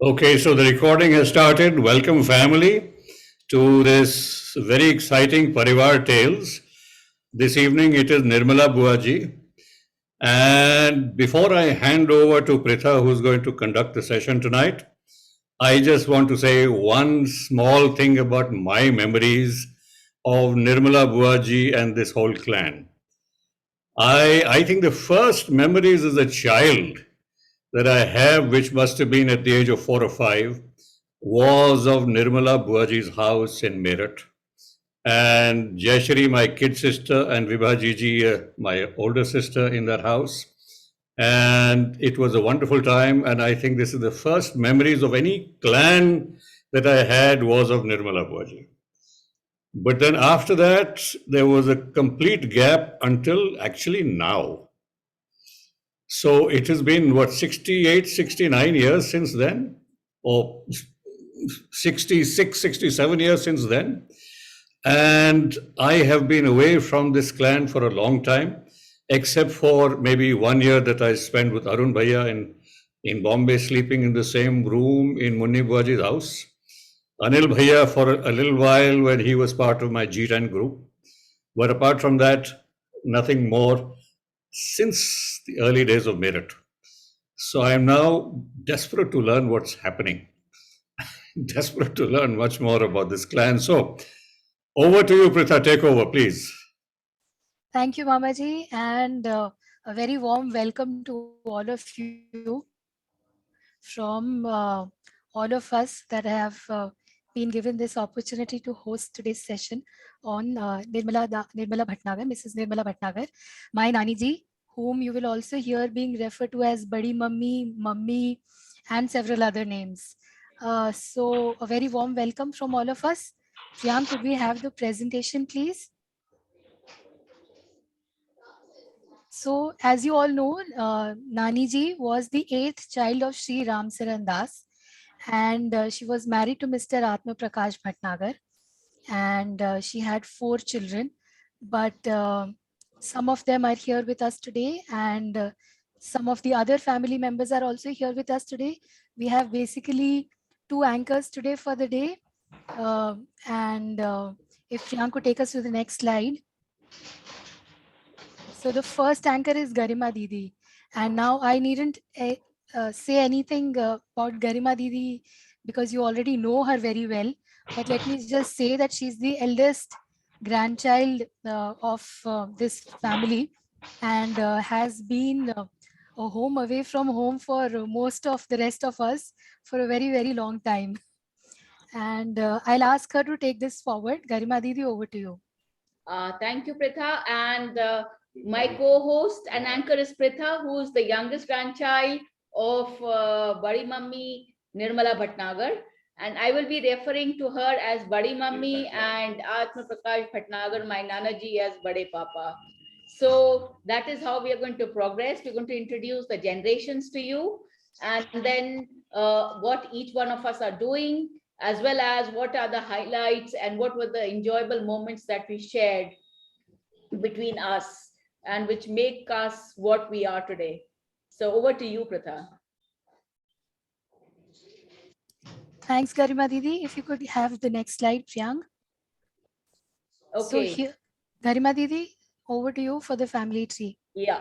Okay, so the recording has started. Welcome, family, to this very exciting Parivar Tales. This evening it is Nirmala Buaji. And before I hand over to Pritha, who's going to conduct the session tonight, I just want to say one small thing about my memories of Nirmala Buaji and this whole clan. I think the first memories as a child that I have, which must have been at the age of 4 or 5, was of Nirmala Buaji's house in Meerut. And Jayashri, my kid sister, and Vibhajiji, my older sister, in that house. And it was a wonderful time. And I think this is the first memories of any clan that I had was of Nirmala Buaji. But then after that, there was a complete gap until actually now. So it has been, what, 68, 69 years since then? Or 66, 67 years since then? And I have been away from this clan for a long time, except for maybe 1 year that I spent with Arun Bhaiya in Bombay, sleeping in the same room in Munni Buaji's house. Anil Bhaiya for a little while when he was part of my G10 group. But apart from that, nothing more since the early days of Meerut. So I am now desperate to learn what's happening, desperate to learn much more about this clan. So over to you, Pritha. Take over, please. Thank you, Mamaji, and a very warm welcome to all of you from all of us that have been given this opportunity to host today's session on Nirmala Bhatnagar, Mrs. Nirmala Bhatnagar, my Nani ji, whom you will also hear being referred to as Badi Mummy, Mummy, and several other names. So a very warm welcome from all of us. Priyank, could we have the presentation, please? So, as you all know, Nani ji was the 8th child of Sri Ram Saran Das, and she was married to Mr. Atma Prakash Bhatnagar, and she had 4 children. But some of them are here with us today, and some of the other family members are also here with us today. We have basically 2 anchors today for the day, and if Priyank could take us to the next slide. So the first anchor is Garima Didi. And now I needn't say anything about Garima Didi because you already know her very well. But let me just say that she's the eldest grandchild of this family and has been a home away from home for most of the rest of us for a very, very long time. And I'll ask her to take this forward. Garima Didi, over to you. Thank you, Pritha. And my co-host and anchor is Pritha, who is the youngest grandchild of Badi Mummy Nirmala Bhatnagar. And I will be referring to her as Badi Mummy and Atma Prakash Bhatnagar, my Nanaji, as Bade Papa. So that is how we are going to progress. We're going to introduce the generations to you, and then what each one of us are doing, as well as what are the highlights and what were the enjoyable moments that we shared between us and which make us what we are today. So over to you, Pratha. Thanks, Garima Didi. If you could have the next slide, Priyank. Okay. So here, Garima Didi, over to you for the family tree. Yeah.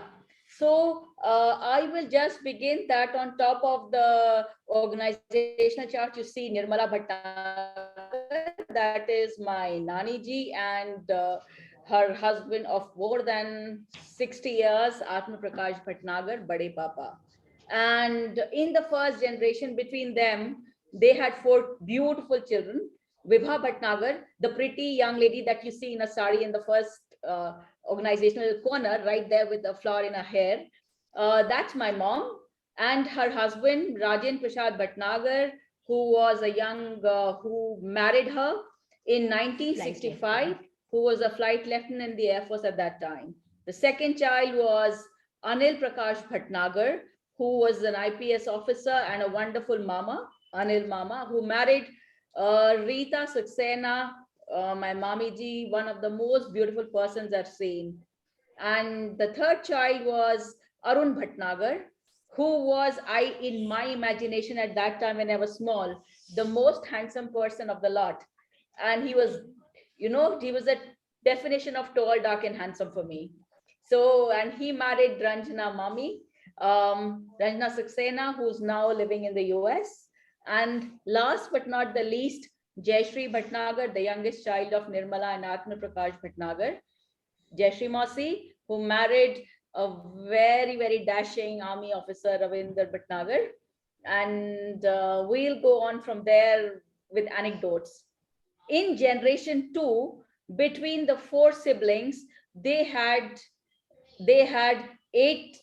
So I will just begin that on top of the organizational chart, you see Nirmala Bhatnagar, that is my Nani ji, and her husband of more than 60 years, Atma Prakash Bhatnagar, Bade Papa. And in the first generation between them, they had 4 beautiful children. Vibha Bhatnagar, the pretty young lady that you see in a sari in the first organizational corner, right there with the flower in her hair. That's my mom. And her husband, Rajen Prasad Bhatnagar, who was a young, who married her in 1965, who was a flight lieutenant in the Air Force at that time. The second child was Anil Prakash Bhatnagar, who was an IPS officer and a wonderful mama, Anil Mama, who married Rita Saxena, my Mami ji, one of the most beautiful persons I've seen. And the third child was Arun Bhatnagar, who was I in my imagination at that time when I was small, the most handsome person of the lot. And he was, he was a definition of tall, dark, and handsome for me. So, and he married Ranjana Mami, Ranjana Saxena, who's now living in the US. And last but not the least, Jayashree Bhatnagar, the youngest child of Nirmala and Atma Prakash Bhatnagar. Jayashree Masi, who married a very, very dashing army officer, Ravinder Bhatnagar. And we'll go on from there with anecdotes. In generation two, between the four siblings, they had eight.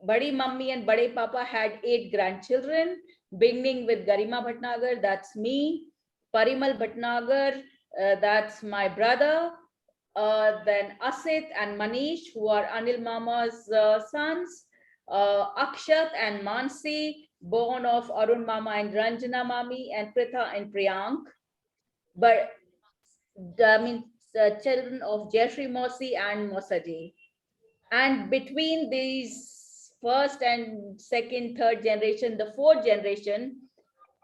Badi Mummy and Bade Papa had 8 grandchildren, beginning with Garima Bhatnagar, that's me, Parimal Bhatnagar, that's my brother, then Asit and Manish, who are Anil Mama's sons, Akshat and Mansi, born of Arun Mama and Ranjana Mami, and Pritha and Priyank. But I mean, children of Jayashree Mosi and Mosaji. And between these first and second, third generation, the fourth generation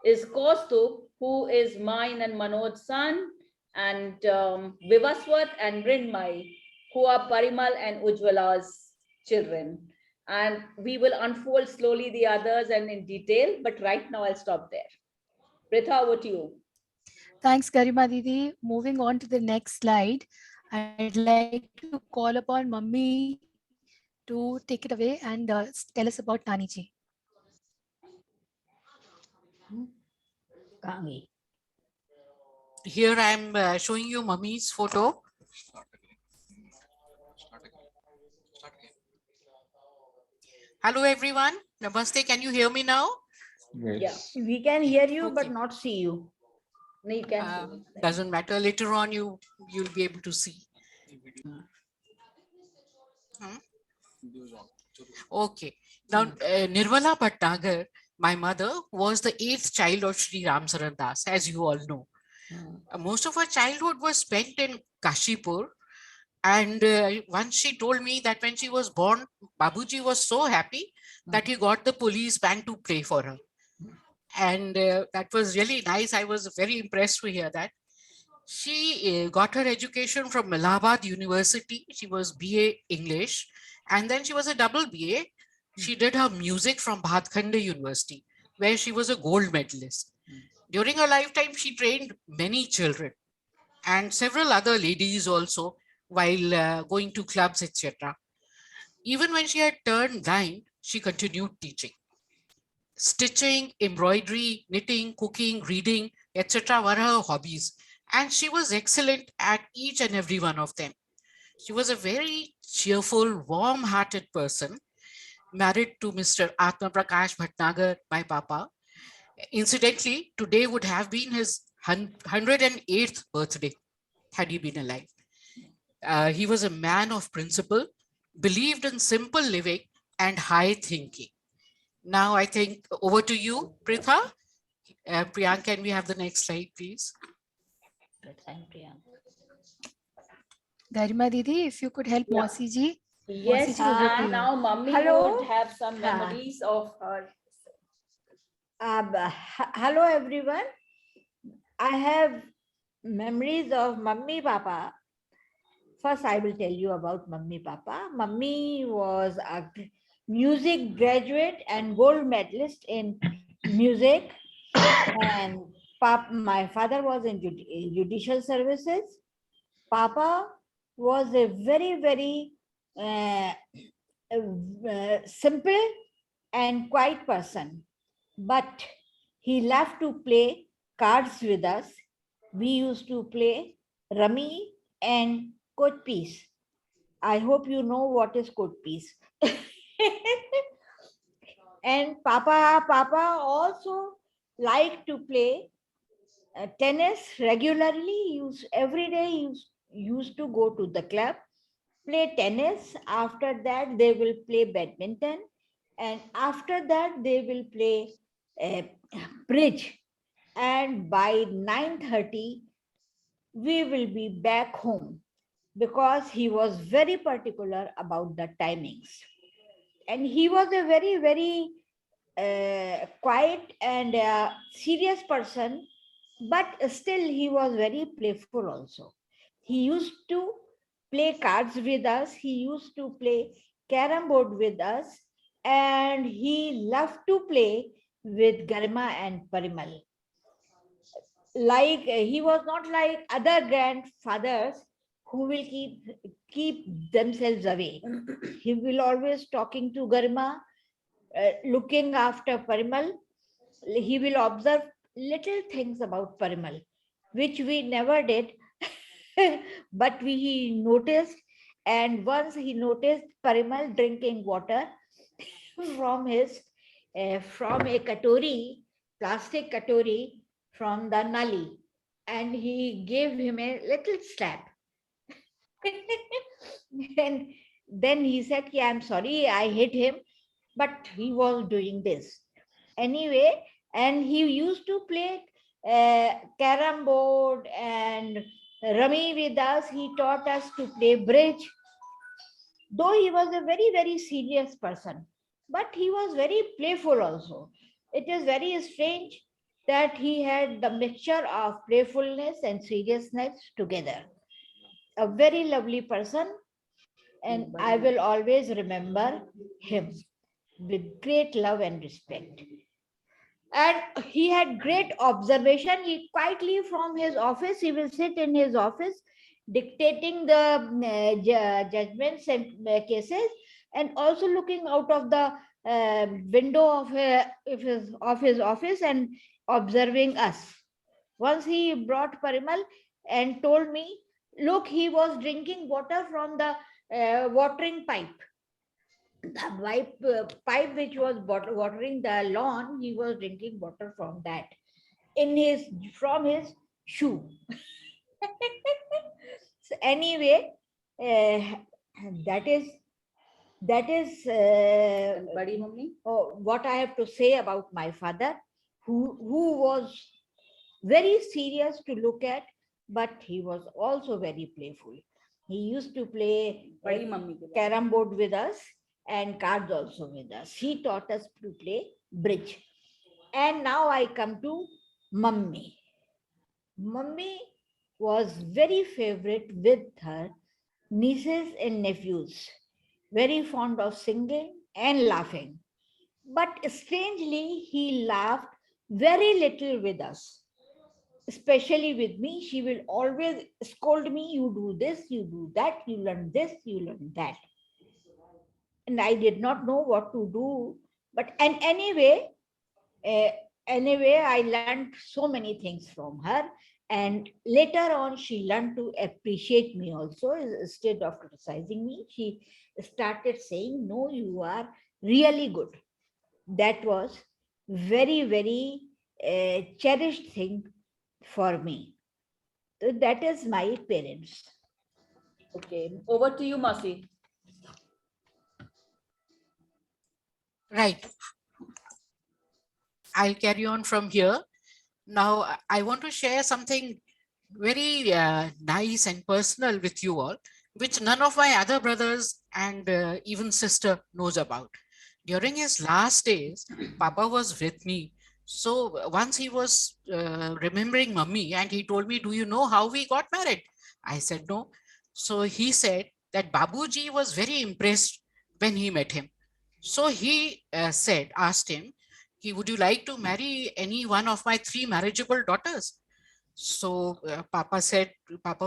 is Kaustup, who is mine and Manoj's son, and Vivaswat and Mrinmai, who are Parimal and Ujwala's children. And we will unfold slowly the others and in detail, but right now I'll stop there. Pritha, over to you. Thanks, Garima Didi. Moving on to the next slide, I'd like to call upon Mummy to take it away and tell us about Nani ji. Here I am showing you Mummy's photo. Hello everyone. Namaste. Can you hear me now? Yes. Yeah, we can hear you, Okay. but not see you. No, you can see me. Doesn't matter. Later on, you'll be able to see. Okay. Now, Nirmala Bhatnagar, my mother, was the 8th child of Sri Ram Saran Das, as you all know. Most of her childhood was spent in Kashipur. And once she told me that when she was born, Babuji was so happy that he got the police band to play for her. And that was really nice. I was very impressed to hear that. She got her education from Allahabad University. She was BA English, and then she was a double BA. She did her music from Bhatkhande University, where she was a gold medalist. During her lifetime, she trained many children and several other ladies also while going to clubs, etc. Even when she had turned blind, she continued teaching. Stitching, embroidery, knitting, cooking, reading, etc. were her hobbies, and she was excellent at each and every one of them. She was a very cheerful, warm-hearted person, married to Mr. Atma Prakash Bhatnagar, my papa. Incidentally, today would have been his 108th birthday had he been alive. He was a man of principle, believed in simple living and high thinking. Now I think over to you, Pritha. Priyank, can we have the next slide, please? Garima Didi, if you could help Yeah. Mosi ji. Yes, Mosi ji, over to and you. now Mummy Hello. would have some memories of her. Hello, everyone. I have memories of Mummy Papa. First, I will tell you about Mummy Papa. Mummy was a music graduate and gold medalist in music. And my father was in judicial services. Papa was a very, very simple and quiet person, but he loved to play cards with us. We used to play rummy and coach piece. I hope you know what is coach piece. And Papa also liked to play tennis regularly. Every day used to go to the club, play tennis. After that, they will play badminton, and after that, they will play bridge. And by 9:30, we will be back home, because he was very particular about the timings. And he was a very, very quiet and serious person, but still he was very playful also. He used to play cards with us, he used to play carom board with us, and he loved to play with Garma and Parimal. Like he was not like other grandfathers who will keep themselves away. He will always talking to Garma, looking after Parimal. He will observe little things about Parimal, which we never did, but he noticed. And once he noticed Parimal drinking water from from a katori, plastic katori from the nali, and he gave him a little slap. And then he said, "Yeah, I'm sorry, I hit him," but he was doing this anyway. And he used to play carom board and rummy with us. He taught us to play bridge, though he was a very serious person, but he was very playful also. It is very strange that he had the mixture of playfulness and seriousness together. A very lovely person, and I will always remember him with great love and respect. And he had great observation. He quietly from his office, he will sit in his office dictating the judgments and cases, and also looking out of the window of his office and observing us. Once he brought Parimal and told me, look, he was drinking water from the watering pipe. The pipe which was watering the lawn, he was drinking water from that in his from his shoe. So anyway, that is Badi mummy. what I have to say about my father, who was very serious to look at, but he was also very playful. He used to play Badi mummy. carom board with us and cards also with us. He taught us to play bridge. And now I come to Mummy. Mummy was very favorite with her nieces and nephews, very fond of singing and laughing. But strangely, he laughed very little with us, especially with me. She will always scold me, you do this, you do that, you learn this, you learn that. And I did not know what to do. But and uh, anyway, I learned so many things from her. And later on, she learned to appreciate me also. Instead of criticizing me, she started saying, "No, you are really good." That was very cherished thing for me. So that is my parents. Okay, over to you, Masi. Right. I'll carry on from here. Now, I want to share something very nice and personal with you all, which none of my other brothers and even sister knows about. During his last days, Papa was with me. So once he was remembering Mummy and he told me, do you know how we got married? I said, no. So he said that Babuji was very impressed when he met him. So he asked him, would you like to marry any one of my 3 marriageable daughters? So Papa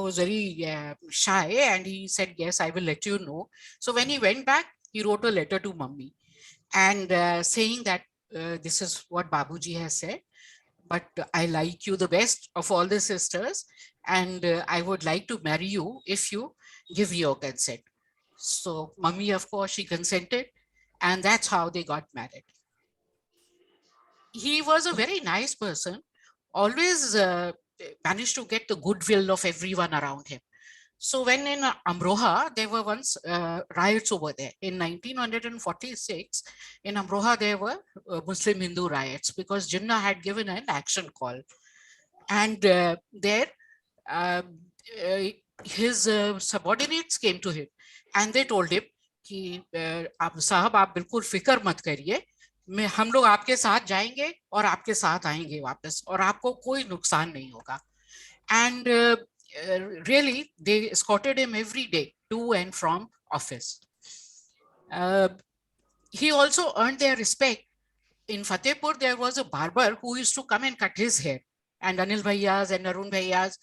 was very shy and he said, yes, I will let you know. So when he went back, he wrote a letter to Mummy and saying that this is what Babuji has said, but I like you the best of all the sisters and I would like to marry you if you give your consent. So Mummy, of course, she consented and that's how they got married. He was a very nice person, always managed to get the goodwill of everyone around him. So when in Amroha, there were once riots over there. In 1946, in Amroha, there were Muslim Hindu riots because Jinnah had given an action call. And there, his subordinates came to him and they told him कि साहब आप बिल्कुल फिक्र मत करिए हम लोग आपके साथ जाएंगे और आपके साथ आएंगे वापस, और आपको कोई नुकसान नहीं होगा. And really, they escorted him every day to and from office. He also earned their respect. In Fatehpur, there was a barber who used to come and cut his hair, and Anil Bhaiyas and Arun Bhaiyas.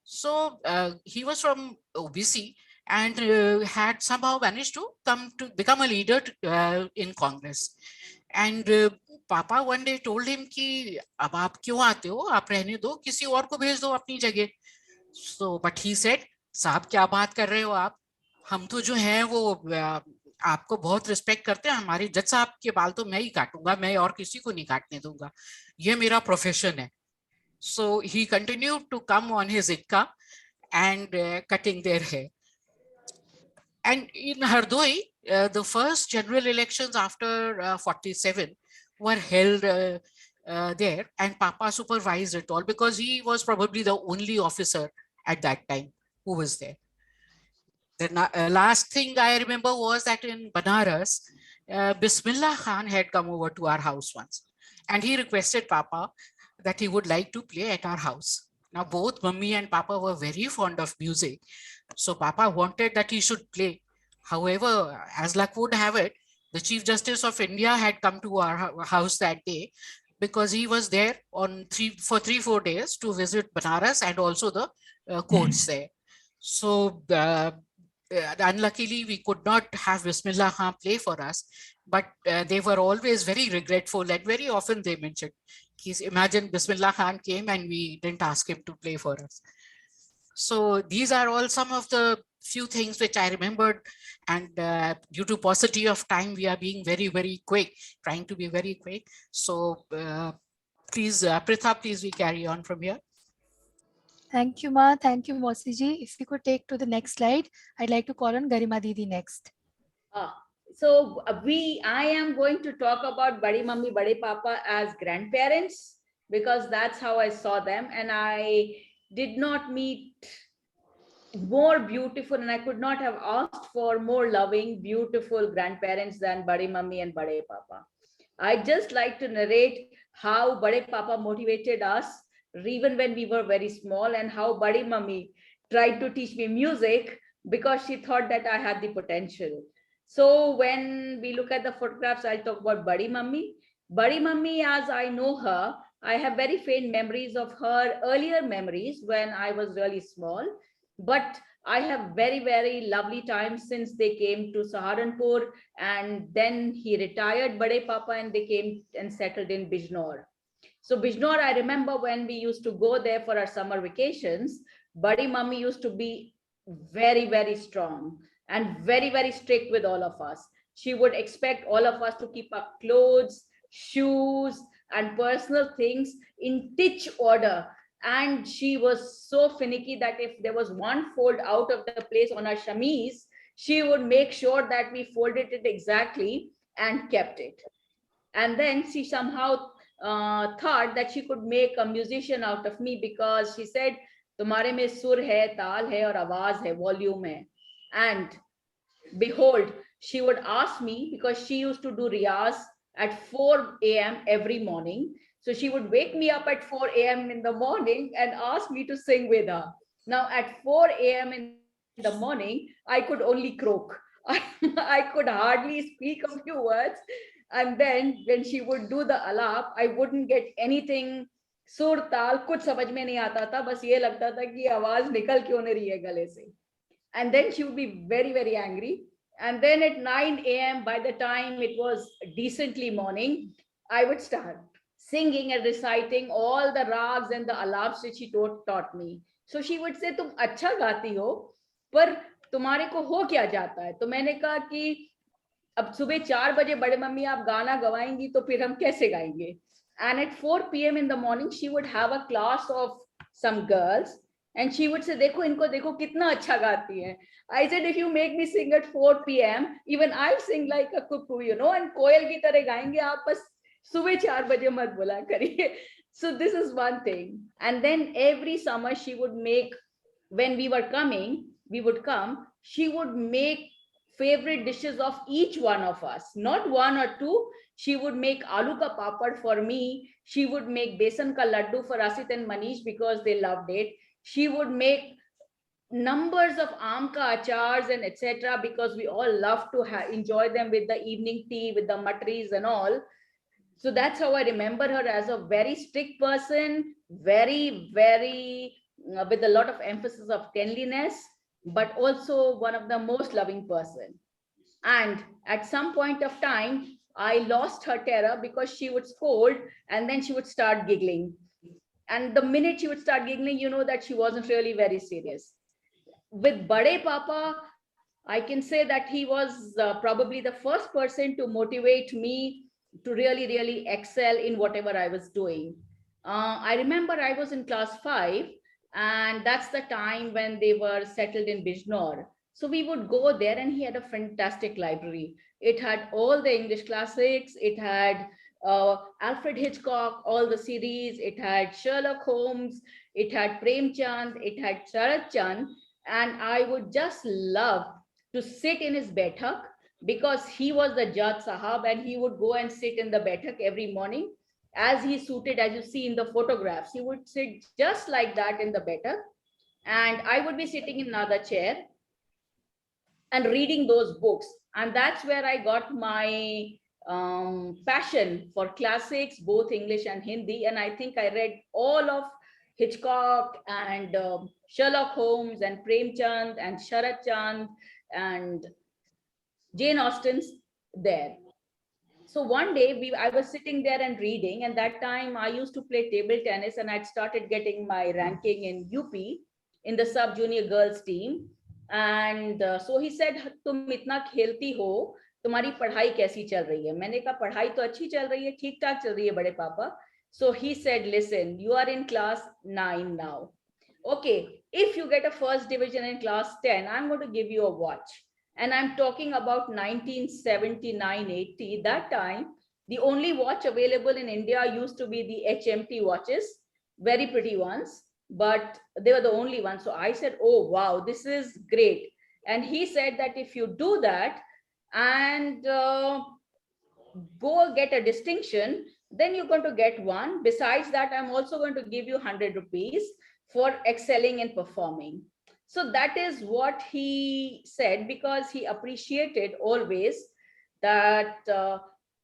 So he was from OBC and had somehow managed to come to become a leader in Congress. And Papa one day told him कि अब आप क्यों आते हो, आप रहने दो, किसी और को भेज दो अपनी जगह. So but he said, साहब क्या बात कर रहे हो आप, हम तो जो है वो आपको बहुत रिस्पेक्ट करते हैं, हमारे जज साहब के बाल तो मैं ही काटूंगा, मैं और किसी को नहीं काटने दूंगा, ये मेरा प्रोफेशन है. So he continued to come on his ikka and cutting their hair. And in Hardoi, the first general elections after 47 were held there, and Papa supervised it all because he was probably the only officer at that time who was there. The last thing I remember was that in Banaras, Bismillah Khan had come over to our house once, and he requested Papa that he would like to play at our house. Now, both Mummy and Papa were very fond of music, so Papa wanted that he should play. However, as luck would have it, the Chief Justice of India had come to our house that day because he was there on 3-4 days to visit Banaras and also the courts there. So unluckily, we could not have Bismillah Khan play for us, but they were always very regretful, and very often they mentioned, imagine Bismillah Khan came and we didn't ask him to play for us. So these are all some of the few things which I remembered, and due to paucity of time, we are being very, very quick, trying to be very quick. So please, Pritha, please we carry on from here. Thank you, Ma. Thank you, Mosi ji. If you could take to the next slide, I'd like to call on Garima Didi next. So I am going to talk about Badi Mummy, Bade Papa as grandparents, because that's how I saw them, and I did not meet more beautiful, and I could not have asked for more loving, beautiful grandparents than Badi Mummy and Bade Papa. I just like to narrate how Bade Papa motivated us even when we were very small, and how Badi Mummy tried to teach me music because she thought that I had the potential. So when we look at the photographs, I'll talk about Badi Mummy. Badi Mummy, as I know her, I have very faint memories of her earlier memories when I was really small. But I have very, very lovely times since they came to Saharanpur, and then he retired, Bade Papa, and they came and settled in Bijnor. So Bijnor, I remember when we used to go there for our summer vacations, Badi Mummy used to be very, very strong and very, very strict with all of us. She would expect all of us to keep our clothes, shoes, and personal things in titch order. And she was so finicky that if there was one fold out of the place on our chemise, she would make sure that we folded it exactly and kept it. And then she somehow thought that she could make a musician out of me, because she said, तुम्हारे में सुर है, ताल है और आवाज है, volume है. And behold, she would ask me, because she used to do riyaz at 4 a.m. every morning. So she would wake me up at 4 a.m. in the morning and ask me to sing with her. Now at 4 a.m. in the morning, I could only croak. I could hardly speak a few words. And then when she would do the alap, I wouldn't get anything. सुर ताल कुछ समझ में नहीं आता था, बस ये लगता था कि आवाज निकल क्यों नहीं रही है गले से. And then she would be very, very angry. And then at 9 a.m., by the time it was decently morning, I would start singing and reciting all the rags and the alaps that she taught me. So she would say, तुम अच्छा गाती हो, पर तुम्हारे को हो क्या जाता है? तो मैंने कहा कि अब सुबह 4 बजे बड़े मम्मी आप गाना गवाएंगी तो फिर हम कैसे गाएंगे? And at 4 p.m. in the morning, she would have a class of some girls, and she would say, देखो इनको देखो कितना अच्छा गाती है. I said, if you make me sing at 4 p.m., even I'll sing like a cuckoo, you know, and कोयल की तरह गाएंगे, आप बस सुबह 4 बजे मत बोला करिए. So this is one thing. And then every summer she would make, when we were coming, we would come, she would make favorite dishes of each one of us, not one or two. She would make aloo ka papad for me. She would make besan ka laddu for Asit and Manish because they loved it. She would make numbers of aam ka achars and etc. because we all love to enjoy them with the evening tea, with the matris and all. So that's how I remember her, as a very strict person, very with a lot of emphasis of cleanliness, but also one of the most loving person. And at some point of time, I lost her terror because she would scold and then she would start giggling. And the minute she would start giggling, you know that she wasn't really very serious. With Bade Papa, I can say that he was probably the first person to motivate me to really excel in whatever I was doing. I remember I was in class 5, and that's the time when they were settled in Bijnor. So we would go there, and he had a fantastic library. It had all the English classics, it had Alfred Hitchcock, all the series, it had Sherlock Holmes, it had Prem Chand, it had Sharat Chand, and I would just love to sit in his betak because he was the Judge Sahab, and he would go and sit in the betak every morning as he suited, as you see in the photographs. He would sit just like that in the betak, and I would be sitting in another chair and reading those books. And that's where I got my passion for classics, both English and Hindi. And I think I read all of Hitchcock and Sherlock Holmes and Prem Chand and Sharat Chand and Jane Austen's there. So one day I was sitting there and reading, and that time I used to play table tennis, and I'd started getting my ranking in UP in the sub junior girls team. And so he said, तुम इतना खेलती हो, तुम्हारी पढ़ाई कैसी चल रही है? मैंने कहा पढ़ाई तो अच्छी चल रही है, ठीक ठाक चल रही है बड़े पापा. So he said, listen, you are in class 9 now. Okay, if you get a first division in class 10, I'm going to give you a watch. And I'm talking about 1979-80. That time, the only watch available in India used to be the HMT watches, very pretty ones, but they were the only ones. So I said, oh, wow, this is great. And he said that if you do that and go get a distinction, then you're going to get one. Besides that, I'm also going to give you 100 rupees for excelling and performing. So that is what he said, because he appreciated always that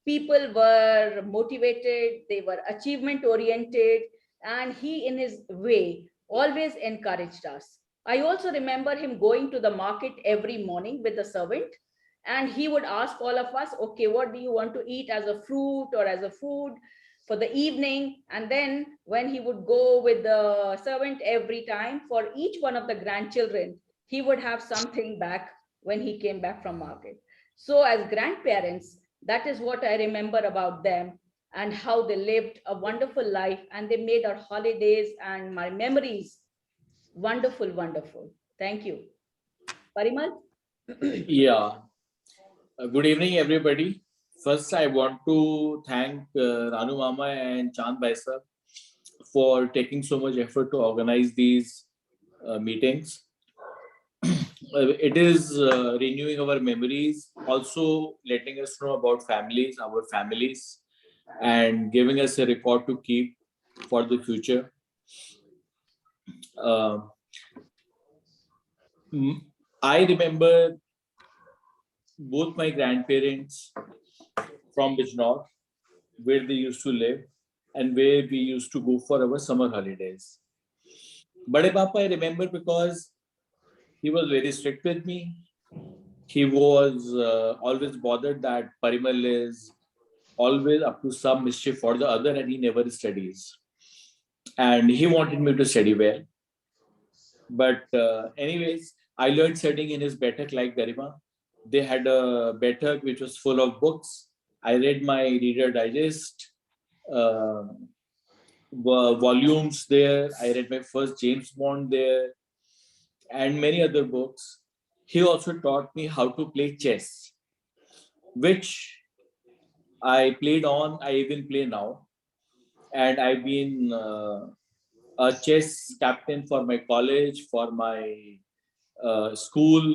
people were motivated, they were achievement oriented, and he in his way always encouraged us. I also remember him going to the market every morning with the servant, and he would ask all of us, okay, what do you want to eat as a fruit or as a food for the evening? And then when he would go with the servant every time, for each one of the grandchildren, he would have something back when he came back from market. So as grandparents, that is what I remember about them, and how they lived a wonderful life, and they made our holidays and my memories wonderful. Thank you. Parimal? Yeah. Good evening, everybody. First, I want to thank Ranu Mama and Chand Bhai sir for taking so much effort to organize these meetings. It is renewing our memories, also letting us know about families, our families, and giving us a record to keep for the future. I remember both my grandparents from Bijnor, where they used to live and where we used to go for our summer holidays. Bade Papa, I remember because he was very strict with me. He was always bothered that Parimal is always up to some mischief for the other and he never studies. And he wanted me to study well. But anyways, I learned studying in his betak like Garima. They had a betak which was full of books. I read my Reader Digest volumes there. I read my first James Bond there and many other books. He also taught me how to play chess, which I played on, I even play now. And I've been a chess captain for my college, for my school.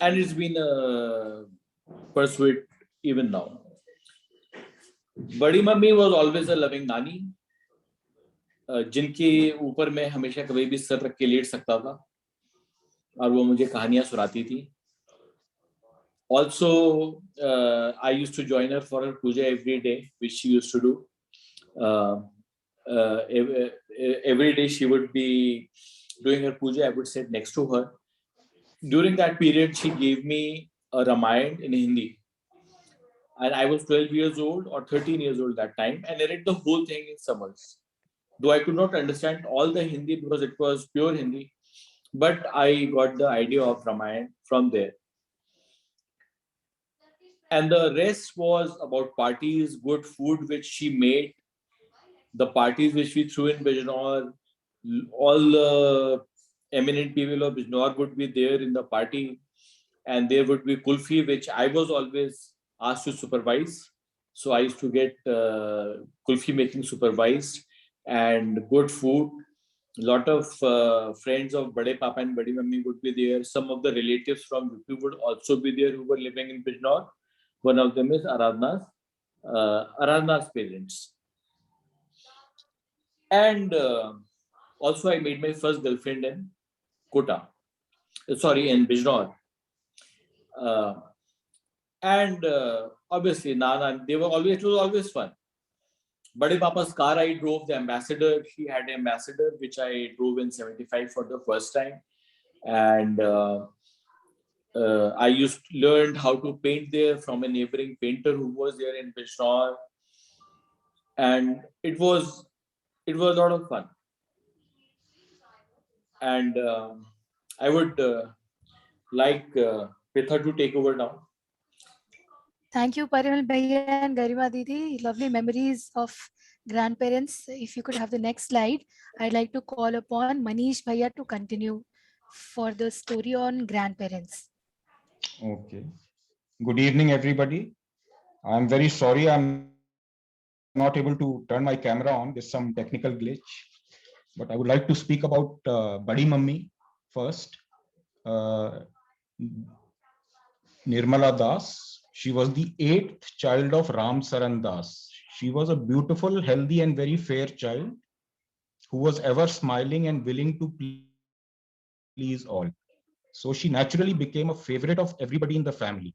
and it's been a pursuit even now. Badi mummy was always a loving nani, जिनके ऊपर मैं हमेशा कभी भी sir रख के late सकता था और वो मुझे कहानियां सुनाती थी. Also, I used to join her for her puja every day, which she used to do. Every day she would be doing her puja. I would sit next to her. During that period, she gave me a Ramayana in Hindi. And I was 12 years old or 13 years old that time, and I read the whole thing in summers. Though I could not understand all the Hindi because it was pure Hindi, but I got the idea of Ramayana from there. And the rest was about parties, good food which she made, the parties which we threw in Bijnor. All the eminent people of Bijnor would be there in the party, and there would be kulfi, which I was always asked to supervise. So I used to get kulfi making supervised, and good food. A lot of friends of Bade Papa and Badi Mummy would be there. Some of the relatives from UP would also be there who were living in Bijnor. One of them is Aradhana's parents. And also I made my first girlfriend in Kota. Sorry, in Bijnor. And obviously, Nana, they were always, it was always fun. Bade Papa's car I drove, the Ambassador, he had an Ambassador, which I drove in 75 for the first time. And I learned how to paint there from a neighboring painter who was there in Bijnor. And it was a lot of fun. And I would like Pitha to take over now. Thank you, Parimal Bhaiya and Garima Didi. Lovely memories of grandparents. If you could have the next slide, I'd like to call upon Manish Bhaiya to continue for the story on grandparents. Okay. Good evening, everybody. I'm very sorry I'm not able to turn my camera on. There's some technical glitch. But I would like to speak about Badi Mummy first. Uh, Nirmala Das. She was the eighth child of Ram Saran Das. She was a beautiful, healthy, and very fair child who was ever smiling and willing to please all. So she naturally became a favorite of everybody in the family.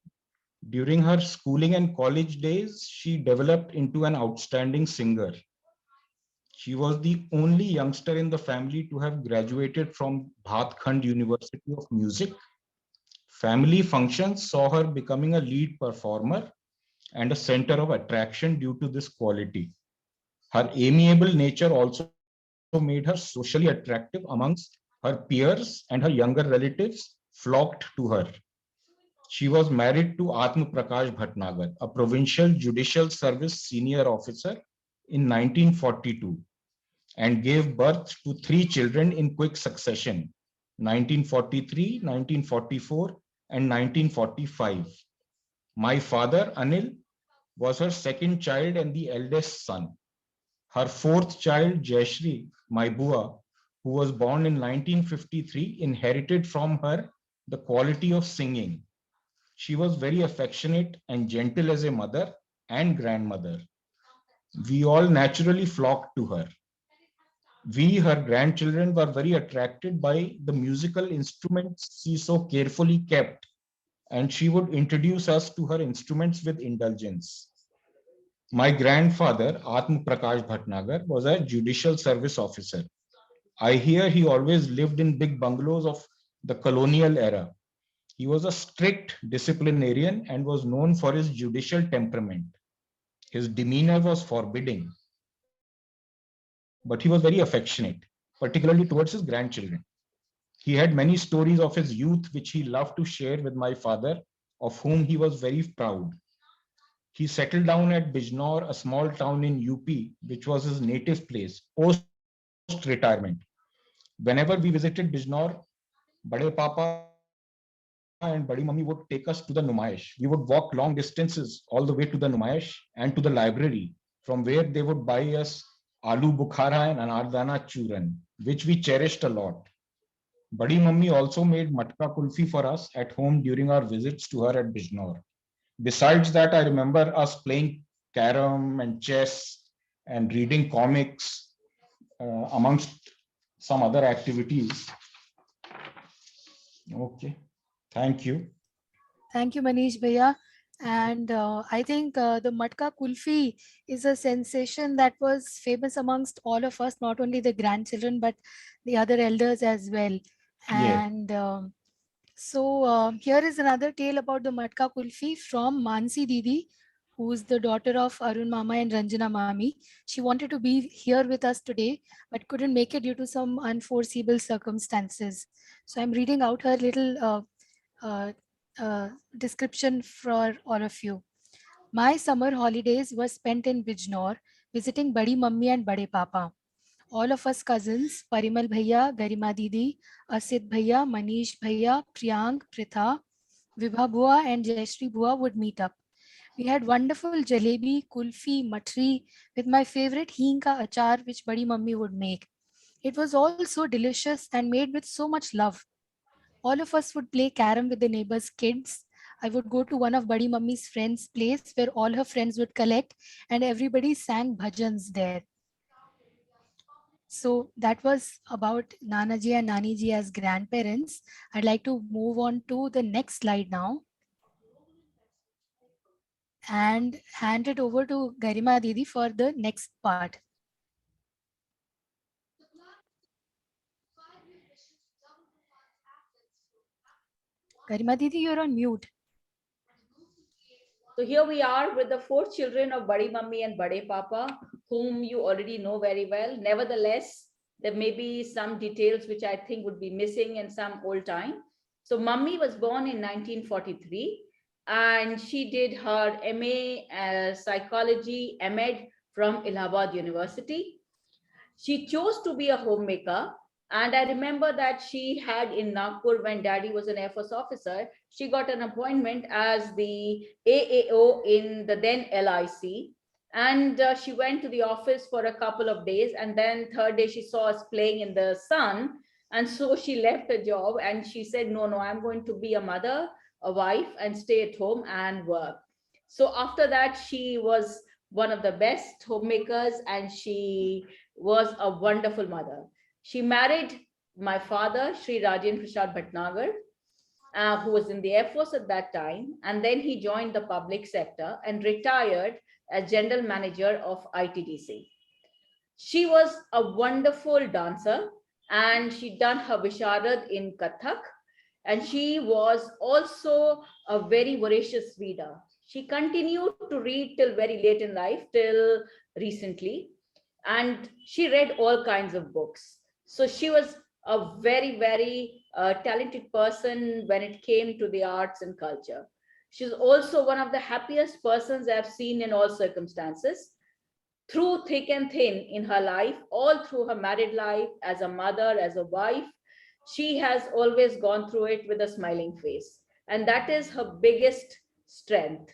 During her schooling and college days, she developed into an outstanding singer. She was the only youngster in the family to have graduated from Bhatkhand University of Music. Family functions saw her becoming a lead performer and a center of attraction due to this quality. Her amiable nature also made her socially attractive amongst her peers, and her younger relatives flocked to her. She was married to Atma Prakash Bhatnagar, a provincial judicial service senior officer in 1942, and gave birth to three children in quick succession: 1943, 1944, and 1945. My father, Anil, was her second child and the eldest son. Her fourth child, Jayashri, my Bua, who was born in 1953, inherited from her the quality of singing. She was very affectionate and gentle as a mother and grandmother. We all naturally flocked to her. We, her grandchildren, were very attracted by the musical instruments she so carefully kept, and she would introduce us to her instruments with indulgence. My grandfather, Atma Prakash Bhatnagar, was a judicial service officer. I hear he always lived in big bungalows of the colonial era. He was a strict disciplinarian and was known for his judicial temperament. His demeanor was forbidding, but he was very affectionate, particularly towards his grandchildren. He had many stories of his youth which he loved to share with my father, of whom he was very proud. He settled down at Bijnor, a small town in UP, which was his native place, post-retirement. Whenever we visited Bijnor, Bade Papa and Badi Mummy would take us to the Numayesh. We would walk long distances all the way to the Numayesh and to the library, from where they would buy us Aloo Bukhara and Anardana Churan, which we cherished a lot. Badi Mummy also made matka kulfi for us at home during our visits to her at Bijnor. Besides that, I remember us playing carom and chess and reading comics amongst some other activities. Okay, thank you. Thank you, Manish Bhaiya. And I think the Matka Kulfi is a sensation that was famous amongst all of us, not only the grandchildren, but the other elders as well. Yes. And here is another tale about the Matka Kulfi from Mansi Didi, who's the daughter of Arun Mama and Ranjana Mami. She wanted to be here with us today, but couldn't make it due to some unforeseeable circumstances. So I'm reading out her little uh, description for all of you. My summer holidays were spent in Bijnor, visiting Badi Mummy and Bade Papa. All of us cousins, Parimal Bhaiya, Garima Didi, Asit Bhaiya, Manish Bhaiya, Priyank, Pritha, Vibha Bua and Jayashri Bua would meet up. We had wonderful jalebi, kulfi, matri with my favorite heen ka achar which Badi Mummy would make. It was all so delicious and made with so much love. All of us would play carom with the neighbors' kids. I would go to one of Badi Mummy's friends' place where all her friends would collect and everybody sang bhajans there. So that was about Nanaji and Naniji as grandparents. I'd like to move on to the next slide now and hand it over to Garima Didi for the next part. Garima Didi, you're on mute. So here we are with the four children of Badi Mummy and Bade Papa, whom you already know very well. Nevertheless, there may be some details which I think would be missing in some old time. So Mummy was born in 1943 and she did her MA Psychology, MEd from Allahabad University. She chose to be a homemaker. And I remember that she had in Nagpur, when daddy was an Air Force officer, she got an appointment as the AAO in the then LIC. And she went to the office for a couple of days. And then third day she saw us playing in the sun. And so she left her job and she said, no, I'm going to be a mother, a wife, and stay at home and work. So after that, she was one of the best homemakers and she was a wonderful mother. She married my father, Sri Rajendra Prasad Bhatnagar, who was in the Air Force at that time. And then he joined the public sector and retired as general manager of ITDC. She was a wonderful dancer and she'd done her Visharad in Kathak. And she was also a very voracious reader. She continued to read till very late in life, till recently. And she read all kinds of books. So she was a very talented person when it came to the arts and culture. She's also one of the happiest persons I've seen in all circumstances, through thick and thin in her life, all through her married life, as a mother, as a wife. She has always gone through it with a smiling face. And that is her biggest strength.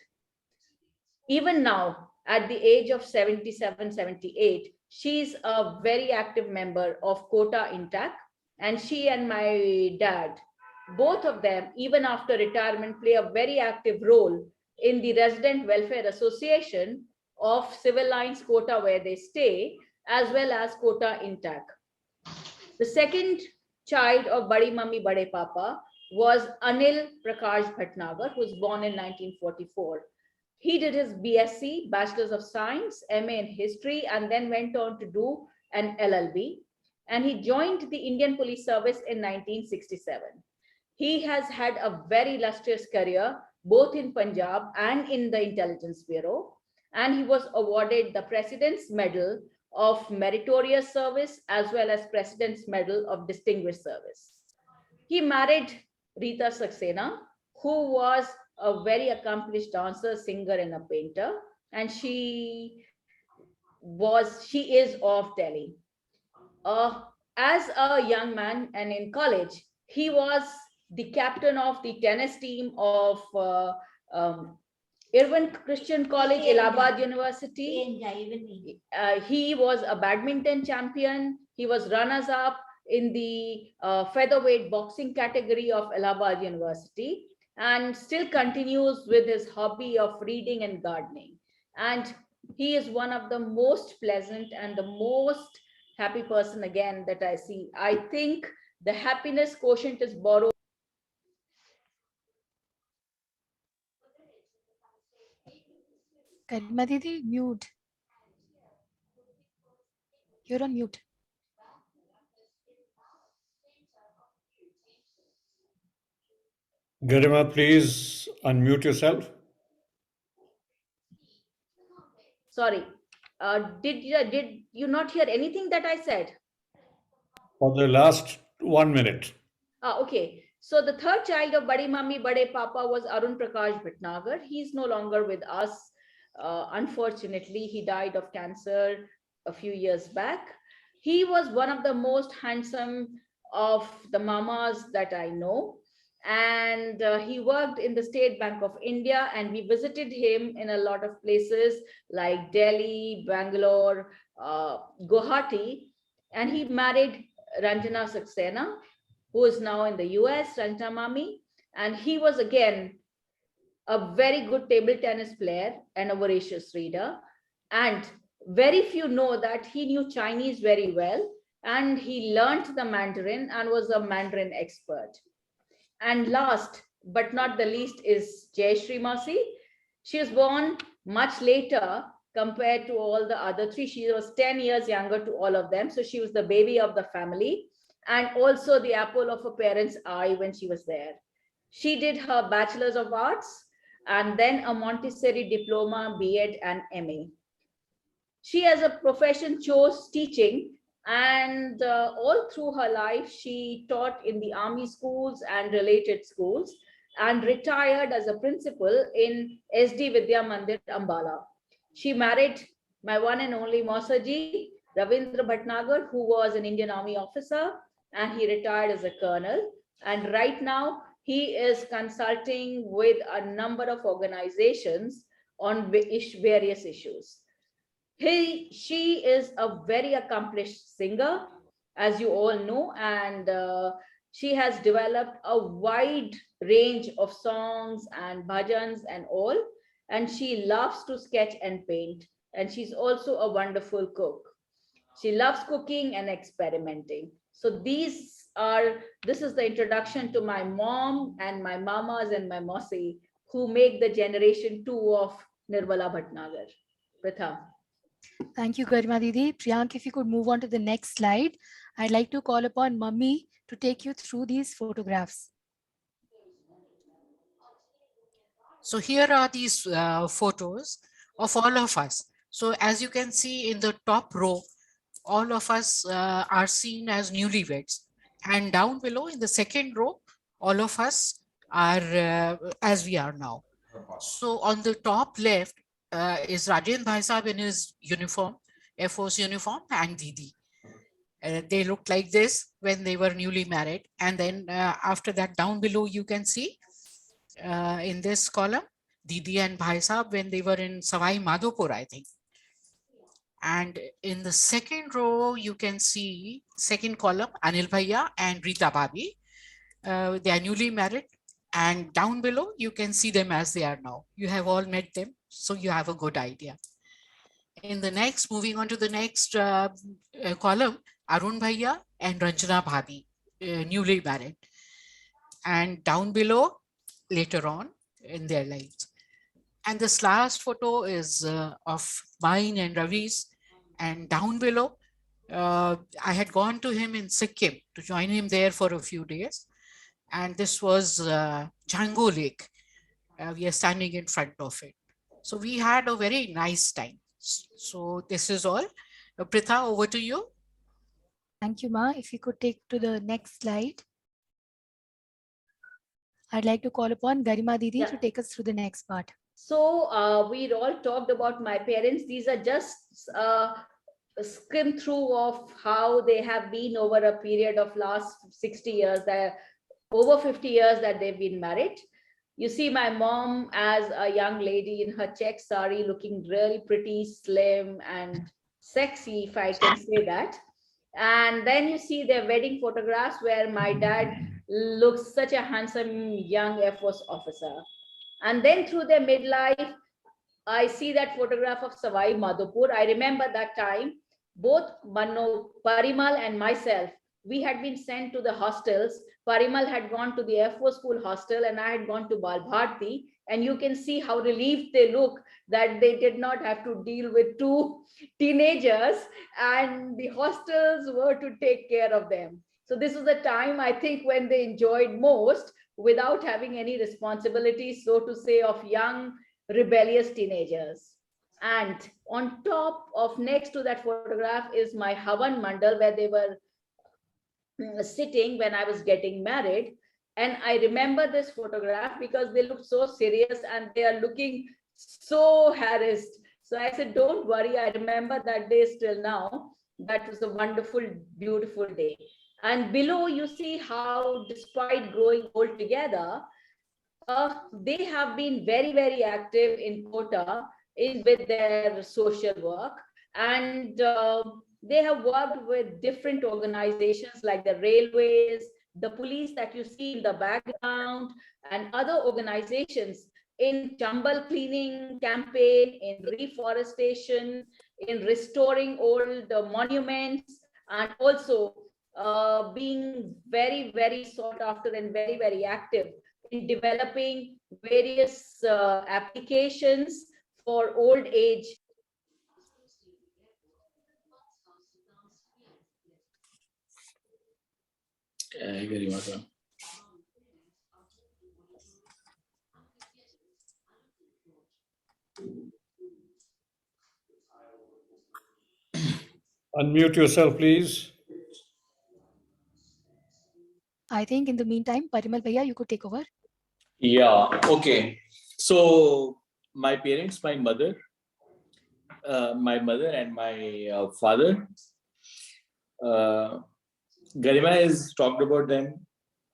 Even now, at the age of 77, 78, she's a very active member of Kota Intac. And she and my dad, both of them, even after retirement, play a very active role in the Resident Welfare Association of Civil Lines Kota, where they stay, as well as Kota Intac. The second child of Badi Mummy Bade Papa was Anil Prakash Bhatnagar, who was born in 1944. He did his BSc, Bachelor's of Science, MA in History, and then went on to do an LLB. And he joined the Indian Police Service in 1967. He has had a very illustrious career, both in Punjab and in the Intelligence Bureau. And he was awarded the President's Medal of Meritorious Service as well as President's Medal of Distinguished Service. He married Rita Saxena, who was a very accomplished dancer, singer, and a painter. And she is of Delhi. As a young man and in college, he was the captain of the tennis team of Irvin Christian College, Allahabad University. He was a badminton champion. He was runners-up in the featherweight boxing category of Allahabad University, and still continues with his hobby of reading and gardening. And he is one of the most pleasant and the most happy person again that I see. I think the happiness quotient is borrowed. Karima Didi, mute. You're on mute. Garima, please unmute yourself. Sorry, did you not hear anything that I said? For the last 1 minute. Okay. So the third child of Badi Mummy, Bade Papa was Arun Prakash Bhatnagar. He's no longer with us. Unfortunately, he died of cancer a few years back. He was one of the most handsome of the mamas that I know. And he worked in the State Bank of India, and we visited him in a lot of places like Delhi, Bangalore, Guwahati. And he married Ranjana Saxena, who is now in the US, Ranjana Mami. And he was again a very good table tennis player and a voracious reader. And very few know that he knew Chinese very well, and he learned the Mandarin and was a Mandarin expert. And last but not the least is Jayashree Masi. She was born much later compared to all the other three. She was 10 years younger to all of them. So she was the baby of the family and also the apple of her parents' eye when she was there. She did her Bachelor's of Arts and then a Montessori diploma, B.Ed and MA. She as a profession chose teaching, and all through her life she taught in the army schools and related schools and retired as a principal in SD Vidya Mandir Ambala. She married my one and only Mausaji Ravindra Bhatnagar, who was an Indian Army officer, and he retired as a colonel. And right now he is consulting with a number of organizations on various issues. She is a very accomplished singer, as you all know, and she has developed a wide range of songs and bhajans and all. And she loves to sketch and paint. And she's also a wonderful cook. She loves cooking and experimenting. So this is the introduction to my mom and my mamas and my mosi, who make the generation 2 of Nirmala Bhatnagar. Pritha. Thank you, Garima Didi. Priyank, if you could move on to the next slide. I'd like to call upon Mummy to take you through these photographs. So here are these photos of all of us. So as you can see in the top row, all of us are seen as newlyweds. And down below in the second row, all of us are as we are now. So on the top left is Rajen Bhai Sahab in his uniform, Air Force uniform, and Didi. They looked like this when they were newly married. And then after that, down below, you can see in this column, Didi and Bhai Sahab when they were in Savai Madhopur, I think. And in the second row, you can see second column, Anil Bhaiya and Rita Bhabi. They are newly married. And down below, you can see them as they are now. You have all met them, so you have a good idea. In the next, moving on to the next column, Arun Bhaiya and Ranjana Bhabi, newly married. And down below, later on in their lives. And this last photo is of mine and Ravi's. And down below, I had gone to him in Sikkim to join him there for a few days. And this was Django Lake. We are standing in front of it. So we had a very nice time. So this is all. Pritha, over to you. Thank you, Ma. If you could take to the next slide. I'd like to call upon Garima Didi to take us through the next part. So we all talked about my parents. These are just a skim through of how they have been over a period of last 60 years, over 50 years that they've been married. You see my mom as a young lady in her check sari, looking really pretty, slim and sexy, if I can say that. And then you see their wedding photographs where my dad looks such a handsome young Air Force officer. And then through their midlife, I see that photograph of Savai Madhopur. I remember that time, both Parimal and myself, we had been sent to the hostels. Parimal had gone to the Air Force School hostel and I had gone to Balbharti. And you can see how relieved they look that they did not have to deal with two teenagers and the hostels were to take care of them. So this was the time, I think, when they enjoyed most without having any responsibility, so to say, of young rebellious teenagers. And on top of, next to that photograph, is my Havan Mandal, where they were sitting when I was getting married. And I remember this photograph because they look so serious and they are looking so harassed. So I said, don't worry, I remember that day still now. That was a wonderful, beautiful day. And below, you see how, despite growing old together, they have been very, very active in Kota with their social work. And they have worked with different organizations like the railways, the police that you see in the background, and other organizations in Chambal cleaning campaign, in reforestation, in restoring old monuments, and also being very, very sought after and very, very active in developing various applications for old age. Unmute yourself, please. I think in the meantime, Parimal Bhaiya, you could take over. Yeah, okay. So my parents, my mother and my father, Garima has talked about them.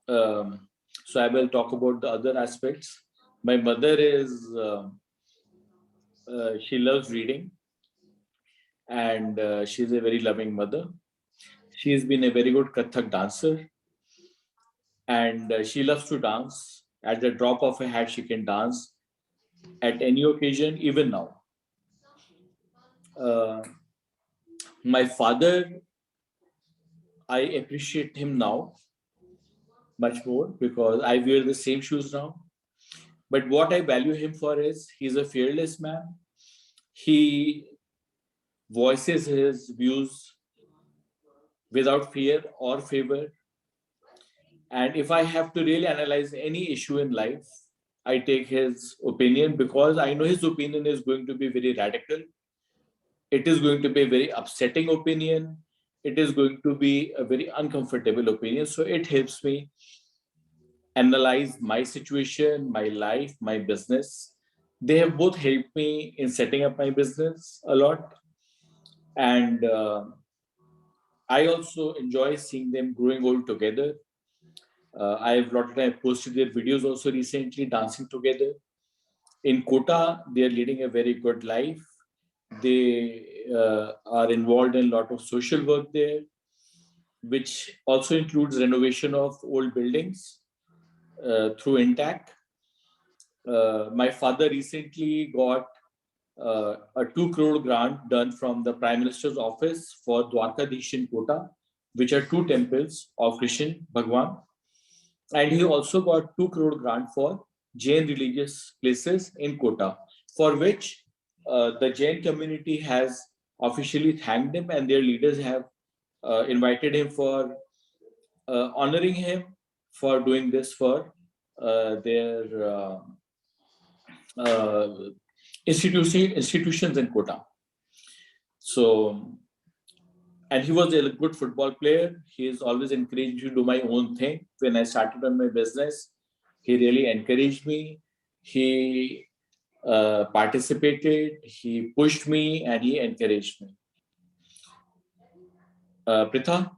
So I will talk about the other aspects. My mother is, she loves reading and she's a very loving mother. She has been a very good Kathak dancer and she loves to dance. At the drop of a hat, she can dance at any occasion, even now. My father, I appreciate him now much more because I wear the same shoes now. But what I value him for is he's a fearless man. He voices his views without fear or favor. And if I have to really analyze any issue in life, I take his opinion because I know his opinion is going to be very radical. It is going to be a very upsetting opinion. It is going to be a very uncomfortable opinion. So it helps me analyze my situation, my life, my business. They have both helped me in setting up my business a lot. And I also enjoy seeing them growing old together. I've lot of time posted their videos also recently, dancing together. In Kota, they are leading a very good life. They are involved in a lot of social work there, which also includes renovation of old buildings through Intact. My father recently got a 2 crore grant done from the Prime Minister's office for Dwarkadish in Kota, which are two temples of Krishna Bhagwan. And he also got 2 crore grant for Jain religious places in Kota, for which the Jain community has officially thanked him and their leaders have invited him for honoring him for doing this for their institutions in Kota. So, and he was a good football player. He has always encouraged me to do my own thing. When I started on my business, he really encouraged me. He participated, he pushed me, and he encouraged me. Pritha,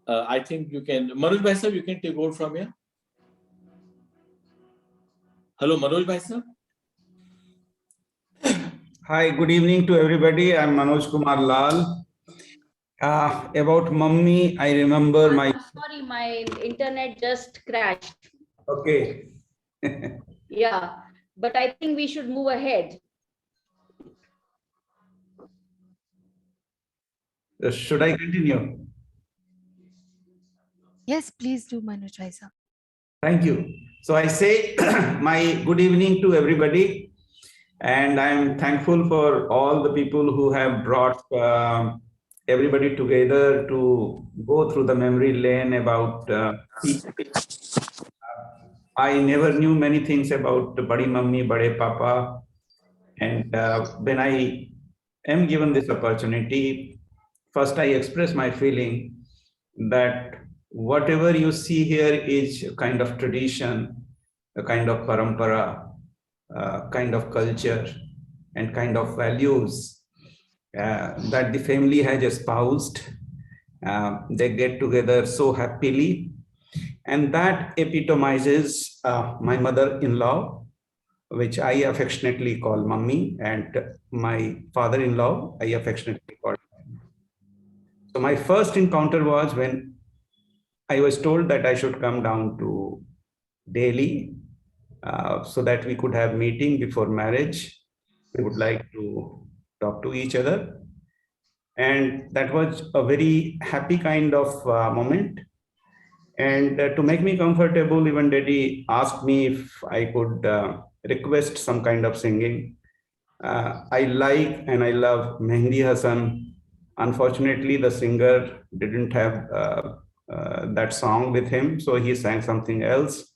I think you can, Manoj Bhai sir, you can take over from here. Hello, Manoj Bhai sir. Hi, good evening to everybody. I'm Manoj Kumar Lal. About mummy, I remember my. I'm sorry, my internet just crashed. Okay. Yeah, but I think we should move ahead. Should I continue? Yes, please do, Manoj Vaisa. Thank you. So I say my good evening to everybody, and I'm thankful for all the people who have brought everybody together to go through the memory lane about. I never knew many things about Badi Mummy, Bade Papa, and when I am given this opportunity, first I express my feeling that whatever you see here is a kind of tradition, a kind of parampara, kind of culture, and kind of values that the family has espoused. They get together so happily, and that epitomizes my mother-in-law, which I affectionately call Mummy, and my father-in-law, I affectionately call. So my first encounter was when I was told that I should come down to Delhi so that we could have meeting before marriage. We would like to talk to each other. And that was a very happy kind of moment. And to make me comfortable, even Daddy asked me if I could request some kind of singing. I like and I love Mehndi Hassan. Unfortunately, the singer didn't have that song with him, so he sang something else.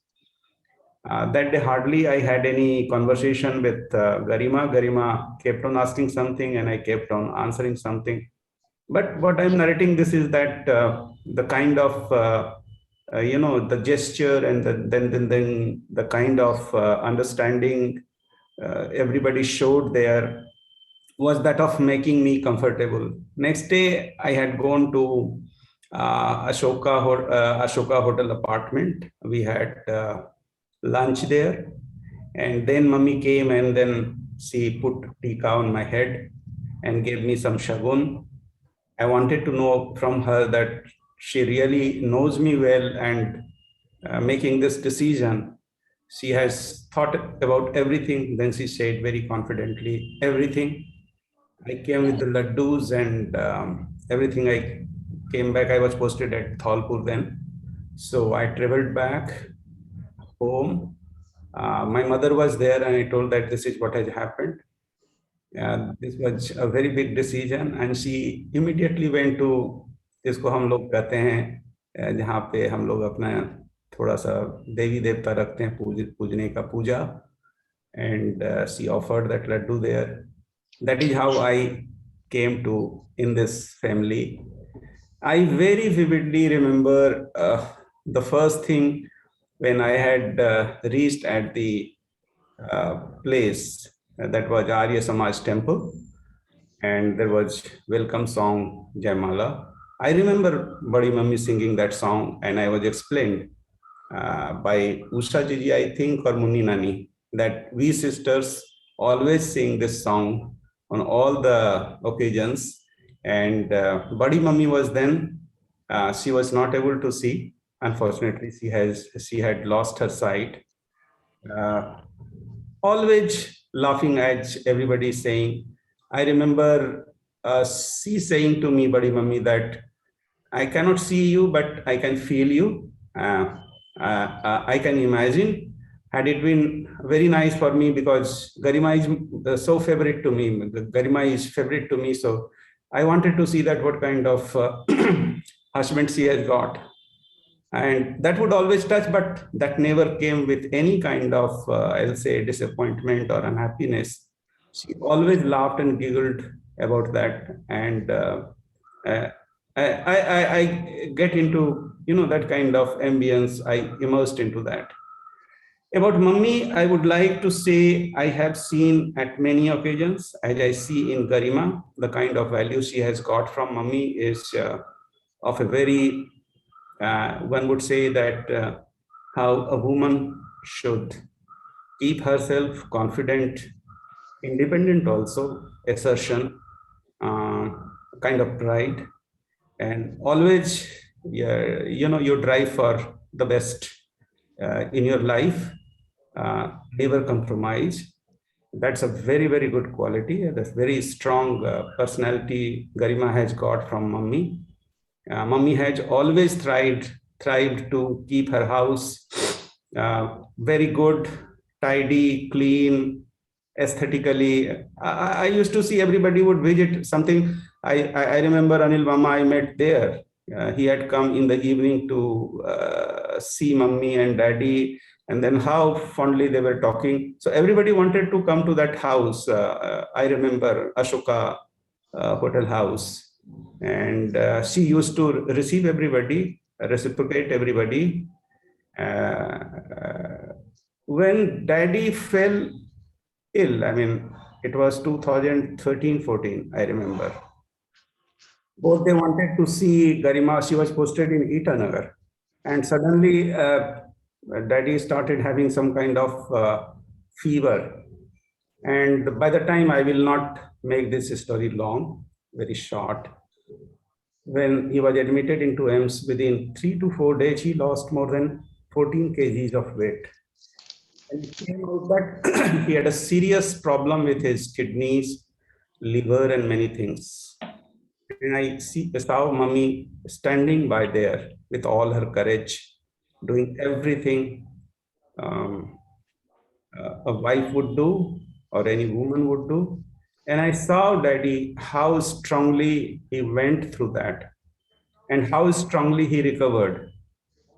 That day, hardly I had any conversation with Garima. Garima kept on asking something, and I kept on answering something. But what I'm narrating this is that the kind of the gesture and then the kind of understanding everybody showed there was that of making me comfortable. Next day, I had gone to Ashoka Hotel apartment. We had lunch there, and then mummy came and then she put tika on my head and gave me some shagun. I wanted to know from her that she really knows me well and making this decision. She has thought about everything. Then she said very confidently, everything. I came with the laddus and everything. I came back. I was posted at Thalpur then. So I traveled back home. My mother was there and I told that this is what has happened. This was a very big decision and she immediately went to जिसको हम लोग कहते हैं जहाँ पे हम लोग अपना थोड़ा सा देवी देवता रखते हैं पूजने का पूजा and she offered that laddu there. That is how I came to in this family. I very vividly remember the first thing when I had reached at the place that was Arya Samaj temple, and there was welcome song Jaimala. I remember Badi Mummy singing that song, and I was explained by Usha Jiji, I think, or Munni Nani, that we sisters always sing this song on all the occasions. And Badi Mummy was then, she was not able to see. Unfortunately, she had lost her sight. Always laughing at everybody saying, I remember she saying to me, Badi Mummy, that I cannot see you, but I can feel you. I can imagine. Had it been very nice for me because Garima is so favorite to me. Garima is favorite to me. So I wanted to see that what kind of husband she has got. And that would always touch, but that never came with any kind of, I'll say, disappointment or unhappiness. She always laughed and giggled about that. And uh, I get into, that kind of ambience. I immersed into that. About Mummy, I would like to say I have seen at many occasions, as I see in Garima, the kind of value she has got from Mummy is of a very, one would say that how a woman should keep herself confident, independent also, assertion, kind of pride. and always, yeah, you drive for the best in your life, never compromise. That's a very, very good quality. That's very strong personality Garima has got from mummy. Mummy has always thrived to keep her house very good, tidy, clean, aesthetically. I used to see everybody would visit something. I remember Anil Mama I met there. He had come in the evening to see mummy and daddy, and then how fondly they were talking. So everybody wanted to come to that house. I remember Ashoka Hotel House, and she used to receive everybody, reciprocate everybody. When daddy fell ill, I mean, it was 2013-14, I remember. Both they wanted to see Garima. She was posted in Itanagar. And suddenly, daddy started having some kind of fever. And by the time, I will not make this story long, very short. When he was admitted into EMS, within 3 to 4 days, he lost more than 14 kgs of weight. And it came out that he had a serious problem with his kidneys, liver, and many things. And I saw mummy standing by there with all her courage, doing everything a wife would do or any woman would do. And I saw daddy how strongly he went through that and how strongly he recovered.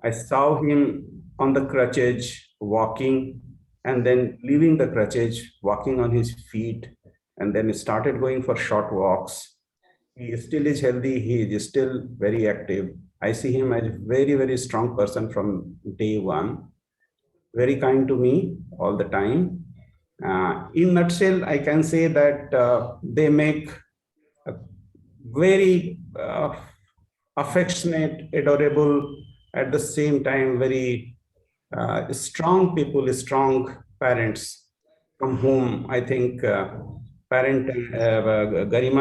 I saw him on the crutches walking and then leaving the crutches, walking on his feet, and then started going for short walks. He still is healthy. He is still very active. I see him as a very, very strong person from day one. Very kind to me all the time. In nutshell, I can say that they make a very affectionate, adorable, at the same time very strong people, strong parents, from whom I think Garima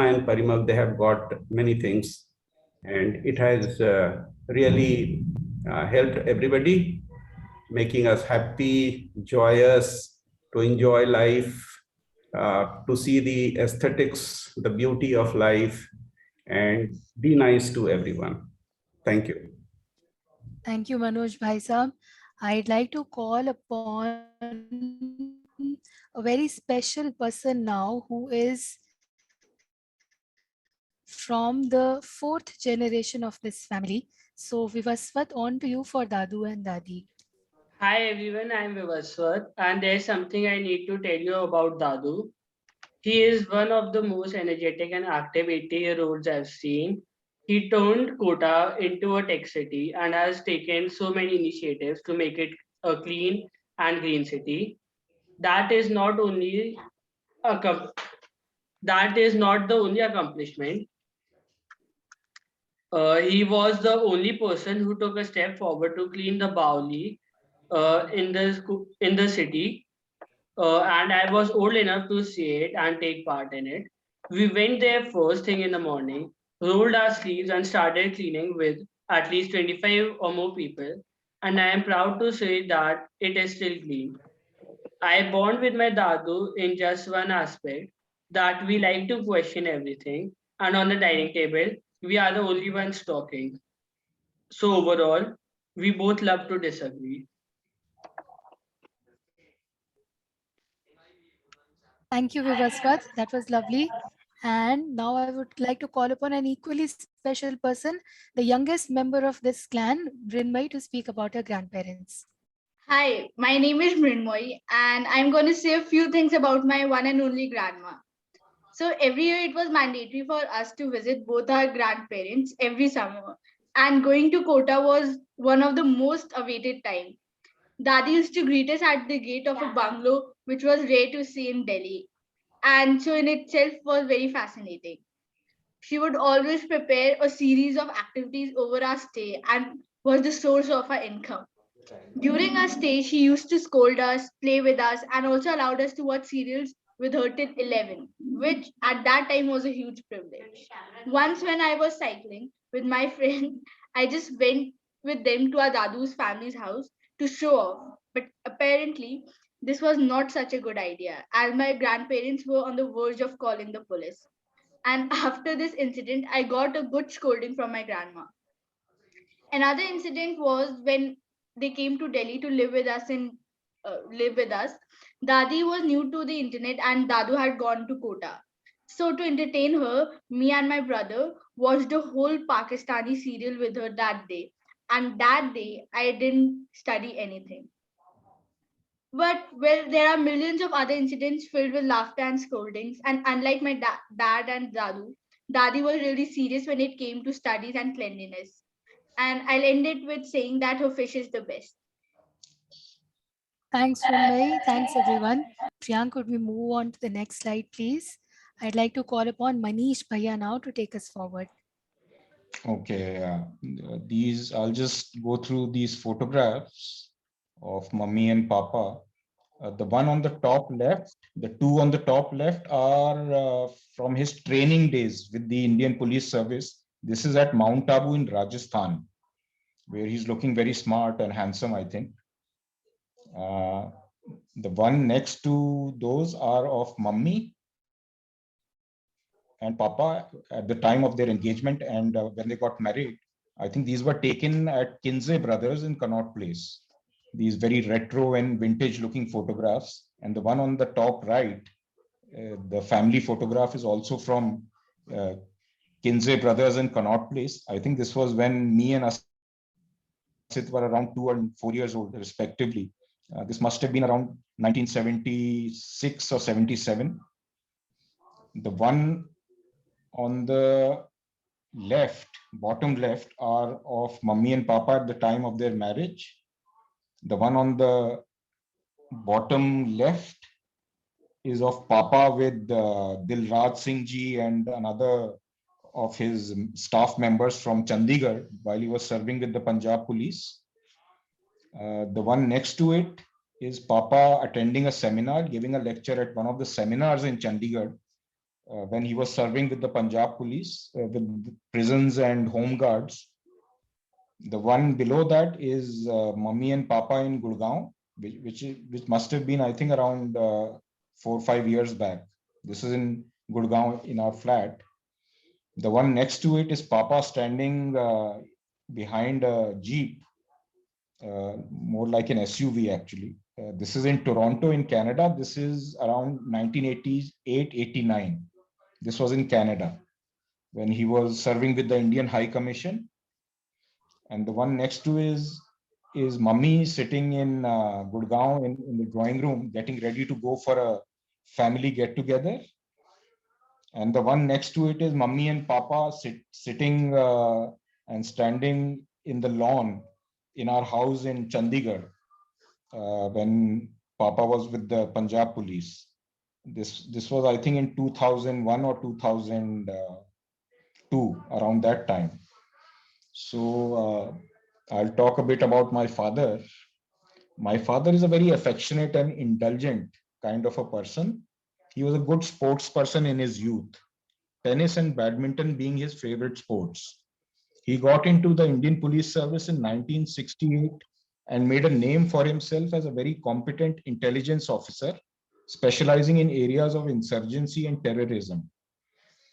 and Parimal, they have got many things, and it has really helped everybody, making us happy, joyous, to enjoy life, to see the aesthetics, the beauty of life, and be nice to everyone. Thank you. Thank you, Manoj Bhai Sahab. I'd like to call upon a very special person now who is from the fourth generation of this family. So, Vivaswat, on to you for Dadu and Dadi. Hi everyone, I'm Vivaswat, and there's something I need to tell you about Dadu. He is one of the most energetic and active 80-year-olds I've seen. He turned Kota into a tech city and has taken so many initiatives to make it a clean and green city. That is not only a that is not the only accomplishment. He was the only person who took a step forward to clean the Bauli in the city, and I was old enough to see it and take part in it. We went there first thing in the morning, rolled our sleeves, and started cleaning with at least 25 or more people. And I am proud to say that it is still clean. I bond with my dadu in just one aspect, that we like to question everything, and on the dining table, we are the only ones talking. So overall, we both love to disagree. Thank you, Vivaswat. That was lovely. And now I would like to call upon an equally special person, the youngest member of this clan, Brinmai, to speak about her grandparents. Hi, my name is Mrinmoy, and I'm going to say a few things about my one and only grandma. So every year it was mandatory for us to visit both our grandparents every summer, and going to Kota was one of the most awaited time. Dadi used to greet us at the gate of a bungalow, which was rare to see in Delhi, and so in itself was very fascinating. She would always prepare a series of activities over our stay and was the source of our income. During our stay, she used to scold us, play with us, and also allowed us to watch serials with her till 11, which at that time was a huge privilege. Once, when I was cycling with my friend, I just went with them to our Dadu's family's house to show off. But apparently, this was not such a good idea, as my grandparents were on the verge of calling the police. And after this incident, I got a good scolding from my grandma. Another incident was when they came to Delhi to live with us in live with us. Dadi was new to the internet and Dadu had gone to Kota. So to entertain her, me and my brother watched a whole Pakistani serial with her that day. And that day, I didn't study anything. But well, there are millions of other incidents filled with laughter and scoldings. And unlike my dad and Dadu, Dadi was really serious when it came to studies and cleanliness. And I'll end it with saying that her fish is the best. Thanks, Mrinmay. Thanks, everyone. Priyank, could we move on to the next slide, please? I'd like to call upon Manish Bhaiya now to take us forward. Okay, these I'll just go through these photographs of Mummy and Papa. The one on the top left, the two on the top left are from his training days with the Indian Police Service. This is at Mount Abu in Rajasthan, where he's looking very smart and handsome, I think. The one next to those are of Mummy and Papa at the time of their engagement and when they got married. I think these were taken at Kinsey Brothers in Connaught Place. These very retro and vintage looking photographs. And the one on the top right, the family photograph is also from Kinsey Brothers in Connaught Place. I think this was when me and Asit were around 2 and 4 years old, respectively. This must have been around 1976 or 77. The one on the left, bottom left, are of Mummy and Papa at the time of their marriage. The one on the bottom left is of Papa with Dilraj Singh ji and another of his staff members from Chandigarh while he was serving with the Punjab police. The one next to it is Papa attending a seminar, giving a lecture at one of the seminars in Chandigarh when he was serving with the Punjab police, with prisons and home guards. The one below that is Mummy and Papa in Gurgaon, which must have been, I think, around 4 or 5 years back. This is in Gurgaon in our flat. The one next to it is Papa standing behind a Jeep, more like an SUV actually. This is in Toronto in Canada. This is around 1988-89. This was in Canada when he was serving with the Indian High Commission. And the one next to is Mummy sitting in Gurgaon in the drawing room, getting ready to go for a family get together. And the one next to it is Mummy and Papa sitting and standing in the lawn in our house in Chandigarh when Papa was with the Punjab police. This was, I think, in 2001 or 2002, around that time. So I'll talk a bit about my father. My father is a very affectionate and indulgent kind of a person. He was a good sports person in his youth, tennis and badminton being his favorite sports. He got into the Indian Police Service in 1968 and made a name for himself as a very competent intelligence officer, specializing in areas of insurgency and terrorism.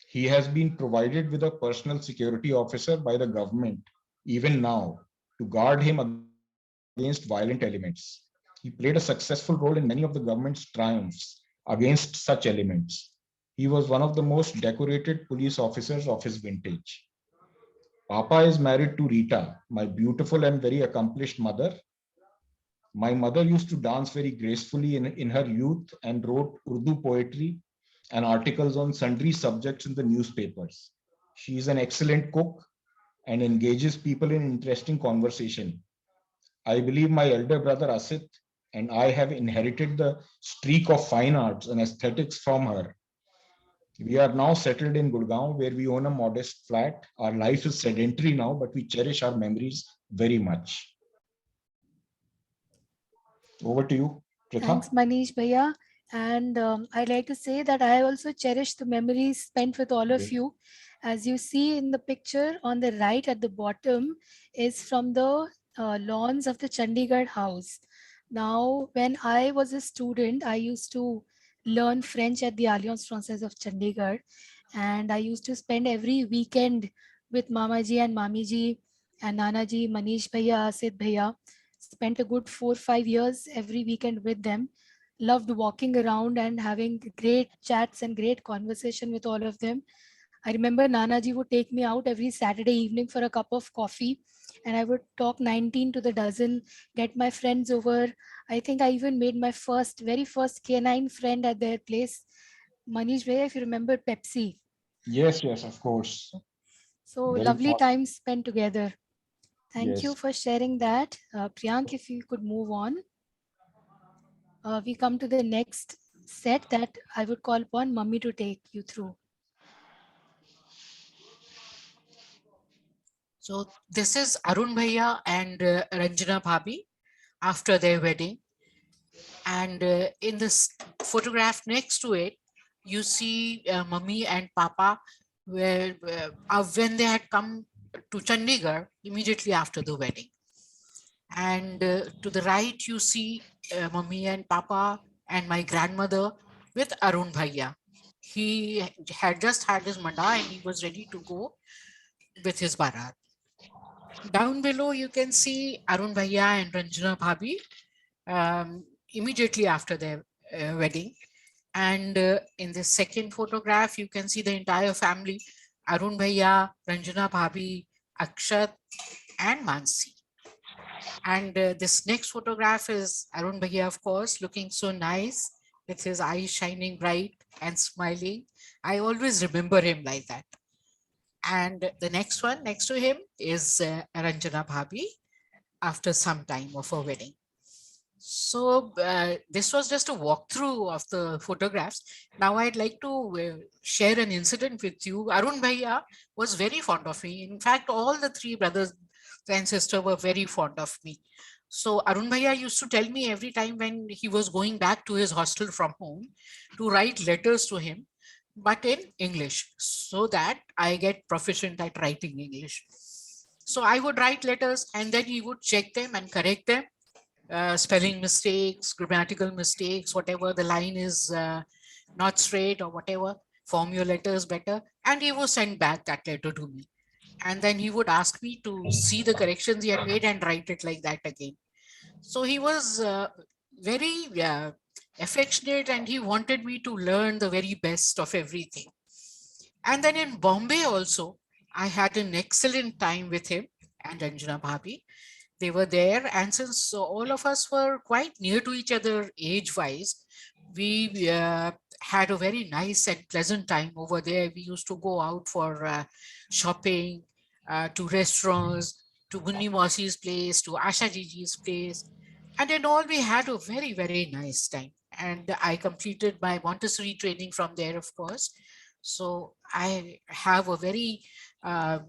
He has been provided with a personal security officer by the government, even now, to guard him against violent elements. He played a successful role in many of the government's triumphs against such elements. He was one of the most decorated police officers of his vintage. Papa is married to Rita, my beautiful and very accomplished mother. My mother used to dance very gracefully in her youth and wrote Urdu poetry and articles on sundry subjects in the newspapers. She is an excellent cook and engages people in interesting conversation. I believe my elder brother Asit and I have inherited the streak of fine arts and aesthetics from her. We are now settled in Gurgaon, where we own a modest flat. Our life is sedentary now, but we cherish our memories very much. Over to you, Pritha. Thanks, Manish Bhaiya. And I'd like to say that I also cherish the memories spent with all of you. As you see in the picture on the right at the bottom is from the lawns of the Chandigarh house. Now, when I was a student, I used to learn French at the Alliance Française of Chandigarh. And I used to spend every weekend with Mamaji and Mamiji and Nanaji, Manish Bhaiya, Asid Bhaiya. Spent a good 4 or 5 years every weekend with them. Loved walking around and having great chats and great conversation with all of them. I remember Nanaji would take me out every Saturday evening for a cup of coffee, and I would talk 19 to the dozen, get my friends over. I think I even made my very first canine friend at their place. Manish Bhaiya, if you remember Pepsi. Yes, yes, of course. So Very lovely fun. times spent together. Thank you Yes. for sharing that. Priyank, if you could move on. We come to the next set that I would call upon Mummy to take you through. So this is Arun Bhaiya and Ranjana Bhabi after their wedding. And in this photograph next to it, you see Mummy and Papa when they had come to Chandigarh immediately after the wedding. And to the right, you see Mummy and Papa and my grandmother with Arun Bhaiya. He had just had his manda and he was ready to go with his barat. Down below, you can see Arun Bhaiya and Ranjana Bhabi immediately after their wedding. And in the second photograph, you can see the entire family, Arun Bhaiya, Ranjana Bhabi, Akshat, and Mansi. And this next photograph is Arun Bhaiya, of course, looking so nice with his eyes shining bright and smiling. I always remember him like that. And the next one next to him is Ranjana Bhabi after some time of her wedding. So this was just a walkthrough of the photographs. Now I'd like to share an incident with you. Arun Bhaiya was very fond of me. In fact, all the three brothers and sister were very fond of me. So Arun Bhaiya used to tell me every time when he was going back to his hostel from home to write letters to him, but in English, so that I get proficient at writing English. So I would write letters and then he would check them and correct them. Spelling mistakes, grammatical mistakes, whatever the line is not straight or whatever, form your letters better. And he would send back that letter to me. And then he would ask me to see the corrections he had made and write it like that again. So he was very affectionate and he wanted me to learn the very best of everything. And then in Bombay also, I had an excellent time with him and Anjana Bhabi. They were there, and since all of us were quite near to each other age-wise, we had a very nice and pleasant time over there. We used to go out for shopping, to restaurants, to Gunni Mausi's place, to Asha Jiji's place. And in all, we had a very, very nice time. And I completed my Montessori training from there, of course. So I have a very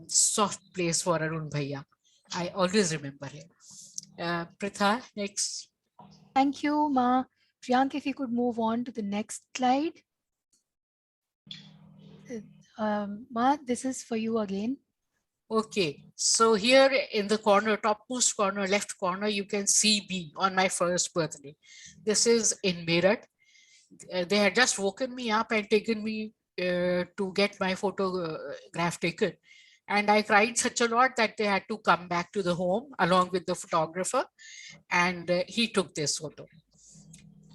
soft place for Arun Bhaiya. I always remember him. Pritha, next. Thank you, Ma. Priyank, if you could move on to the next slide. Ma, this is for you again. Okay, so here in the corner, topmost corner, left corner, you can see me on my first birthday. This is in Meerut. They had just woken me up and taken me to get my photograph taken. And I cried such a lot that they had to come back to the home along with the photographer, and he took this photo.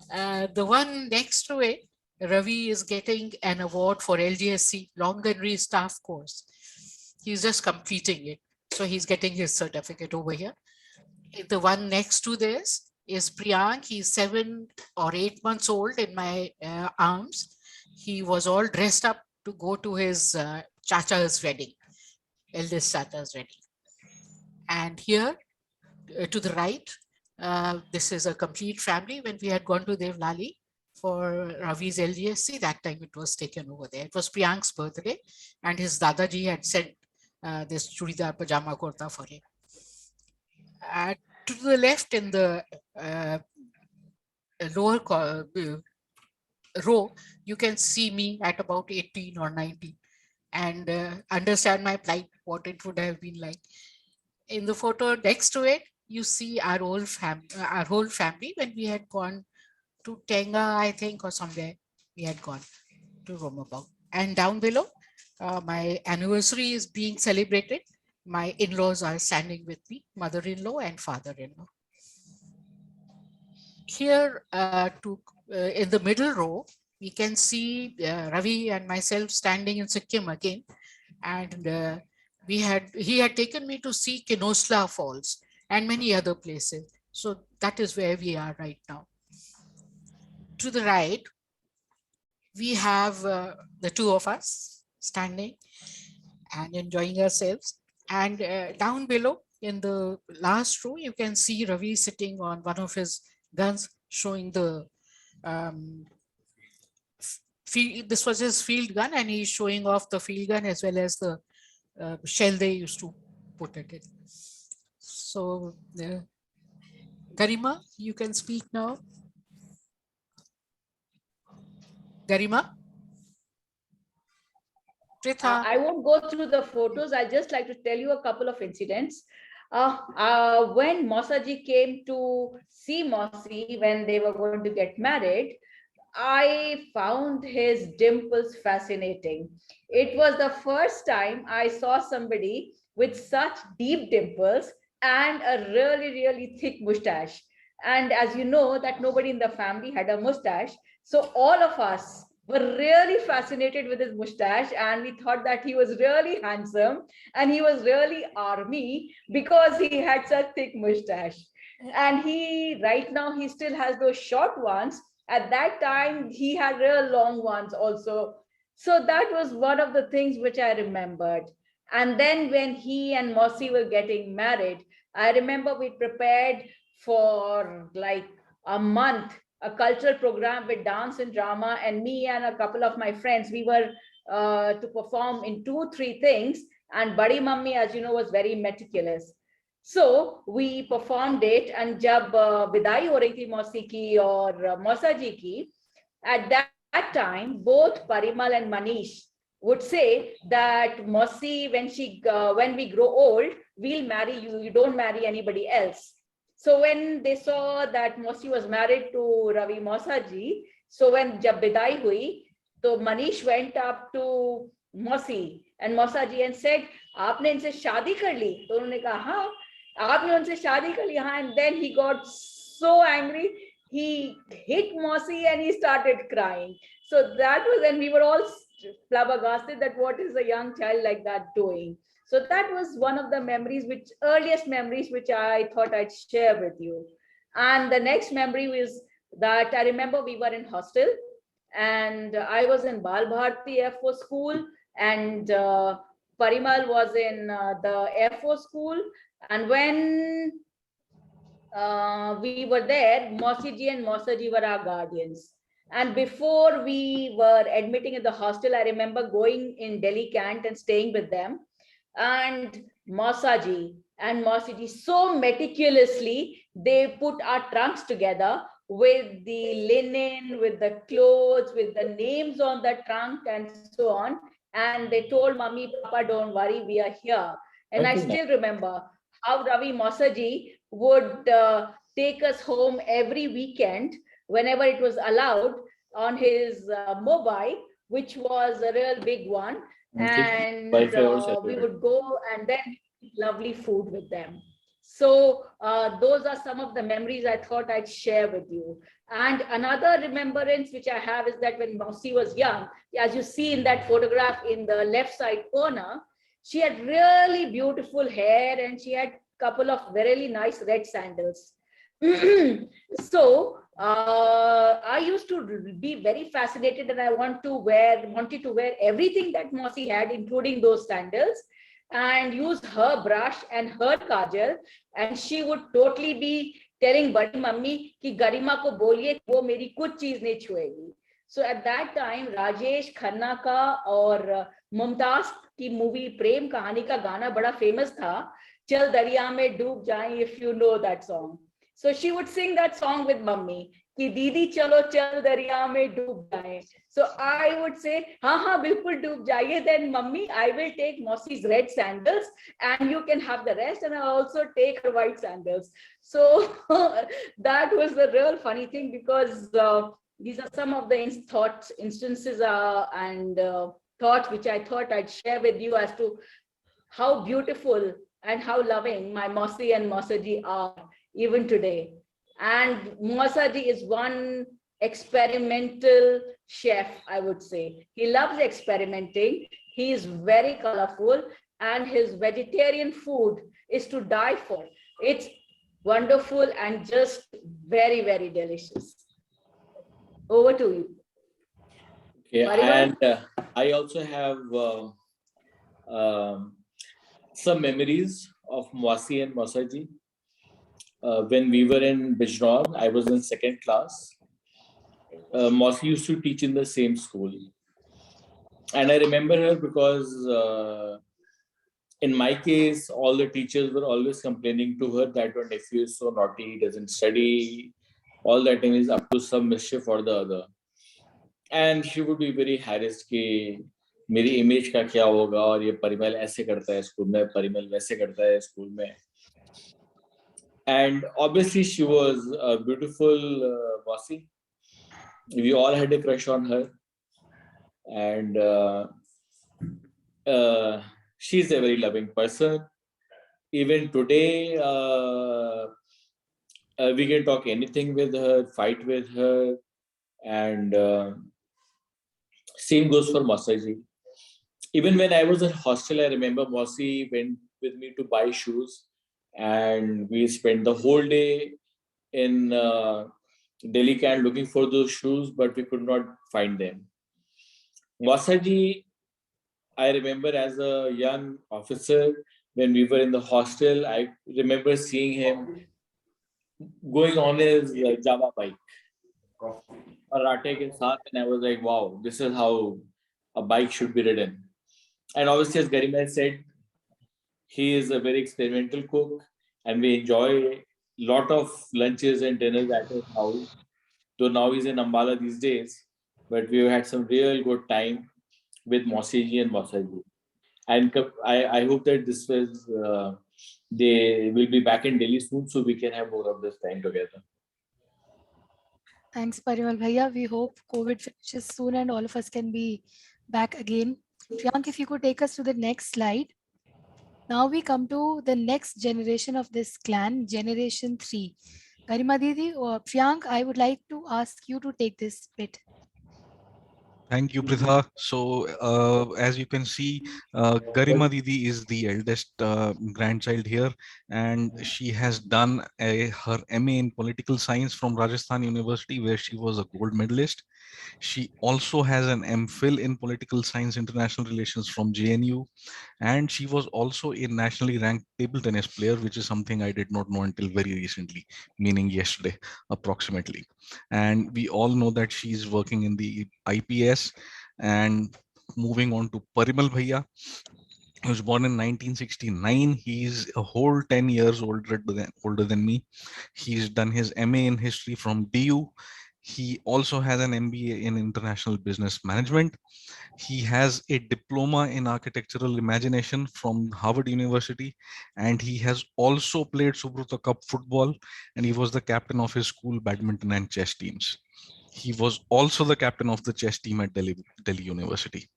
The one next to it, Ravi is getting an award for LGSC, Long Gunnery Staff Course. He's just completing it. So he's getting his certificate over here. The one next to this is Priyank. He's 7 or 8 months old in my arms. He was all dressed up to go to his chacha's wedding, eldest chacha's wedding. And here to the right, this is a complete family. When we had gone to Devlali for Ravi's LGSC, that time it was taken over there. It was Priyank's birthday and his Dadaji had sent this churidar pajama kurta for him. To the left in the lower row, you can see me at about 18 or 19 and understand my plight, what it would have been like. In the photo next to it, you see our whole family when we had gone to Tenga, I think, or somewhere we had gone to roam about. And down below, my anniversary is being celebrated. My in-laws are standing with me, mother-in-law and father-in-law. Here, in the middle row, we can see Ravi and myself standing in Sikkim again, and he had taken me to see Kinosla Falls and many other places. So that is where we are right now. To the right, we have the two of us standing and enjoying ourselves. And down below in the last row, you can see Ravi sitting on one of his guns, showing the this was his field gun, and he's showing off the field gun as well as the shell they used to put it in. So, Garima, you can speak now. Garima? I won't go through the photos. I just like to tell you a couple of incidents. When Mosaji came to see Mosi when they were going to get married, I found his dimples fascinating. It was the first time I saw somebody with such deep dimples and a really, really thick mustache. And as you know, that nobody in the family had a mustache. So all of us were really fascinated with his mustache, and we thought that he was really handsome and he was really army because he had such thick mustache. And right now he still has those short ones. At that time he had real long ones also. So that was one of the things which I remembered. And then when he and Mosi were getting married, I remember we prepared for like a month a cultural program with dance and drama, and me and a couple of my friends, we were to perform in 2-3 things. And Badi Mummy, as you know, was very meticulous. So we performed it, and jab vidai ho rahi thi Mausi ki or Mausa ji ki, at that time both Parimal and Manish would say that Mausi, when we grow old, we'll marry you. You don't marry anybody else. So when they saw that Mausi was married to Ravi Mausa ji, so when jab bidai hui, so Manish went up to Mausi and Mausa ji and said, "Aapne inse shaadi kar li?" तो उन्होंने कहा, हाँ, आपने उनसे शादी कर ली, हाँ. And then he got so angry, he hit Mausi and he started crying. So that was, and we were all flabbergasted that what is a young child like that doing. So that was one of the earliest memories which I thought I'd share with you. And the next memory was that I remember we were in hostel, and I was in Bal Bharati Air Force School, and Parimal was in the Air Force School. And when we were there, Mosiji and Mosaji were our guardians. And before we were admitting at the hostel, I remember going in Delhi Cant and staying with them. And Mosaji and Mosiji, so meticulously, they put our trunks together with the linen, with the clothes, with the names on the trunk and so on. And they told Mummy, Papa, don't worry, we are here. And I still remember how Ravi Mosaji would take us home every weekend whenever it was allowed on his mobile, which was a real big one. And we would go and then eat lovely food with them. So those are some of the memories I thought I'd share with you. And another remembrance which I have is that when Mausi was young, as you see in that photograph in the left side corner, she had really beautiful hair and she had a couple of really nice red sandals. So I used to be very fascinated, and I wanted to wear everything that Mausi had, including those sandals, and use her brush and her kajal, and she would totally be telling Badi Mummy ki Garima ko boliye wo meri kuch cheez nahi chhuegi. So at that time, Rajesh Khanna ka और Mumtaz की movie प्रेम कहानी का गाना बड़ा famous था, चल दरिया में डूब जाएं, if you know that song. So she would sing that song with Mummy. कि दीदी चलो चल दरिया में डूब जाए. So I would say, हाँ बिल्कुल डूब जाइए. Then mummy, I will take Mausi's red sandals and you can have the rest, and I'll also take her white sandals. So that was the real funny thing, because these are some of the instances and thoughts which I thought I'd share with you as to how beautiful and how loving my Mausi and Mausaji are even today. And Mausaji is one experimental chef, I would say. He loves experimenting. He is very colorful, and his vegetarian food is to die for. It's wonderful and just very, very delicious. Over to you. Okay, Parivar? and I also have some memories of Mwasi and Mausaji. When we were in Bijnor, I was in second class. Mausi used to teach in the same school. And I remember her because in my case, all the teachers were always complaining to her that your nephew is so naughty, he doesn't study, all that time is up to some mischief or the other. And she would be very harassed कि मेरी image का क्या होगा, और ये परिमल ऐसे करता है स्कूल में, परिमल वैसे करता है स्कूल में. And obviously she was a beautiful Mausi. We all had a crush on her, and she's a very loving person. Even today, we can talk anything with her, fight with her, and same goes for Mausaji. Even when I was in hostel, I remember Mausi went with me to buy shoes, and we spent the whole day in Delhi camp looking for those shoes, but we could not find them. Mausaji, I remember as a young officer, when we were in the hostel, I remember seeing him going on his Java bike, karate ke saath, and I was like, wow, this is how a bike should be ridden. And obviously, as Garima said, he is a very experimental cook, and we enjoy a lot of lunches and dinners at his house. Though now he's in Ambala these days, but we had some real good time with Mosiji and Mosaji. And I hope that this was they will be back in Delhi soon, so we can have more of this time together. Thanks, Parimal Bhaiya. We hope COVID finishes soon and all of us can be back again. Priyank, if you could take us to the next slide. Now we come to the next generation of this clan, Generation 3. Garima Didi or Priyank, I would like to ask you to take this bit. Thank you, Pritha. So, as you can see, Garima Didi is the eldest grandchild here, and she has done her MA in political science from Rajasthan University, where she was a gold medalist. She also has an MPhil in political science international relations from JNU, and she was also a nationally ranked table tennis player, which is something I did not know until very recently, meaning yesterday approximately. And we all know that she's working in the IPS. And moving on to Parimal Bhaiya, he was born in 1969. He's a whole 10 years older than me. He's done his MA in history from DU. He also has an MBA in international business management. He has a diploma in architectural imagination from Harvard University, and he has also played Subrata Cup football, and he was the captain of his school badminton and chess teams. He was also the captain of the chess team at Delhi University.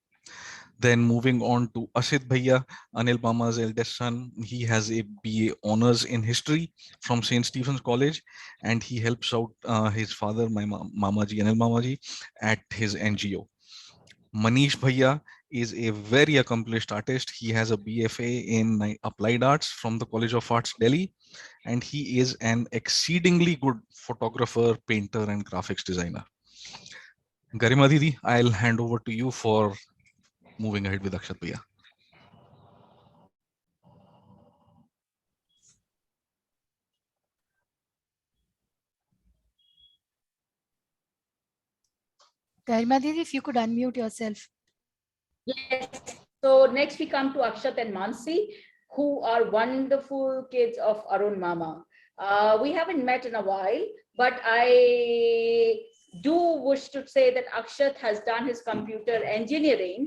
Then moving on to Asit Bhaiya, Anil Mama's eldest son, he has a BA honors in history from St. Stephen's College, and he helps out his father, my Mamaji, Anil Mamaji, at his NGO. Manish Bhaiya is a very accomplished artist. He has a BFA in Applied Arts from the College of Arts, Delhi, and he is an exceedingly good photographer, painter, and graphics designer. Garima Didi, I'll hand over to you for moving ahead with Akshat Bhaiya. Garima Didi, if you could unmute yourself. Yes. So next we come to Akshat and Mansi, who are wonderful kids of Arun Mama. We haven't met in a while, but I do wish to say that Akshat has done his computer engineering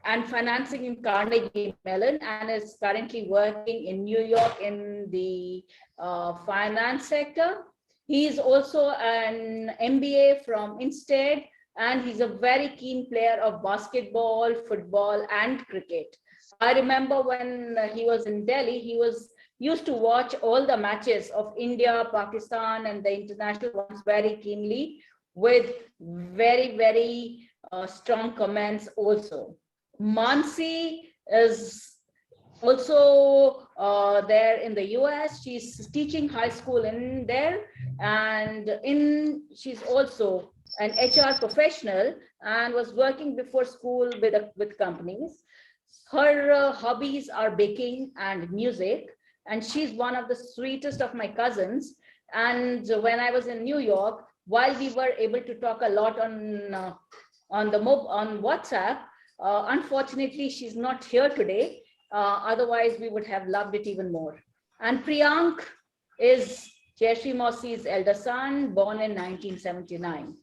and financing in Carnegie Mellon, and is currently working in New York in the finance sector. He is also an MBA from Instead, and he's a very keen player of basketball, football, and cricket. I remember when he was in Delhi, he used to watch all the matches of India, Pakistan, and the international ones very keenly, with very, very strong comments also. Mansi is also there in the US. She's teaching high school in there, and she's also an HR professional and was working before school with companies. Her hobbies are baking and music, and she's one of the sweetest of my cousins. And when I was in New York, while we were able to talk a lot on WhatsApp, unfortunately, she's not here today. Otherwise, we would have loved it even more. And Priyank is Jayashree Mausi's elder son, born in 1979.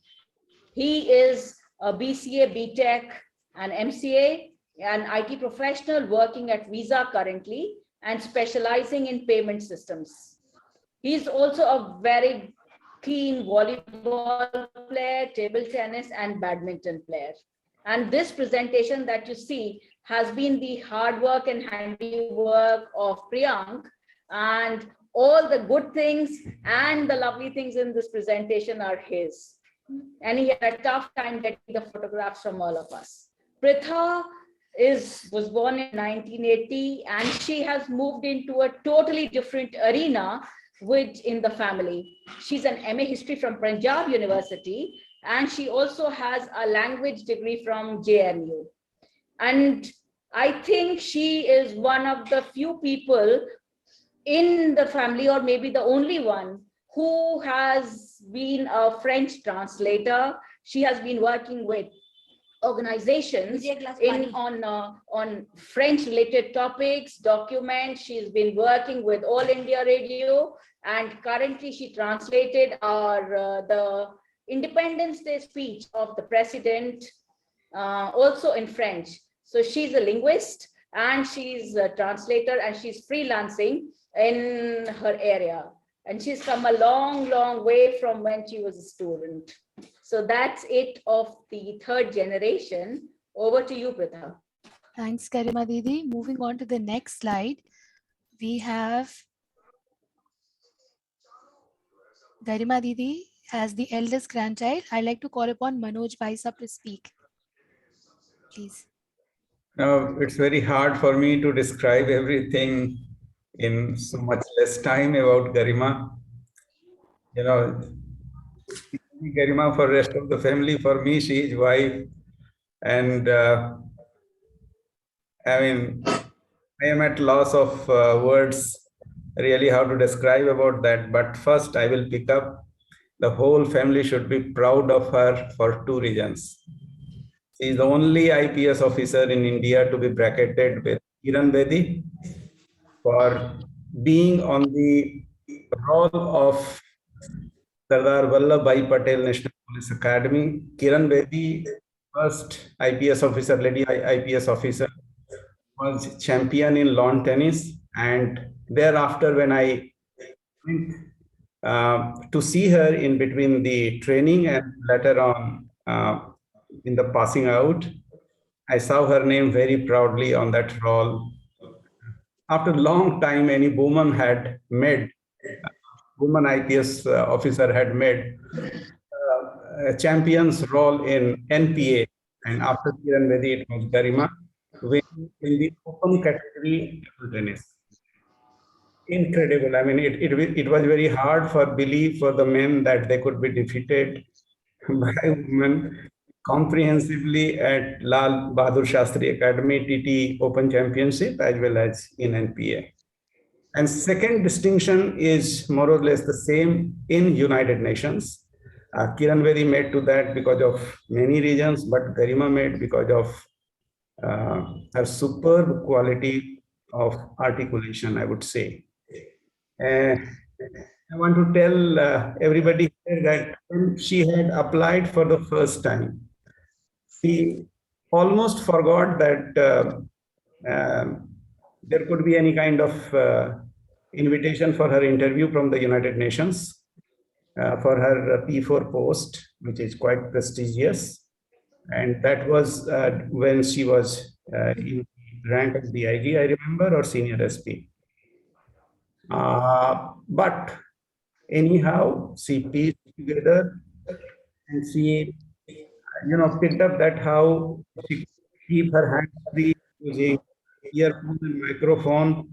He is a BCA, BTech, and MCA, an IT professional working at Visa currently and specializing in payment systems. He's also a very keen volleyball player, table tennis, and badminton player. And this presentation that you see has been the hard work and handiwork of Priyank, and all the good things and the lovely things in this presentation are his. And he had a tough time getting the photographs from all of us. Pritha was born in 1980, and she has moved into a totally different arena in the family. She's an MA History from Punjab University, and she also has a language degree from JNU. And I think she is one of the few people in the family, or maybe the only one, who has been a French translator. She has been working with organizations on French related topics, documents. She's been working with All India Radio, and currently she translated the Independence Day speech of the president also in French. So she's a linguist, and she's a translator, and she's freelancing in her area. And she's come a long, long way from when she was a student. So that's it of the third generation. Over to you, Pritha. Thanks, Garima Didi. Moving on to the next slide, we have Garima Didi as the eldest grandchild. I'd like to call upon Manoj Bhaisab to speak. Please. Now, it's very hard for me to describe everything in so much less time about Garima. You know, Garima for rest of the family, for me, she is wife. And I mean, I am at loss of words really how to describe about that. But first, I will pick up the whole family should be proud of her for two reasons. She is the only IPS officer in India to be bracketed with Kiran Bedi for being on the roll of Sardar Vallabhbhai Patel National Police Academy. Kiran Bedi, first IPS officer, lady IPS officer, was champion in lawn tennis. And thereafter, when I went to see her in between the training and later on in the passing out, I saw her name very proudly on that roll. After a long time, any woman had made, woman IPS officer had made a champion's role in NPA, and after Kiran Bedi, it was Garima, winning in the open category table tennis. Incredible. I mean, it was very hard for belief for the men that they could be defeated by women comprehensively at Lal Bahadur Shastri Academy TT Open Championship as well as in NPA. And second distinction is more or less the same in United Nations. Kiran Bedi made to that because of many reasons, but Garima made because of her superb quality of articulation, I would say. I want to tell everybody here that when she had applied for the first time, she almost forgot that there could be any kind of invitation for her interview from the United Nations for her P4 post, which is quite prestigious. And that was when she was in rank as DIG, I remember, or senior SP. But anyhow, she pieced together and she, picked up that how she keep her hands free using earphone and microphone.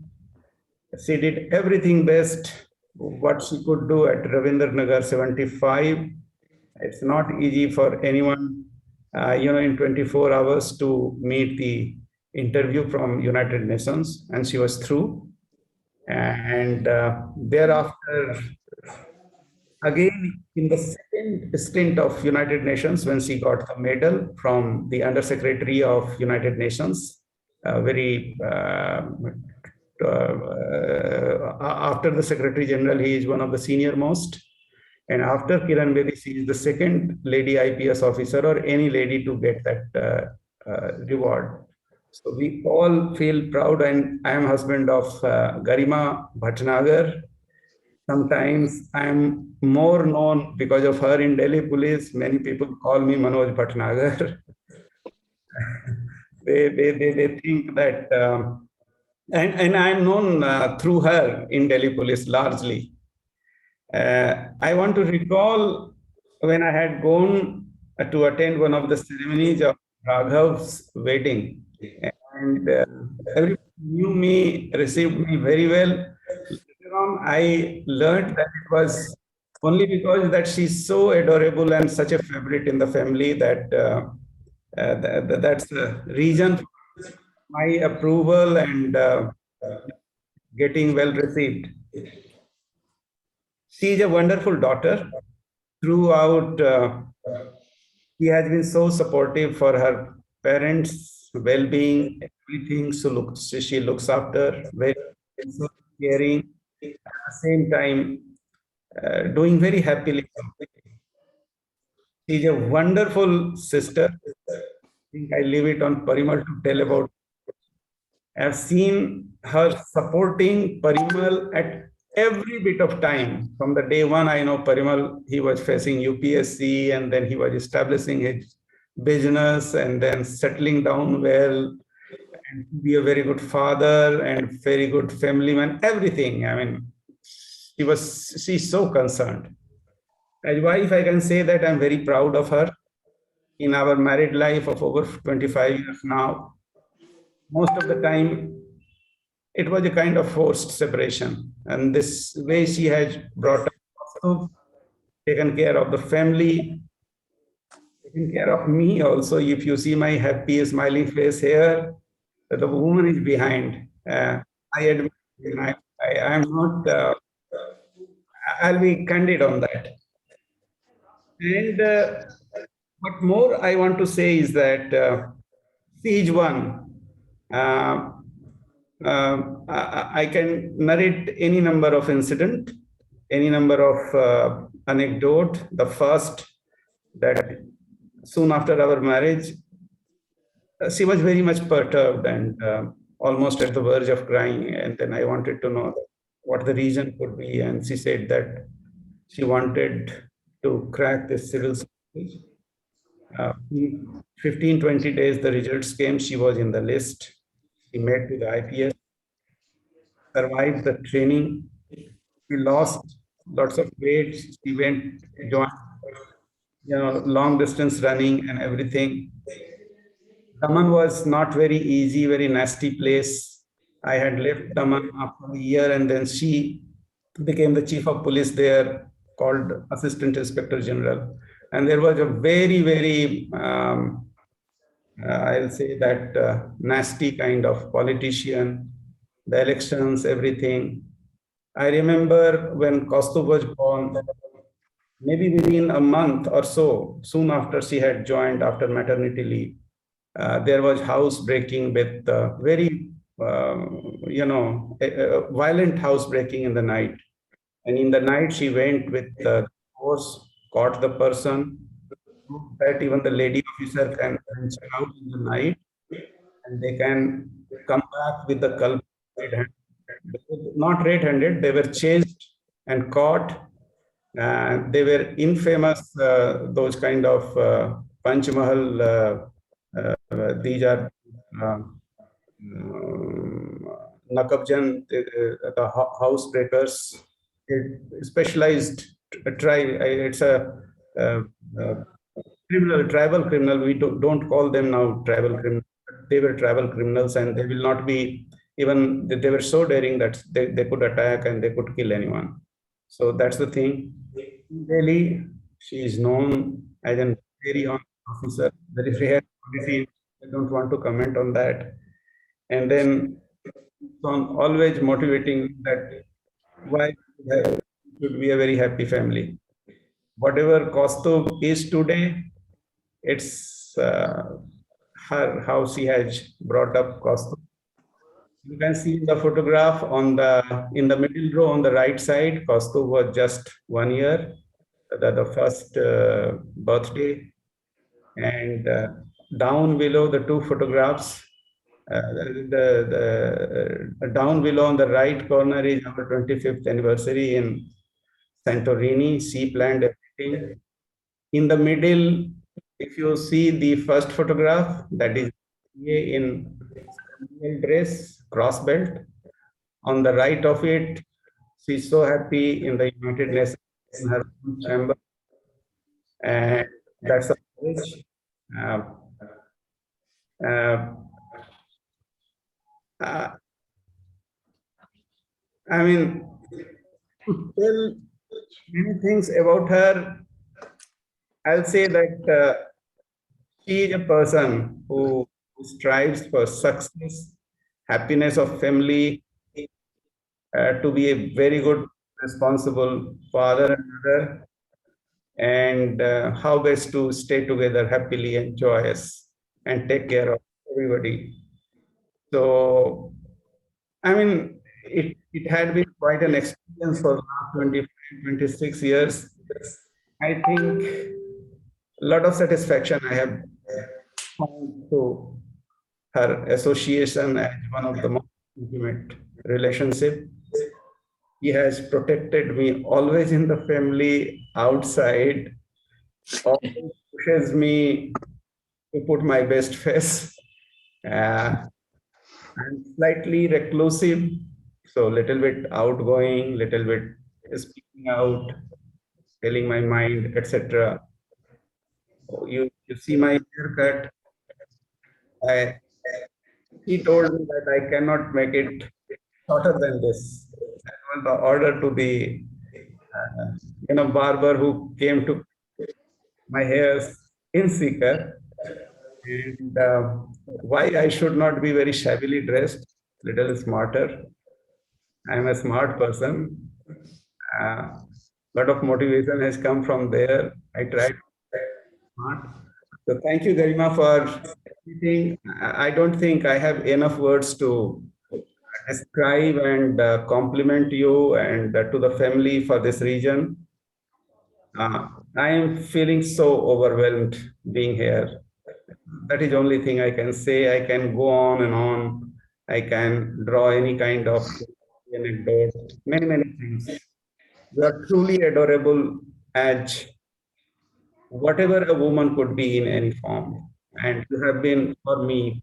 She did everything best what she could do at Ravindra Nagar 75. It's not easy for anyone, in 24 hours to meet the interview from United Nations, and she was through. And thereafter, again, in the second stint of United Nations, when she got the medal from the Under Secretary of United Nations, very after the Secretary General, he is one of the senior most. And after Kiran Bedi, she is the second lady IPS officer or any lady to get that reward. So we all feel proud, and I am husband of Garima Bhatnagar. Sometimes I am more known because of her in Delhi police. Many people call me Manoj Bhatnagar. they think that, and I am known through her in Delhi police largely. I want to recall when I had gone to attend one of the ceremonies of Raghav's wedding, and everyone knew me, received me very well. Later on, I learned that it was only because that she's so adorable and such a favorite in the family that that's the reason for my approval and getting well received. She is a wonderful daughter. Throughout, she has been so supportive for her parents' well-being, everything. So she looks after, very so caring. At the same time, doing very happily. She is a wonderful sister. I think I leave it on Parimal to tell about. I've seen her supporting Parimal at every bit of time. From the day one, I know Parimal, he was facing UPSC and then he was establishing his business and then settling down well and be a very good father and very good family man, everything. I mean, she's so concerned. As wife, I can say that I'm very proud of her in our married life of over 25 years now. Most of the time, it was a kind of forced separation. And this way she has brought up, taken care of the family, taken care of me also. If you see my happy, smiling face here, the woman is behind. I admit, I'm not, I'll be candid on that. And what more I want to say is that Siege 1, I can narrate any number of incident, any number of anecdote. The first, that soon after our marriage, she was very much perturbed and almost at the verge of crying. And then I wanted to know what the reason could be. And she said that she wanted to crack this civil service. 15-20 days, the results came. She was in the list. She met with the IPS, survived the training. She lost lots of weight. She went, joined, long distance running and everything. Daman was not very easy, very nasty place. I had left Daman after a year, and then she became the chief of police there, called Assistant Inspector General. And there was a very, very, I'll say that nasty kind of politician, the elections, everything. I remember when Kaustubh was born, maybe within a month or so, soon after she had joined after maternity leave, there was housebreaking with very, violent housebreaking in the night. And in the night, she went with the force, caught the person, that even the lady officer can venture out in the night and they can come back with the culprit red-handed. Not red-handed, they were chased and caught. They were infamous, those kind of Panch Mahal, these are Nakabjan, the housebreakers, specialized tribe. It's a uh, uh, criminal, tribal criminal. We don't call them now tribal criminals. They were tribal criminals, and they will not be even. They were so daring that they could attack and they could kill anyone. So that's the thing. In Delhi, she is known as a very honest officer, very rare quality. I don't want to comment on that. And then on always motivating that why it should be a very happy family. Whatever Kaustubh is today, it's her how she has brought up Kaustubh. You can see in the photograph on the in the middle row on the right side, Kaustubh was just 1 year, the first birthday, and down below the two photographs, the down below on the right corner is our 25th anniversary in Santorini. She planned everything. In the middle, if you see the first photograph, that is in dress, cross belt. On the right of it, she's so happy in the United Nations in her chamber, and that's a message. Uh, uh, uh, I mean, to tell many things about her, I'll say that she is a person who strives for success, happiness of family, to be a very good, responsible father and mother, and how best to stay together happily and joyous and take care of everybody. So, I mean, it had been quite an experience for the last 25, 26 years. I think a lot of satisfaction I have found to her association as one of the most intimate relationship. He has protected me always in the family, outside, always pushes me to put my best face. I'm slightly reclusive, so little bit outgoing, little bit speaking out, telling my mind, etc. You see my haircut. I, he told me that I cannot make it shorter than this. That was the order to the barber who came to my hairs in Seeker. And why I should not be very shabbily dressed, little smarter. I'm a smart person. Lot of motivation has come from there. I try to be smart. So thank you, Garima, for everything. I don't think I have enough words to describe and compliment you and to the family for this region. I am feeling so overwhelmed being here. That is the only thing I can say. I can go on and on. I can draw any kind of anecdote, many, many things. You are truly adorable as whatever a woman could be in any form. And you have been, for me,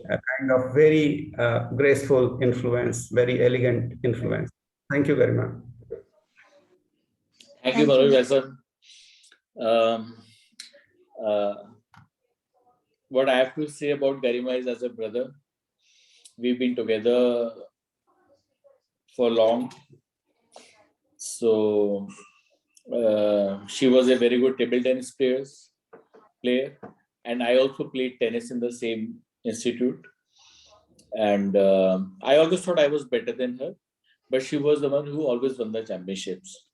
a kind of very graceful influence, very elegant influence. Thank you very much. Thank you, Thank you. Bharat. Uh, what I have to say about Garima is, as a brother, we've been together for long. So she was a very good table tennis player, and I also played tennis in the same institute. And I always thought I was better than her, but she was the one who always won the championships.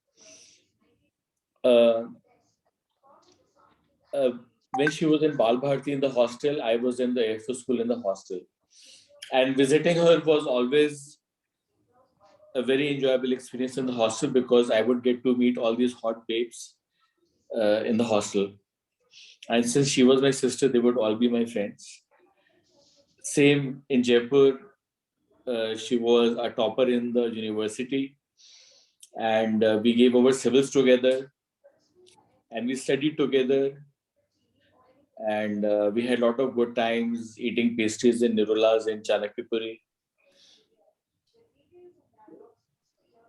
When she was in Bal Bharti in the hostel, I was in the Air Force School in the hostel. And visiting her was always a very enjoyable experience in the hostel because I would get to meet all these hot babes in the hostel. And since she was my sister, they would all be my friends. Same in Jaipur, she was a topper in the university, and we gave our civils together, and we studied together, and we had a lot of good times eating pastries in Nirolas in Chanakyapuri.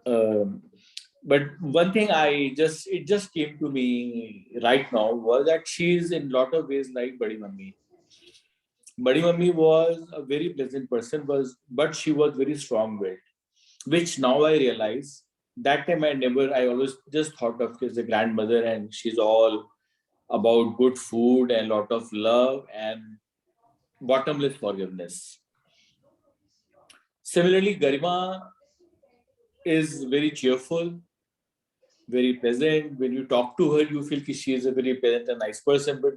Um, but one thing it just came to me right now was that she's in a lot of ways like Badi Mummy. Badi Mummy was a very pleasant person, but she was very strong-willed, which now I realize. That time I always just thought of her as a grandmother, and she's all about good food and a lot of love and bottomless forgiveness. Similarly, Garima is very cheerful, very pleasant. When you talk to her, you feel that she is a very pleasant and nice person, but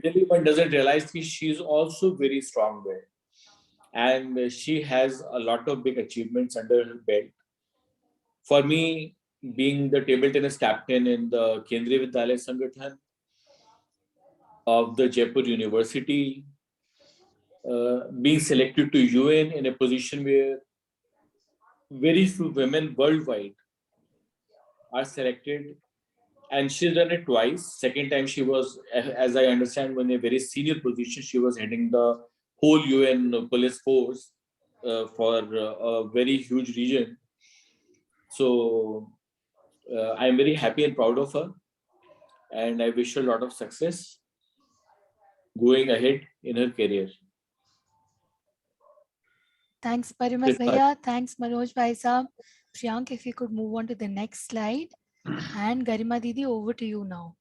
really one doesn't realize that she is also very strong-willed. And she has a lot of big achievements under her belt. For me, being the table tennis captain in the Kendriya Vidyalaya Sangathan of the Jaipur University, being selected to UN in a position where very few women worldwide are selected, and she's done it twice. Second time she was, as I understand, in a very senior position. She was heading the whole UN police force for a very huge region. So I'm very happy and proud of her, and I wish her a lot of success going ahead in her career. Thanks, Parimal Bhaiya. Thanks, Manoj Bhai Saab. Priyank, if you could move on to the next slide. And Garima Didi, over to you now.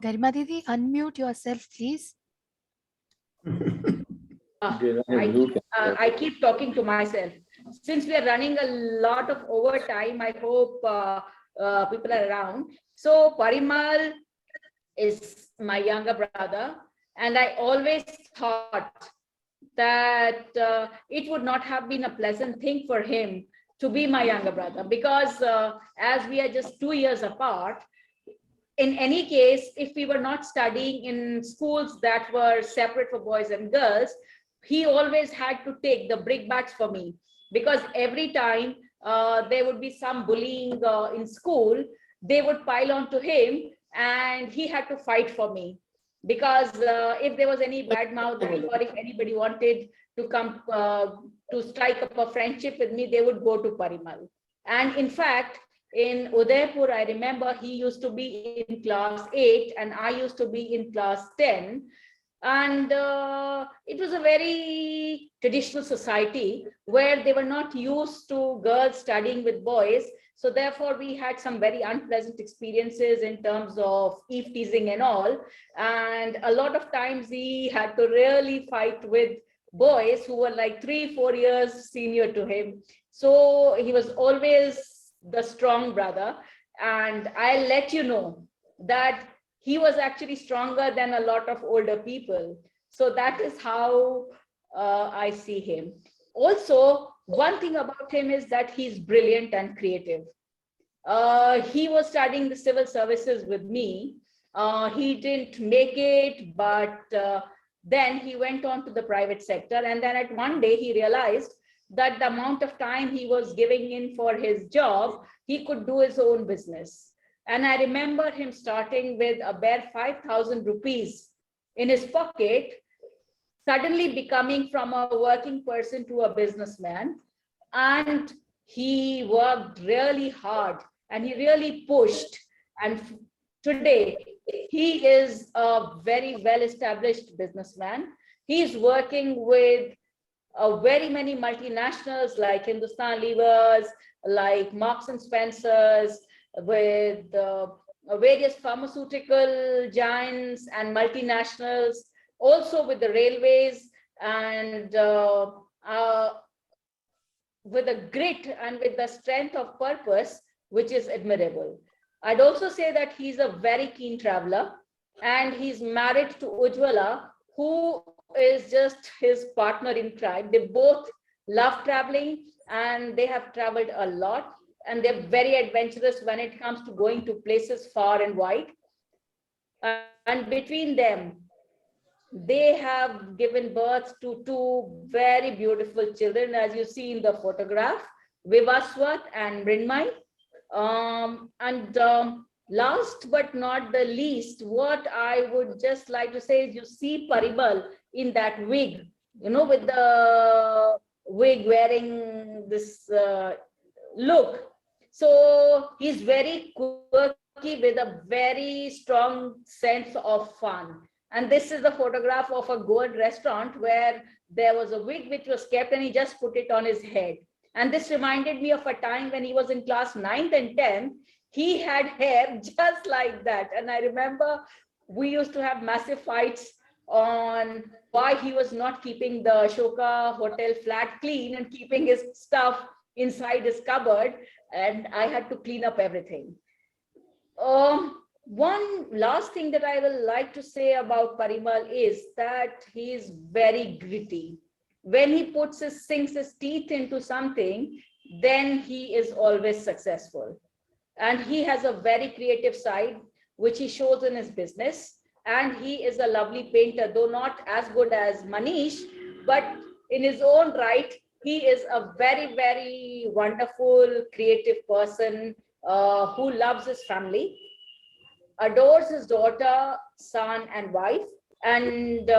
Garima Didi, unmute yourself, please. I keep talking to myself. Since we are running a lot of overtime, I hope people are around. So Parimal is my younger brother, and I always thought that it would not have been a pleasant thing for him to be my younger brother, because as we are just 2 years apart, in any case, if we were not studying in schools that were separate for boys and girls, he always had to take the brickbats for me, because every time there would be some bullying in school, they would pile on to him and he had to fight for me. Because if there was any bad mouthing, or if anybody wanted to come to strike up a friendship with me, they would go to Parimal. And in fact, in Udaipur, I remember he used to be in class 8 and I used to be in class 10. And it was a very traditional society where they were not used to girls studying with boys. So therefore, we had some very unpleasant experiences in terms of eve teasing and all. And a lot of times he had to really fight with boys who were like 3-4 years senior to him. So he was always the strong brother. And I'll let you know that he was actually stronger than a lot of older people. So that is how I see him. Also, one thing about him is that he's brilliant and creative. He was studying the civil services with me. He didn't make it, but then he went on to the private sector. And then at one day, he realized that the amount of time he was giving in for his job, he could do his own business. And I remember him starting with a bare 5,000 rupees in his pocket, suddenly becoming from a working person to a businessman. And he worked really hard and he really pushed. And today, he is a very well-established businessman. He's working with very many multinationals like Hindustan Levers, like Marks and Spencers, with various pharmaceutical giants and multinationals, also with the railways, and with a grit and with the strength of purpose, which is admirable. I'd also say that he's a very keen traveler, and he's married to Ujwala, who is just his partner in crime. They both love traveling, and they have traveled a lot, and they're very adventurous when it comes to going to places far and wide. And between them, they have given birth to two very beautiful children, as you see in the photograph, Vivaswat and Mrinmai. And last but not the least, what I would just like to say is, you see Parimal in that wig, with the wig wearing this look. So he's very quirky with a very strong sense of fun. And this is the photograph of a Goan restaurant where there was a wig which was kept, and he just put it on his head. And this reminded me of a time when he was in class 9th and 10th. He had hair just like that. And I remember we used to have massive fights on why he was not keeping the Ashoka Hotel flat clean and keeping his stuff inside his cupboard. And I had to clean up everything. One last thing that I will like to say about Parimal is that he is very gritty. When he sinks his teeth into something, then he is always successful. And he has a very creative side, which he shows in his business. And he is a lovely painter, though not as good as Manish, but in his own right, he is a very, very wonderful, creative person who loves his family, adores his daughter, son, and wife. And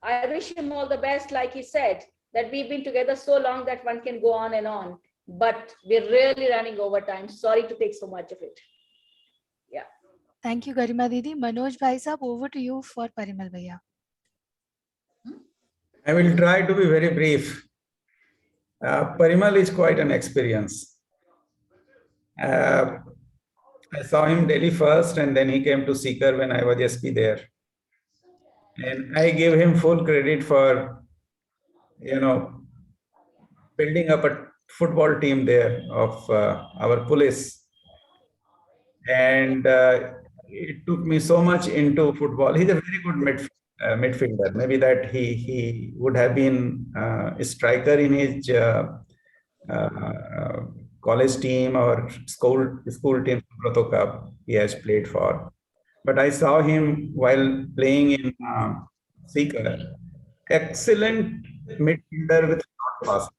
I wish him all the best, like he said, that we've been together so long that one can go on and on. But we're really running over time. Sorry to take so much of it. Yeah. Thank you, Garima Didi. Manoj Bhai Sahab, over to you for Parimal Bhaiya. I will try to be very brief. Parimal is quite an experience. I saw him Delhi first, and then he came to Sikar when I was SP there. And I give him full credit for, building up a football team there of our police. And it took me so much into football. He's a very good midfielder. Maybe that he would have been a striker in his college team or school team, Proto Cup he has played for. But I saw him while playing in Sikar. Excellent midfielder with short pass.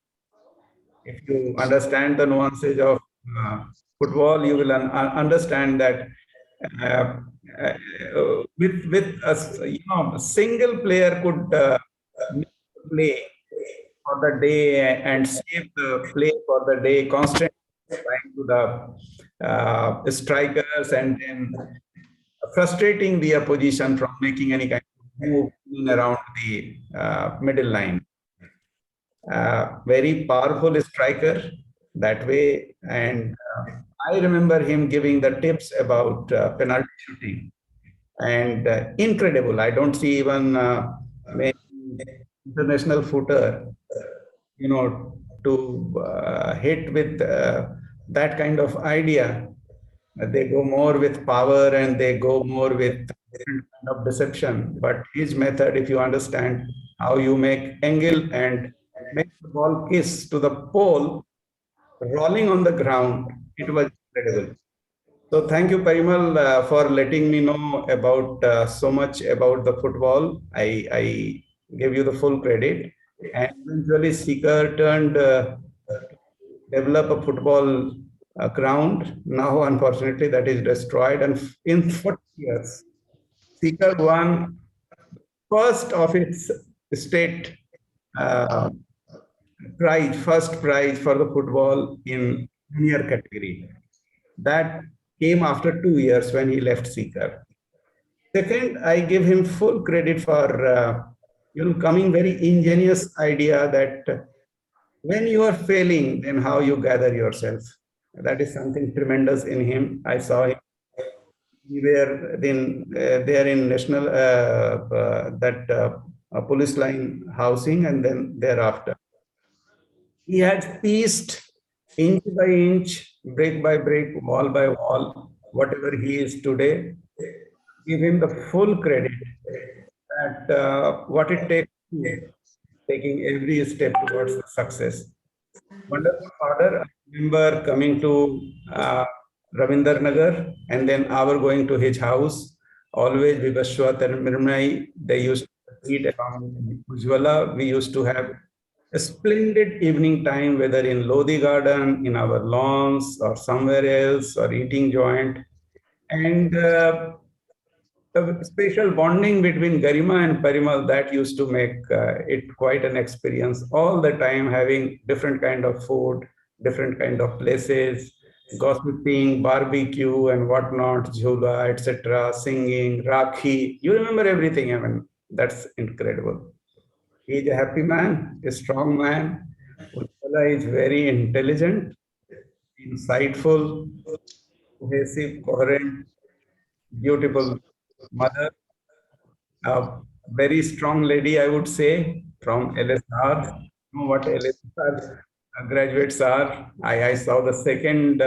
If you understand the nuances of football, you will understand that with a single player could play for the day and save the play for the day, constantly trying to the strikers and then frustrating the opposition from making any kind of move in around the middle line. Very powerful striker that way. And I remember him giving the tips about penalty shooting. And incredible. I don't see even international footer, to hit with that kind of idea. They go more with power and they go more with different kind of deception. But his method, if you understand how you make angle and make the ball kiss to the pole, rolling on the ground, it was incredible. So thank you, Parimal, for letting me know about so much about the football. I give you the full credit. And eventually, Sikar turned develop a football ground. Now, unfortunately, that is destroyed. And in 40 years, Sikar won first of its state first prize for the football in junior category. That came after 2 years when he left Sikar. Second, I give him full credit for coming very ingenious idea that when you are failing, then how you gather yourself. That is something tremendous in him. I saw him. We were there in national police line housing, and then thereafter he had pieced inch by inch brick by brick, wall by wall, whatever he is today. Give him the full credit that what it takes to taking every step towards success. Wonderful father. I remember coming to Ravinder Nagar and then our going to his house. Always Vivaswat and Mirmai, they used to eat along Ujwala. We used to have a splendid evening time, whether in Lodi Garden, in our lawns, or somewhere else, or eating joint. And the special bonding between Garima and Parimal that used to make it quite an experience. All the time having different kind of food, different kind of places, gossiping, barbecue and whatnot, jhula, etc., singing, rakhi. You remember everything. I mean, that's incredible. He's a happy man, a strong man. Ujjwala is very intelligent, insightful, cohesive, coherent, beautiful mother, a very strong lady, I would say, from LSR. You know what LSR graduates are? I saw the second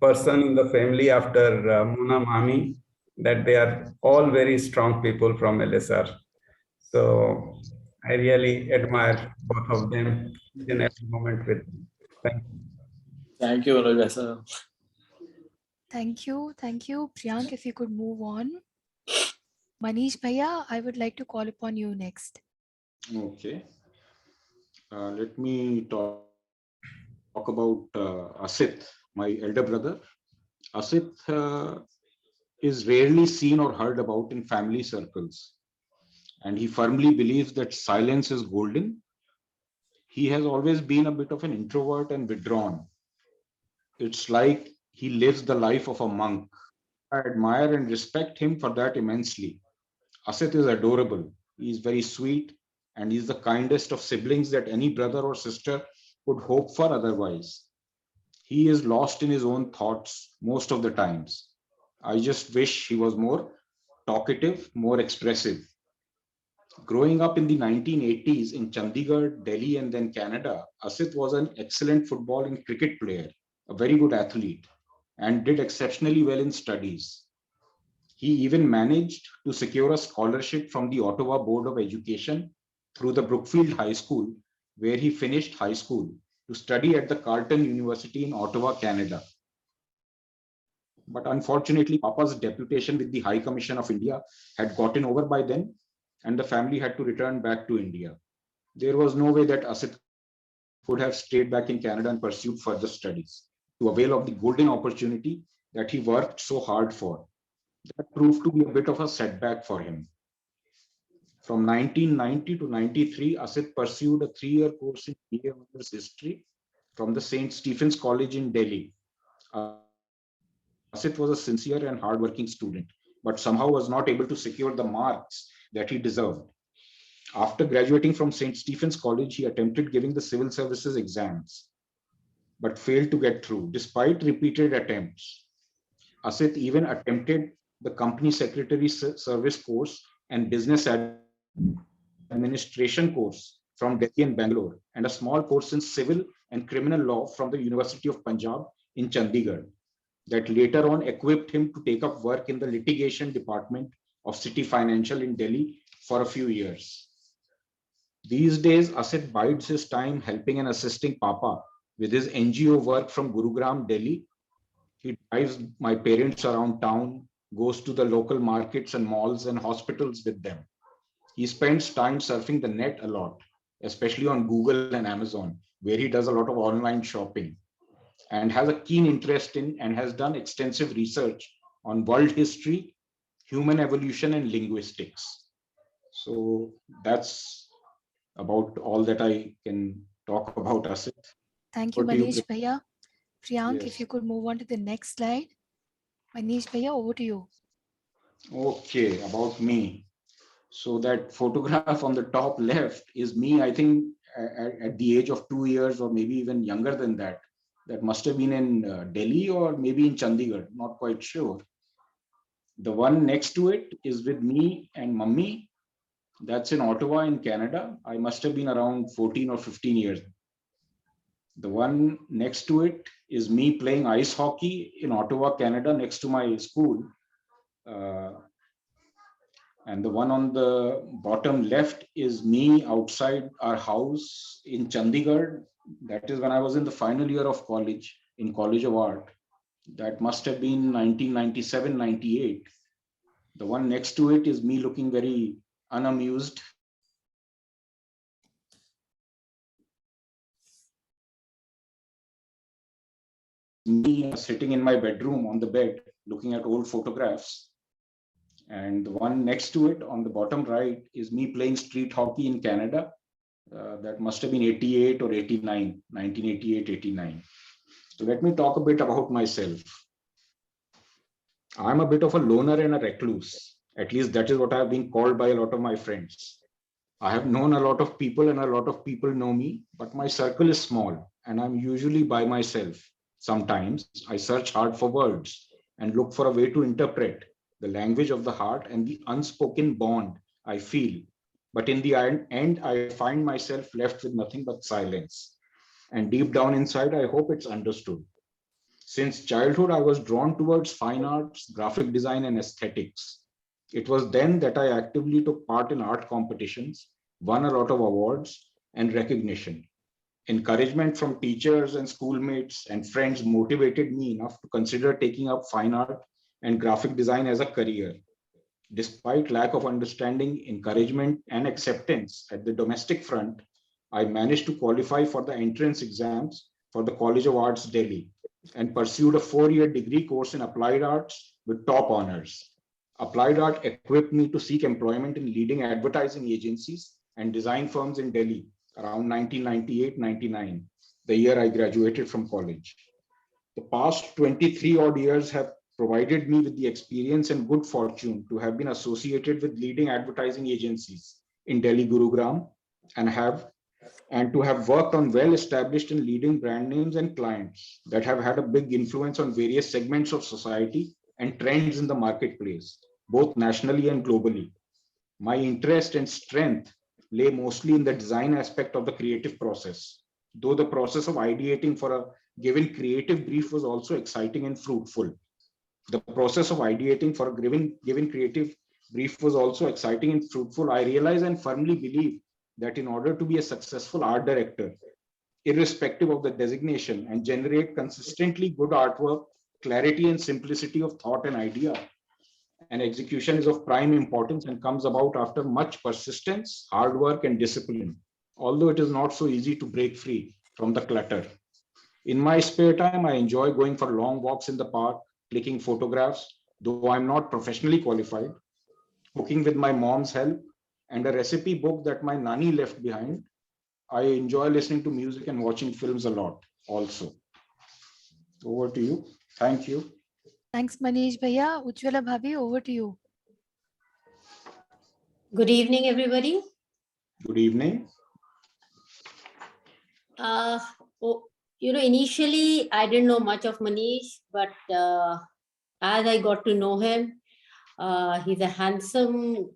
person in the family after Mona Mami, that they are all very strong people from LSR. So I really admire both of them each and every moment with them. Thank you. Thank you, Anuj sir. Thank you. Thank you. Priyank, if you could move on. Manish Bhaiya, I would like to call upon you next. Okay. Let me talk about Asit, my elder brother. Asit is rarely seen or heard about in family circles, and he firmly believes that silence is golden. He has always been a bit of an introvert and withdrawn. It's like he lives the life of a monk. I admire and respect him for that immensely. Asit is adorable. He is very sweet, and he's the kindest of siblings that any brother or sister could hope for otherwise. He is lost in his own thoughts most of the times. I just wish he was more talkative, more expressive. Growing up in the 1980s in Chandigarh, Delhi, and then Canada, Asit was an excellent football and cricket player, a very good athlete, and did exceptionally well in studies. He even managed to secure a scholarship from the Ottawa Board of Education through the Brookfield High School, where he finished high school to study at the Carleton University in Ottawa, Canada. But unfortunately, Papa's deputation with the High Commission of India had gotten over by then, and the family had to return back to India. There was no way that Asit could have stayed back in Canada and pursued further studies to avail of the golden opportunity that he worked so hard for. That proved to be a bit of a setback for him. From 1990 to 93, Asit pursued a 3-year course in BA Honors History from the St. Stephen's College in Delhi. Asit was a sincere and hardworking student, but somehow was not able to secure the marks that he deserved. After graduating from St. Stephen's College, he attempted giving the civil services exams, but failed to get through despite repeated attempts. Asit even attempted the company secretary service course and business administration course from Delhi and Bangalore, and a small course in civil and criminal law from the University of Punjab in Chandigarh, that later on equipped him to take up work in the litigation department of City Financial in Delhi for a few years. These days, Asit bides his time helping and assisting Papa with his NGO work from Gurugram, Delhi. He drives my parents around town, goes to the local markets and malls and hospitals with them. He spends time surfing the net a lot, especially on Google and Amazon, where he does a lot of online shopping and has a keen interest in and has done extensive research on world history, human evolution, and linguistics. So that's about all that I can talk about Asit. Thank you, Over to you, Manish Bhaiya. Priyank, if Yes. you could move on to the next slide. Manish Bhaiya, over to you. Okay, about me. So that photograph on the top left is me, I think, at the age of 2 years or maybe even younger than that. That must have been in Delhi or maybe in Chandigarh, not quite sure. The one next to it is with me and mummy. That's in Ottawa in Canada. I must have been around 14 or 15 years. The one next to it is me playing ice hockey in Ottawa, Canada, next to my school. And the one on the bottom left is me outside our house in Chandigarh. That is when I was in the final year of college, in College of Art. That must have been 1997, 98. The one next to it is me looking very unamused. Me sitting in my bedroom on the bed, looking at old photographs. And the one next to it on the bottom right is me playing street hockey in Canada. That must have been 88 or 89, 1988, 89. So let me talk a bit about myself. I'm a bit of a loner and a recluse. At least that is what I've been called by a lot of my friends. I have known a lot of people and a lot of people know me, but my circle is small and I'm usually by myself. Sometimes I search hard for words and look for a way to interpret the language of the heart and the unspoken bond I feel. But in the end, I find myself left with nothing but silence. And deep down inside, I hope it's understood. Since childhood, I was drawn towards fine arts, graphic design, and aesthetics. It was then that I actively took part in art competitions, won a lot of awards and recognition. Encouragement from teachers and schoolmates and friends motivated me enough to consider taking up fine art and graphic design as a career. Despite lack of understanding, encouragement, and acceptance at the domestic front, I managed to qualify for the entrance exams for the College of Arts, Delhi, and pursued a 4-year degree course in applied arts with top honors. Applied art equipped me to seek employment in leading advertising agencies and design firms in Delhi around 1998-99, the year I graduated from college. The past 23 odd years have provided me with the experience and good fortune to have been associated with leading advertising agencies in Delhi, Gurugram, and to have worked on well-established and leading brand names and clients that have had a big influence on various segments of society and trends in the marketplace, both nationally and globally. My interest and strength lay mostly in the design aspect of the creative process, though the process of ideating for a given creative brief was also exciting and fruitful. The process of ideating for a given creative brief was also exciting and fruitful. I realize and firmly believe that in order to be a successful art director, irrespective of the designation, and generate consistently good artwork, clarity and simplicity of thought and idea and execution is of prime importance and comes about after much persistence, hard work, and discipline, although it is not so easy to break free from the clutter. In my spare time, I enjoy going for long walks in the park, clicking photographs, though I'm not professionally qualified, cooking with my mom's help, and a recipe book that my nanny left behind. I enjoy listening to music and watching films a lot also. Over to you. Thank you. Thanks, Manish Bhaiya. Ujjwala Bhabhi, over to you. Good evening, everybody. Good evening. Initially, I didn't know much of Manish, but as I got to know him, he's a handsome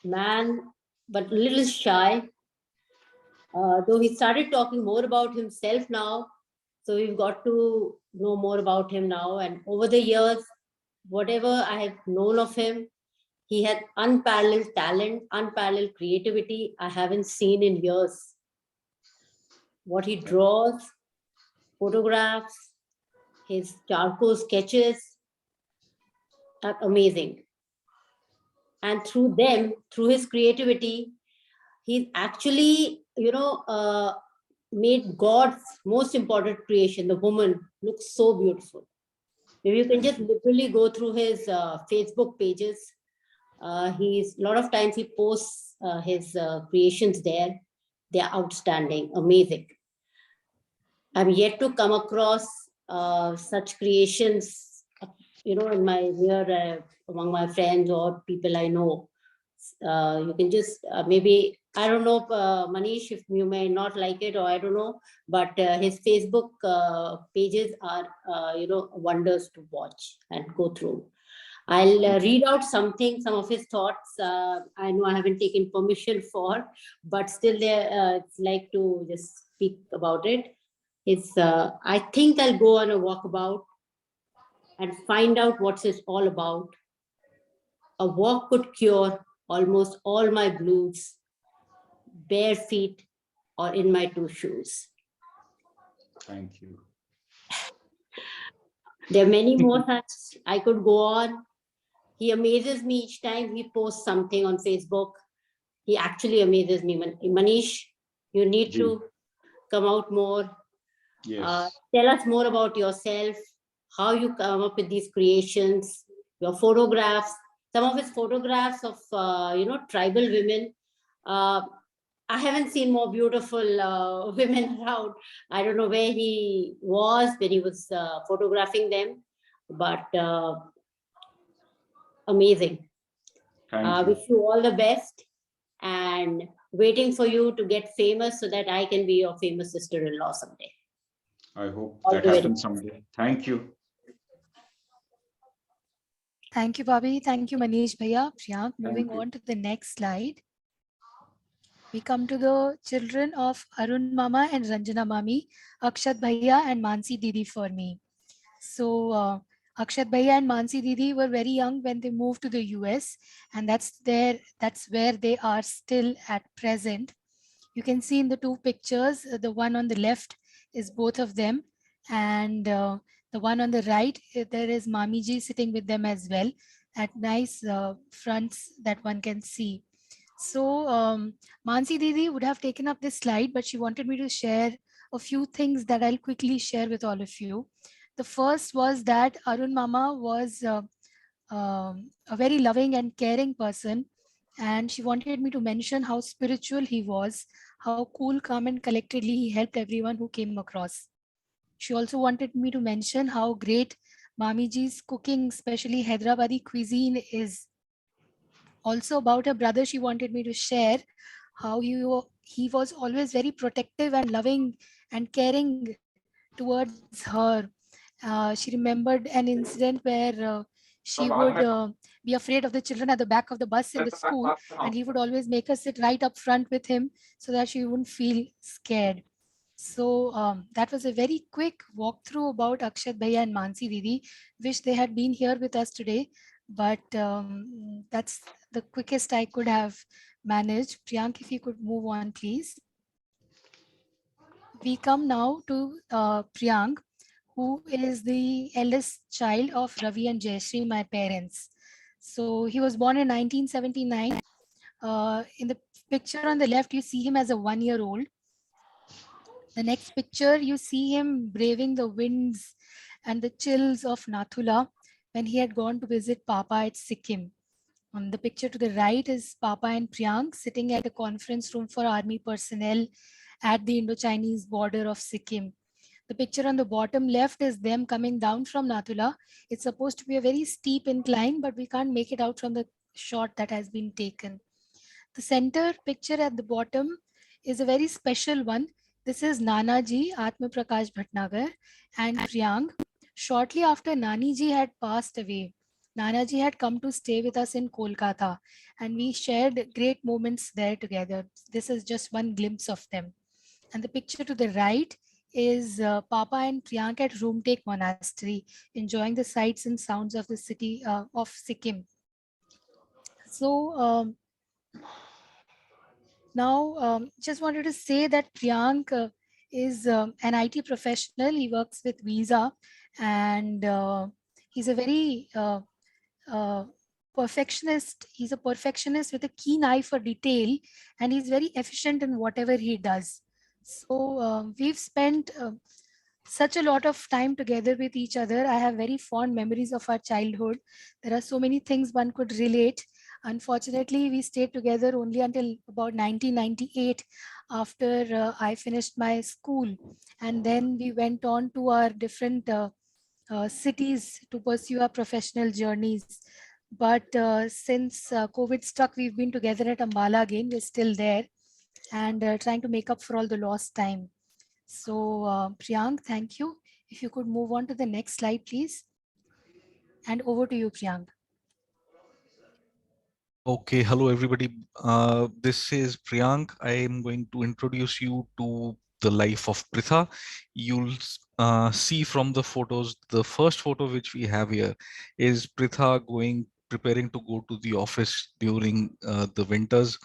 man, but a little shy. Though he started talking more about himself now, so we've got to know more about him now. And over the years, whatever I have known of him, he had unparalleled talent, unparalleled creativity I haven't seen in years. What he draws, photographs, his charcoal sketches are amazing. And through them, through his creativity, he's actually, made God's most important creation, the woman, look so beautiful. Maybe you can just literally go through his Facebook pages. He's a lot of times he posts his creations there. They're outstanding, amazing. I'm yet to come across such creations, in my near among my friends or people I know. You can just maybe, I don't know, Manish, if you may not like it or I don't know, but his Facebook pages are, wonders to watch and go through. I'll read out some of his thoughts. I know I haven't taken permission for, but still there, it's like to just speak about it. I think I'll go on a walkabout and find out what's it all about. A walk could cure almost all my blues, bare feet or in my two shoes. Thank you. There are many more such. I could go on. He amazes me each time he posts something on Facebook. He actually amazes me. Manish, you need to come out more. Yes. Tell us more about yourself, how you come up with these creations, your photographs, some of his photographs of, tribal women. I haven't seen more beautiful women around. I don't know where he was when he was photographing them, but amazing. Thank you. Wish you all the best and waiting for you to get famous so that I can be your famous sister-in-law someday. I hope All that the way. happens someday. Thank you. Thank you, Bobby. Thank you, Manish Bhaiya. Priyank, moving you. on to the next slide. We come to the children of Arun Mama and Ranjana Mami, Akshat Bhaiya and Mansi Didi for me. So Akshat Bhaiya and Mansi Didi were very young when they moved to the US, and that's where they are still at present. You can see in the two pictures, the one on the left is both of them, and the one on the right, there is Mami ji sitting with them as well at nice fronts that one can see. So Mansi Didi would have taken up this slide, but she wanted me to share a few things that I'll quickly share with all of you. The first was that Arun Mama was a very loving and caring person, and she wanted me to mention how spiritual he was, how cool, calm, and collectedly he helped everyone who came across. She also wanted me to mention how great Mamiji's cooking, especially Hyderabadi cuisine, is. Also about her brother, she wanted me to share how he was always very protective and loving and caring towards her. She remembered an incident where she would be afraid of the children at the back of the bus in the school, and he would always make her sit right up front with him so that she wouldn't feel scared. So that was a very quick walkthrough about Akshat Bhaiya and Mansi Didi. Wish they had been here with us today, but that's the quickest I could have managed. Priyank, if you could move on, please. We come now to Priyank, who is the eldest child of Ravi and Jayashree, my parents. So he was born in 1979. In the picture on the left, you see him as a 1-year-old. The next picture, you see him braving the winds and the chills of Nathula when he had gone to visit Papa at Sikkim. On the picture to the right is Papa and Priyank sitting at a conference room for army personnel at the Indo-Chinese border of Sikkim. The picture on the bottom left is them coming down from Nathula. It's supposed to be a very steep incline, but we can't make it out from the shot that has been taken. The center picture at the bottom is a very special one. This is Nanaji, Atma Prakash Bhatnagar, and Priyank. Shortly after Naniji had passed away, Nanaji had come to stay with us in Kolkata, and we shared great moments there together. This is just one glimpse of them. And the picture to the right is Papa and Priyank at Roomtake Monastery, enjoying the sights and sounds of the city of Sikkim. So now, just wanted to say that Priyank is an IT professional. He works with Visa, and he's a very perfectionist. He's a perfectionist with a keen eye for detail, and he's very efficient in whatever he does. So we've spent such a lot of time together with each other. I have very fond memories of our childhood. There are so many things one could relate. Unfortunately, we stayed together only until about 1998 after I finished my school. And then we went on to our different cities to pursue our professional journeys. But since COVID struck, we've been together at Ambala again. We're still there and trying to make up for all the lost time. So Priyank, thank you. If you could move on to the next slide, please. And over to you, Priyank. Okay, hello everybody. This is Priyank. I am going to introduce you to the life of Pritha. You'll see from the photos, the first photo which we have here is Pritha preparing to go to the office during the winters,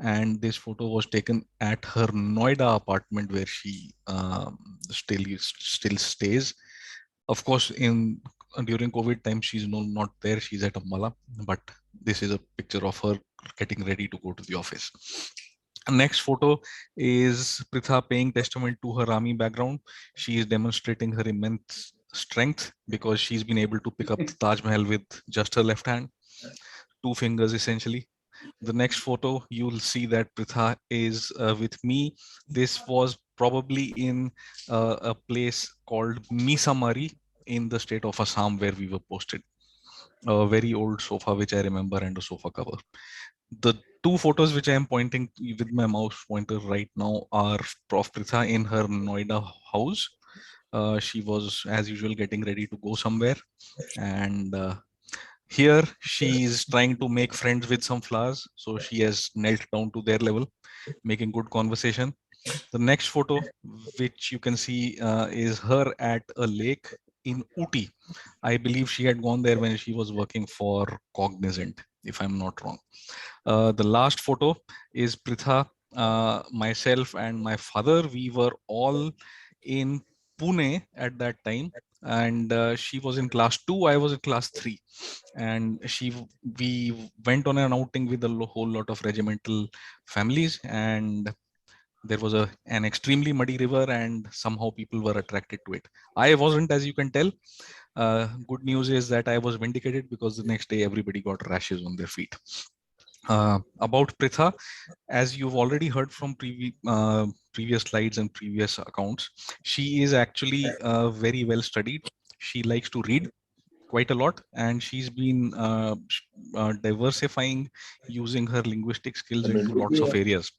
and this photo was taken at her Noida apartment where she still stays. Of course, in during COVID time, she's not there. She's at Ambala, but this is a picture of her getting ready to go to the office. Next photo is Pritha paying testament to her army background. She is demonstrating her immense strength because she's been able to pick up the Taj Mahal with just her left hand, two fingers essentially. The next photo, you'll see that Pritha is with me. This was probably in a place called Misamari in the state of Assam where we were posted. A very old sofa which I remember, and a sofa cover. The two photos which I am pointing with my mouse pointer right now are Prof. Pritha in her Noida house. She was, as usual, getting ready to go somewhere. And here she is trying to make friends with some flowers. So she has knelt down to their level, making good conversation. The next photo, which you can see, is her at a lake in Ooty. I believe she had gone there when she was working for Cognizant, if I'm not wrong. The last photo is Pritha, myself, and my father. We were all in Pune at that time, and she was in class 2. I was in class 3, and we went on an outing with a whole lot of regimental families, and there was an extremely muddy river, and somehow people were attracted to it. I wasn't, as you can tell. Good news is that I was vindicated because the next day everybody got rashes on their feet. About Pritha, as you've already heard from previous slides and previous accounts, she is actually very well studied. She likes to read quite a lot, and she's been diversifying using her linguistic skills into lots of areas.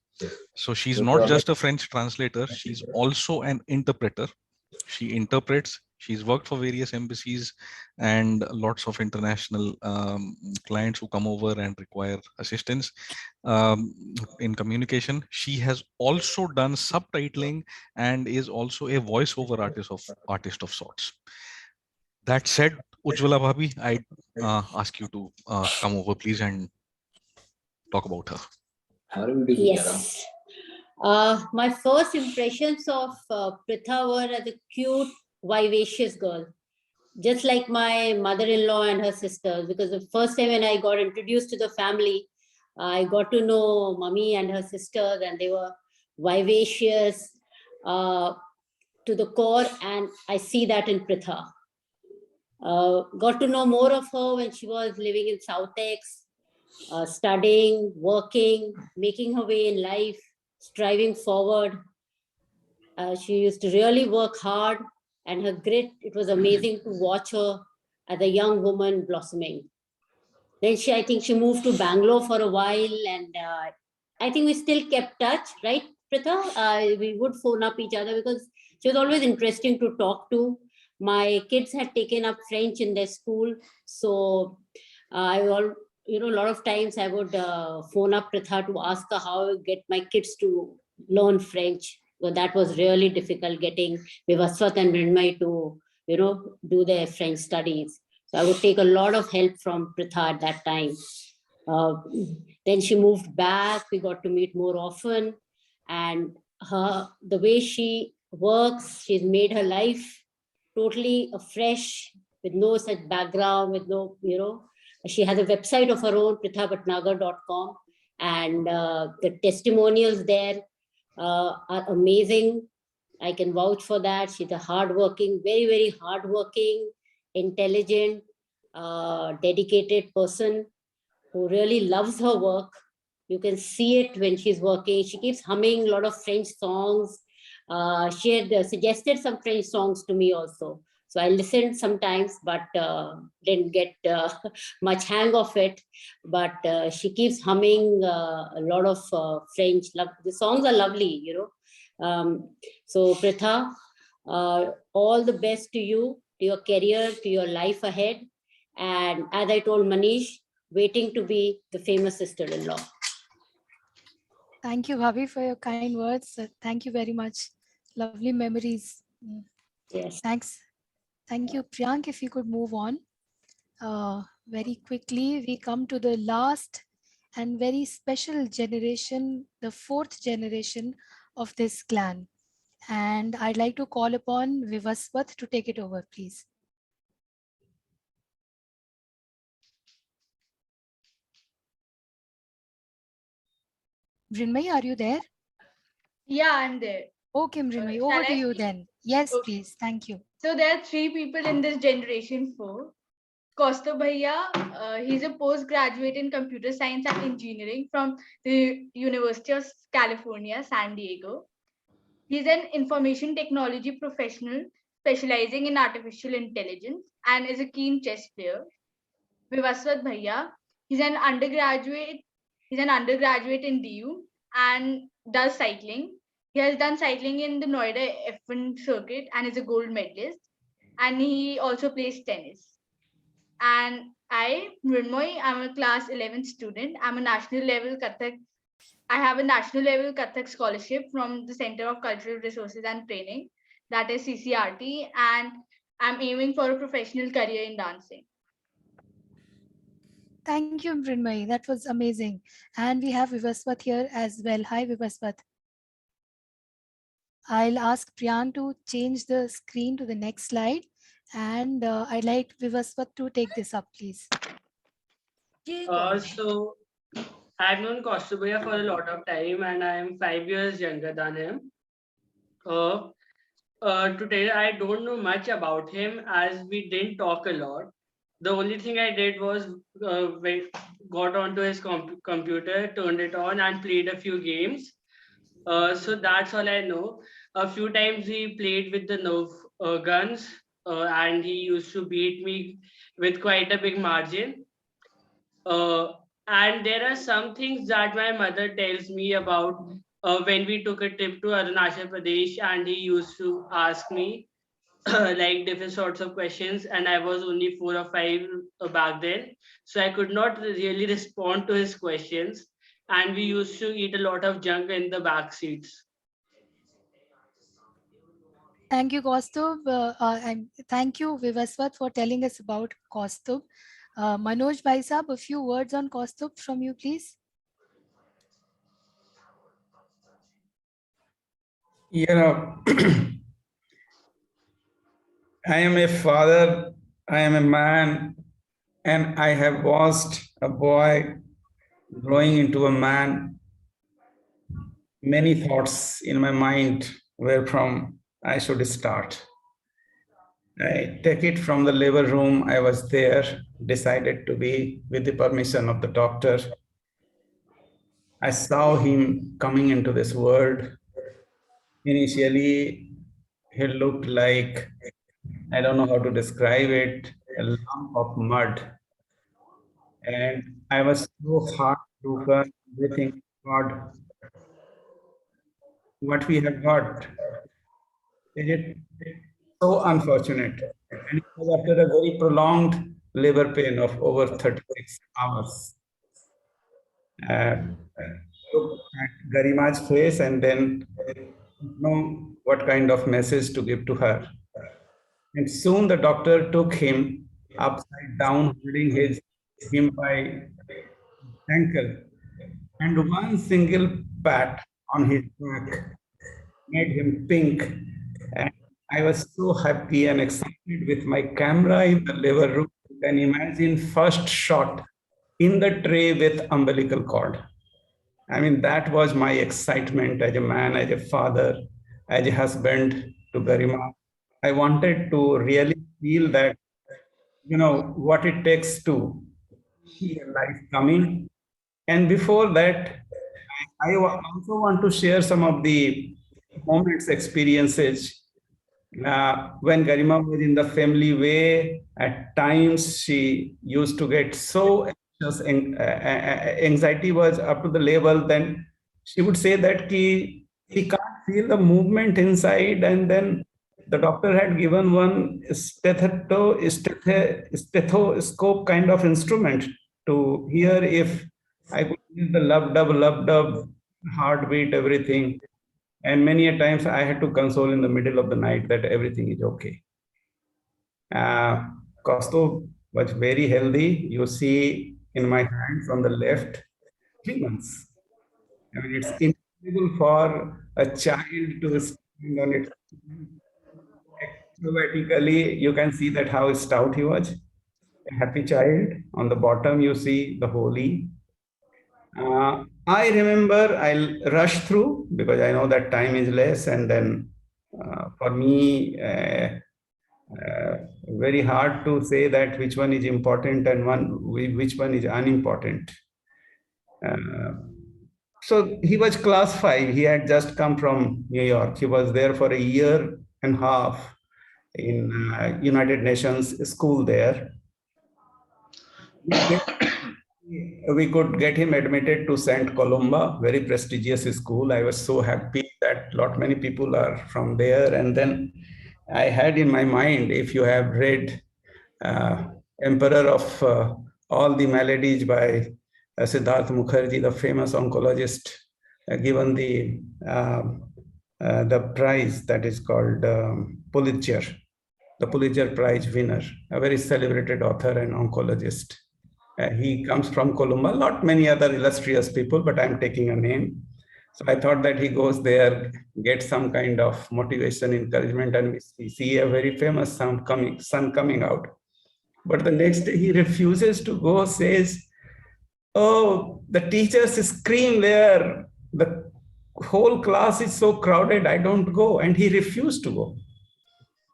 So she's not just a French translator, she's also an interpreter. She interprets. She's worked for various embassies and lots of international clients who come over and require assistance in communication. She has also done subtitling and is also a voiceover artist of sorts. That said, Ujjwala Bhabhi, I ask you to come over, please, and talk about her. Yes. My first impressions of Pritha were as a cute, vivacious girl, just like my mother-in-law and her sisters, because the first time when I got introduced to the family, I got to know Mummy and her sisters, and they were vivacious to the core, and I see that in Pritha. Got to know more of her when she was living in Southex, studying, working, making her way in life, striving forward. She used to really work hard, and her grit, it was amazing to watch her as a young woman blossoming. Then I think she moved to Bangalore for a while, and I think we still kept touch, right, Pritha? We would phone up each other because she was always interesting to talk to. My kids had taken up French in their school, so a lot of times I would phone up Pritha to ask her how I get my kids to learn French. So that was really difficult, getting Vivaswat and Mrinmay to, do their French studies. So I would take a lot of help from Pritha at that time. Then she moved back. We got to meet more often. And the way she works, she's made her life totally fresh, with no such background, with no, she has a website of her own, prithabhatnagar.com. And the testimonials there are amazing. I can vouch for that. She's a hardworking, very, very hardworking, intelligent, dedicated person who really loves her work. You can see it when she's working. She keeps humming a lot of French songs. She had suggested some French songs to me also. So I listened sometimes, but didn't get much hang of it. But she keeps humming a lot of French. The songs are lovely, So Pritha, all the best to you, to your career, to your life ahead. And as I told Manish, waiting to be the famous sister-in-law. Thank you, Bhabhi, for your kind words. Thank you very much. Lovely memories. Yes. Thanks. Thank you, Priyank. If you could move on very quickly, we come to the last and very special generation, the fourth generation of this clan. And I'd like to call upon Vivaswat to take it over, please. Mrinmay, are you there? Yeah, I'm there. Okay, Mrinmay, Shall over to I you speak? then. Yes, Okay. please. Thank you. So there are three people in this generation four. Costa Bhaiya, he's a postgraduate in computer science and engineering from the University of California, San Diego. He's an information technology professional specializing in artificial intelligence and is a keen chess player. Vivaswat Bhaiya, he's an undergraduate. He's an undergraduate in DU and does cycling. He has done cycling in the Noida F1 circuit and is a gold medalist. And he also plays tennis. And I, Mrinmoy, I'm a class 11 student. I'm a national level Kathak. I have a national level Kathak scholarship from the Center of Cultural Resources and Training, that is CCRT, and I'm aiming for a professional career in dancing. Thank you, Mrinmay. That was amazing. And we have Vivaswat here as well. Hi, Vivaswat. I'll ask Priyan to change the screen to the next slide. And I'd like Vivaswat to take this up, please. So I've known Kostubaya for a lot of time, and I'm 5 years younger than him. Today, I don't know much about him as we didn't talk a lot. The only thing I did was got onto his computer, turned it on, and played a few games. So that's all I know. A few times he played with the Nerf guns, and he used to beat me with quite a big margin. Uh, and there are some things that my mother tells me about when we took a trip to Arunachal Pradesh, and he used to ask me like different sorts of questions, and I was only 4 or 5 back then, so I could not really respond to his questions. And we used to eat a lot of junk in the back seats. Thank you, Kaustubh. And thank you, Vivaswat, for telling us about Kaustubh. Manoj Bhai Sahab, a few words on Kaustubh from you, please. I am a father, I am a man, and I have watched a boy growing into a man. Many thoughts in my mind where from I should start. I take it from the labor room. I was there, decided to be with the permission of the doctor. I saw him coming into this world. Initially, he looked like, I don't know how to describe it, a lump of mud. And I was so heartbroken, everything, God, what we have got, is it so unfortunate. And it was after a very prolonged labor pain of over 36 hours. Look at Garima's face and then know what kind of message to give to her. And soon the doctor took him upside down, holding him by ankle, and one single pat on his back made him pink. And I was so happy and excited with my camera in the labor room. You can imagine first shot in the tray with umbilical cord. I mean, that was my excitement as a man, as a father, as a husband to Garima. I wanted to really feel that, what it takes to see a life coming. And before that, I also want to share some of the moments, experiences. When Garima was in the family way, at times she used to get so anxious, and anxiety was up to the level, then she would say that he can't feel the movement inside, and then the doctor had given one stethoscope kind of instrument to hear if I could feel the lub dub, heartbeat, everything. And many a times I had to console in the middle of the night that everything is okay. Costo was very healthy. You see in my hands on the left, 3 months. I mean, it's impossible for a child to stand on its acrobatically. You can see that how stout he was. A happy child. On the bottom, you see the holy. I remember I'll rush through because I know that time is less, and then for me, very hard to say that which one is important and which one is unimportant. So he was class 5. He had just come from New York. He was there for a year and a half in United Nations school there. We could get him admitted to St. Columba, very prestigious school. I was so happy that many people are from there. And then I had in my mind, if you have read Emperor of All the Maladies by Siddharth Mukherjee, the famous oncologist, given the prize that is called Pulitzer, the Pulitzer Prize winner, a very celebrated author and oncologist. He comes from Columba, not many other illustrious people, but I'm taking a name. So I thought that he goes there, gets some kind of motivation, encouragement, and we see a very famous son coming out. But the next day he refuses to go, says, "Oh, the teachers scream there. The whole class is so crowded, I don't go." And he refused to go.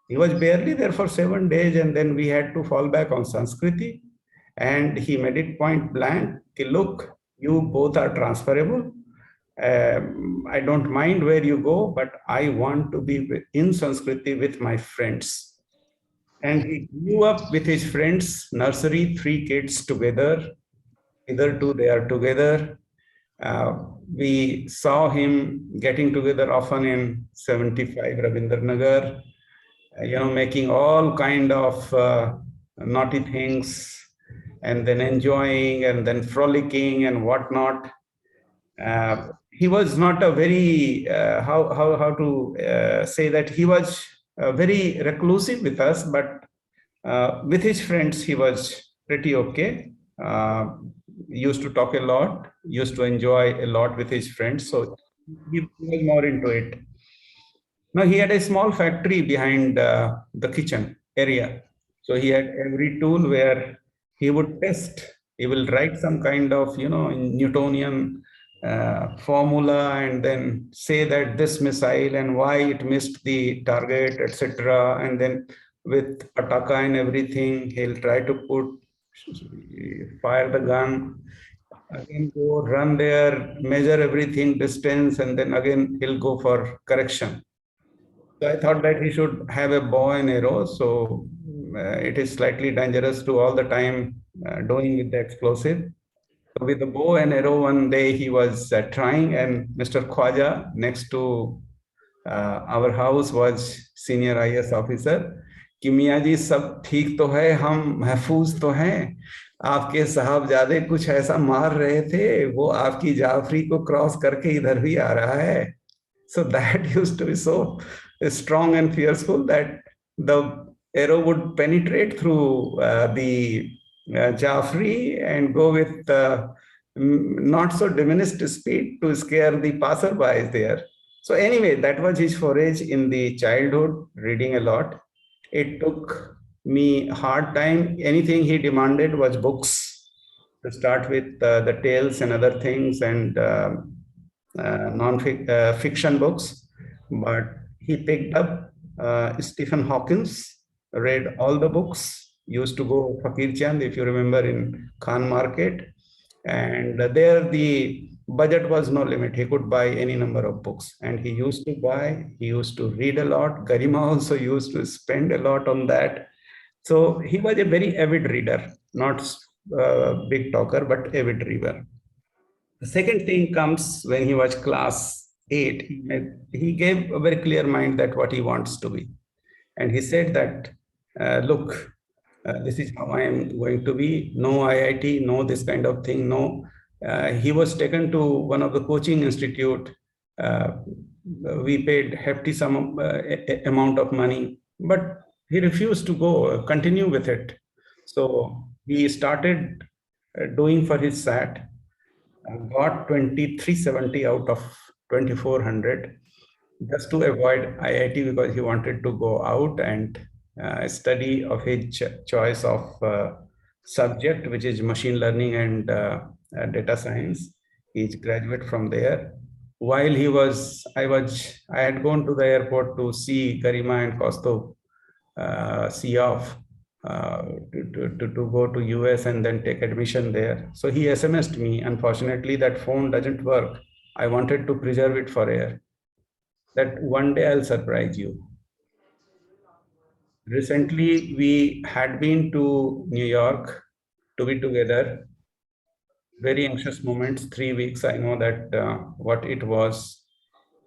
He was barely there for 7 days, and then we had to fall back on Sanskriti. And he made it point blank, look, you both are transferable. I don't mind where you go, but I want to be in Sanskriti with my friends. And he grew up with his friends, nursery, 3 kids together. Hitherto they are together. We saw him getting together often in 75 Rabindranagar, making all kind of naughty things, and then enjoying and then frolicking and whatnot. He was not a very, how to say that, he was very reclusive with us, but with his friends, he was pretty okay. Used to talk a lot, used to enjoy a lot with his friends. So he was more into it. Now he had a small factory behind the kitchen area. So he had every tool where he would test. He will write some kind of, Newtonian formula and then say that this missile and why it missed the target, etc. And then with pataka and everything, he'll try to fire the gun, again go run there, measure everything, distance, and then again he'll go for correction. So I thought that he should have a bow and arrow. So it is slightly dangerous to all the time doing with the explosive. So with the bow and arrow, one day he was trying, and Mr. Khwaja next to our house was senior IS officer. कि मियाँ जी सब ठीक तो है, हम महफूज तो हैं, आपके साहबजादे कुछ ऐसा मार रहे थे, वो आपकी जाफरी को क्रॉस करके इधर भी आ रहा है. So that used to be so strong and fearful that the arrow would penetrate through the Jaffrey and go with not so diminished speed to scare the passerbys there. So anyway, that was his foray in the childhood, reading a lot. It took me a hard time. Anything he demanded was books, to start with the tales and other things, and non-fiction books. But he picked up Stephen Hawkins, read all the books, used to go Fakir Chand, if you remember, in Khan Market. And there the budget was no limit. He could buy any number of books. And he used to buy, he used to read a lot. Garima also used to spend a lot on that. So he was a very avid reader, not big talker, but avid reader. The second thing comes when he was class 8. He gave a very clear mind that what he wants to be. And he said that, look, this is how I am going to be. No IIT, no this kind of thing, no. He was taken to one of the coaching institute we paid hefty sum amount of money, but he refused to go continue with it. So he started doing for his SAT, got 2370 out of 2400, just to avoid IIT because he wanted to go out and study of his choice of subject, which is machine learning and data science. He's graduate from there. While I had gone to the airport to see Garima and Kaustubh see off to go to US and then take admission there. So he SMS'd me. Unfortunately, that phone doesn't work. I wanted to preserve it for air. That one day I'll surprise you. Recently, we had been to New York to be together. Very anxious moments, 3 weeks. I know that what it was,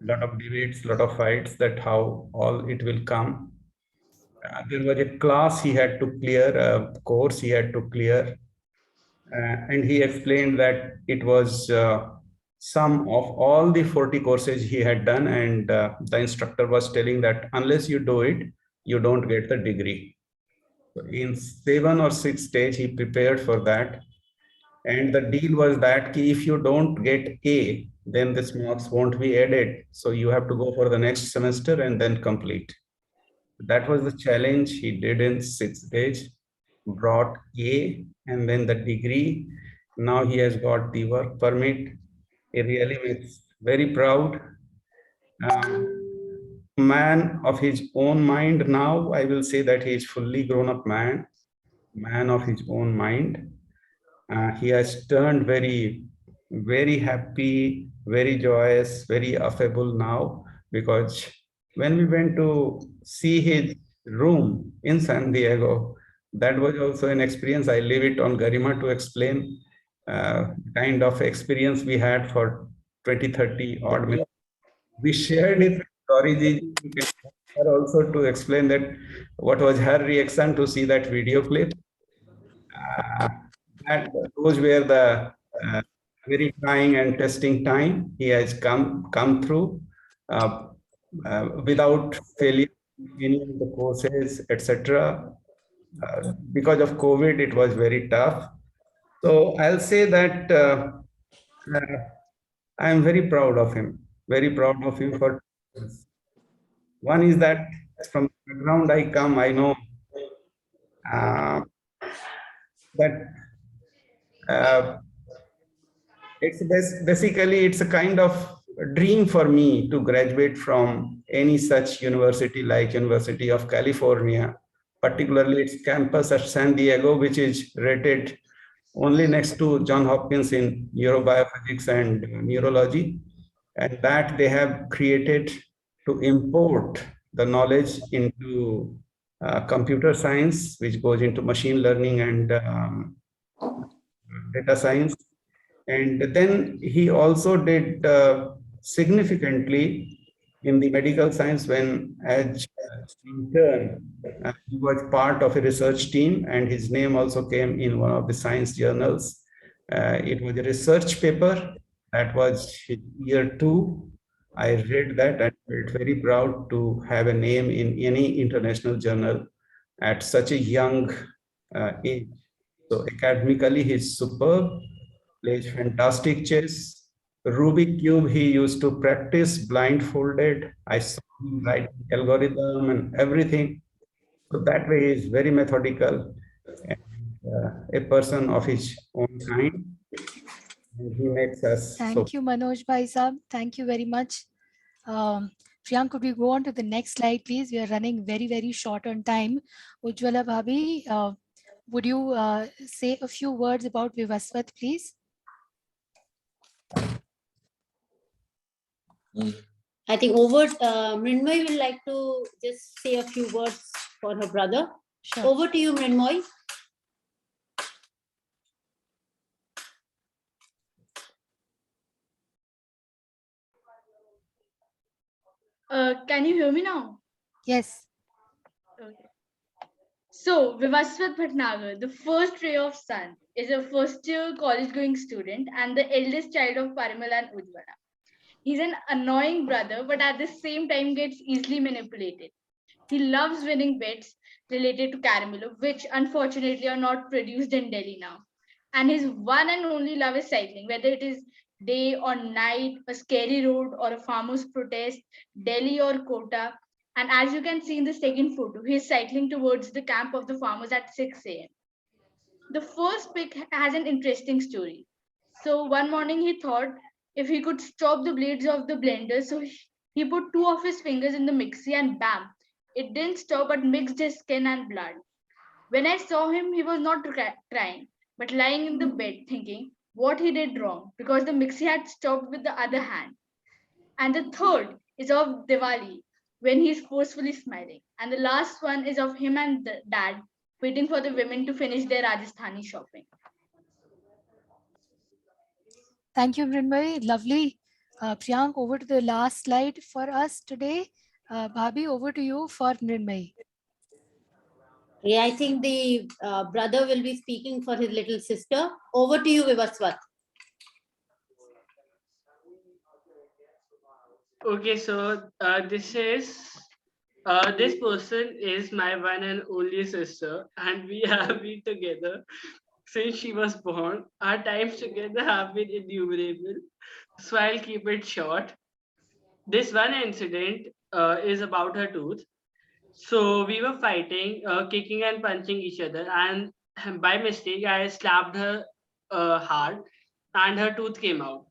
a lot of debates, a lot of fights, that how all it will come. There was a class he had to clear, a course he had to clear. And he explained that it was some of all the 40 courses he had done, and the instructor was telling that unless you do it, you don't get the degree. So in 7 or 6 stage, he prepared for that. And the deal was that if you don't get A, then this marks won't be added. So you have to go for the next semester and then complete. That was the challenge he did in 6 days, brought A and then the degree. Now he has got the work permit. He really makes very proud. Man of his own mind now, I will say that he is fully grown up man of his own mind. He has turned very, very happy, very joyous, very affable now, because when we went to see his room in San Diego, that was also an experience. I leave it on Garima to explain kind of experience we had for 20, 30 odd minutes. We shared it with Gauriji. You can ask her also to explain that what was her reaction to see that video clip. And those were the verifying and testing time. He has come through without failure in any of the courses, etc. Because of COVID, it was very tough. So I'll say that I am very proud of him. Very proud of him for two reasons. One is that from the background I come, I know that basically it's a kind of dream for me to graduate from any such university like University of California, particularly its campus at San Diego, which is rated only next to Johns Hopkins in neurobiophysics and neurology, and that they have created to import the knowledge into computer science, which goes into machine learning and data science. And then he also did significantly in the medical science when, as intern, he was part of a research team, and his name also came in one of the science journals. It was a research paper that was year 2. I read that and felt very proud to have a name in any international journal at such a young age. So academically, he's superb, plays fantastic chess. Rubik Cube, he used to practice blindfolded. I saw him write algorithm and everything. So that way, he is very methodical and a person of his own kind. And he makes us Thank you, Manoj Bhai Sahab. Thank you very much. Priyank, could we go on to the next slide, please? We are running very, very short on time. Ujjwala Bhabi, would you say a few words about Vivaswat, please? I think over Mrinmoy will like to just say a few words for her brother. Sure. Over to you, Mrinmoy. Can you hear me now? Yes. Okay. So, Vivaswat Bhatnagar, the first ray of sun, is a first-year college-going student and the eldest child of Parimal and Ujjwala. He's an annoying brother, but at the same time gets easily manipulated. He loves winning bets related to Caramello, which unfortunately are not produced in Delhi now. And his one and only love is cycling, whether it is day or night, a scary road or a farmer's protest, Delhi or Kota. And as you can see in the second photo, he is cycling towards the camp of the farmers at 6 a.m. The first pic has an interesting story. So one morning he thought if he could stop the blades of the blender, so he put two of his fingers in the mixie and bam, it didn't stop but mixed his skin and blood. When I saw him, he was not crying, but lying in the bed thinking what he did wrong because the mixie had stopped with the other hand. And the third is of Diwali when he's forcefully smiling. And the last one is of him and the dad waiting for the women to finish their Rajasthani shopping. Thank you, Mrinmay. Lovely. Priyank, over to the last slide for us today. Bhabi, over to you for Mrinmay. Yeah, I think the brother will be speaking for his little sister. Over to you, Vivaswat. Okay, so this person is my one and only sister, and we have been together since she was born. Our times together have been innumerable, so I'll keep it short. This one incident is about her tooth. So we were fighting, kicking and punching each other, and by mistake, I slapped her hard, and her tooth came out.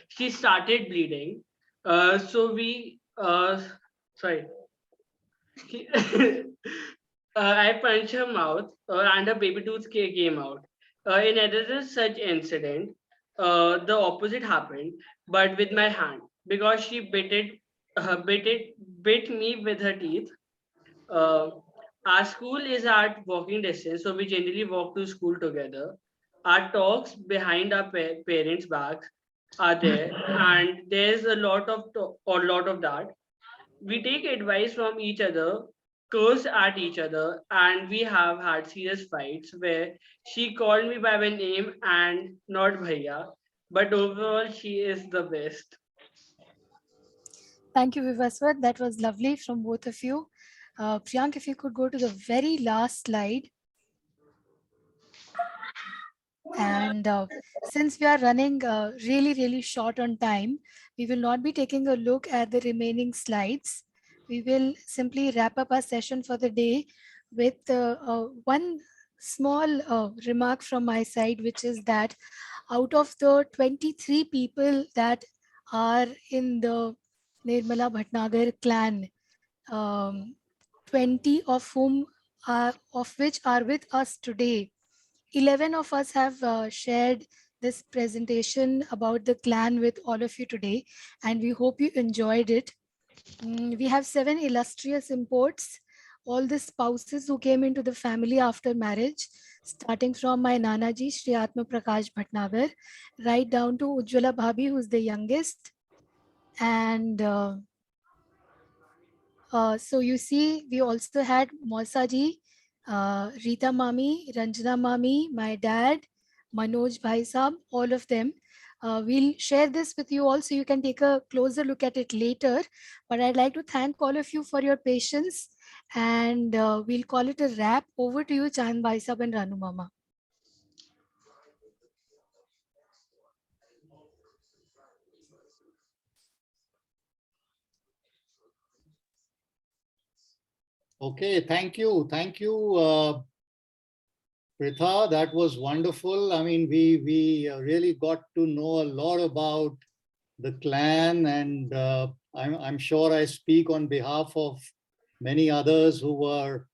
She started bleeding. So we, sorry, I punched her mouth, and her baby tooth came out. In another such incident, the opposite happened, but with my hand because she bit me with her teeth. Uh, our school is at walking distance, so we generally walk to school together. Our talks behind our parents' backs are there, and there's a lot of that. We take advice from each other, curse at each other, and we have had serious fights where she called me by my name and not Bhaiya. But overall, she is the best. Thank you, Vivaswat. That was lovely from both of you. Priyank, if you could go to the very last slide. And since we are running really short on time, we will not be taking a look at the remaining slides. We will simply wrap up our session for the day with one small remark from my side, which is that out of the 23 people that are in the Nirmala Bhatnagar clan, um, 20 of whom of which are with us today. 11 of us have shared this presentation about the clan with all of you today, and we hope you enjoyed it. We have 7 illustrious imports, all the spouses who came into the family after marriage, starting from my Nanaji, Shri Atma Prakash Bhatnagar, right down to Ujjwala Bhabi, who's the youngest. And so you see, we also had Mausaji, Rita Mami, Ranjana Mami, my dad, Manoj Bhai Sahab, all of them. We'll share this with you all so you can take a closer look at it later. But I'd like to thank all of you for your patience, and we'll call it a wrap. Over to you, Chand Bhai Sahab and Ranu Mama. Okay, thank you. Thank you, Pritha. That was wonderful. I mean, we really got to know a lot about the clan, and I'm sure I speak on behalf of many others who were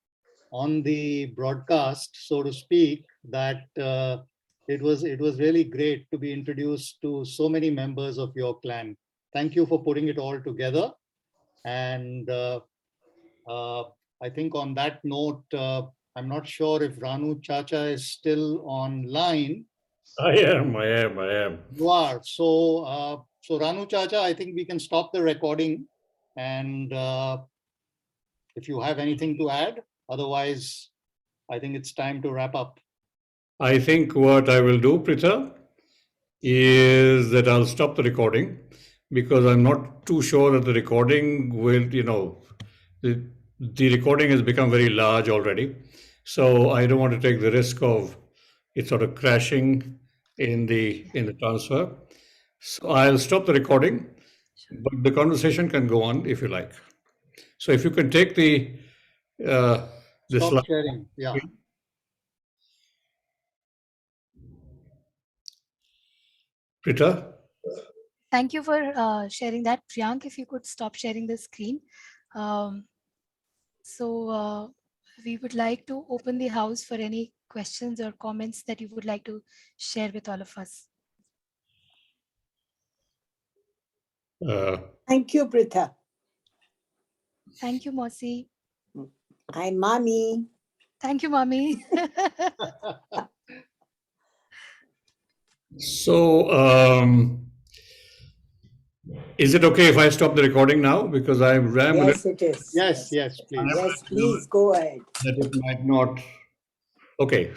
on the broadcast, so to speak, that it was really great to be introduced to so many members of your clan. Thank you for putting it all together. And I think on that note, I'm not sure if Ranu Chacha is still online. I am. You are. So Ranu Chacha, I think we can stop the recording. And if you have anything to add, otherwise, I think it's time to wrap up. I think what I will do, Pritha, is that I'll stop the recording because I'm not too sure that the recording will, the recording has become very large already. So I don't want to take the risk of it sort of crashing in the transfer. So I'll stop the recording, but the conversation can go on if you like. So if you can take the Stop slide. sharing. Yeah. Prita? Thank you for sharing that. Priyank, if you could stop sharing the screen. So we would like to open the house for any questions or comments that you would like to share with all of us. Thank you, Pritha. Thank you, Mosi. Hi, Mommy. Thank you, Mommy. So, is it okay if I stop the recording now? Because I ran a Yes, little. it is. Yes, yes, please. Yes, please go ahead. That it might not. Okay.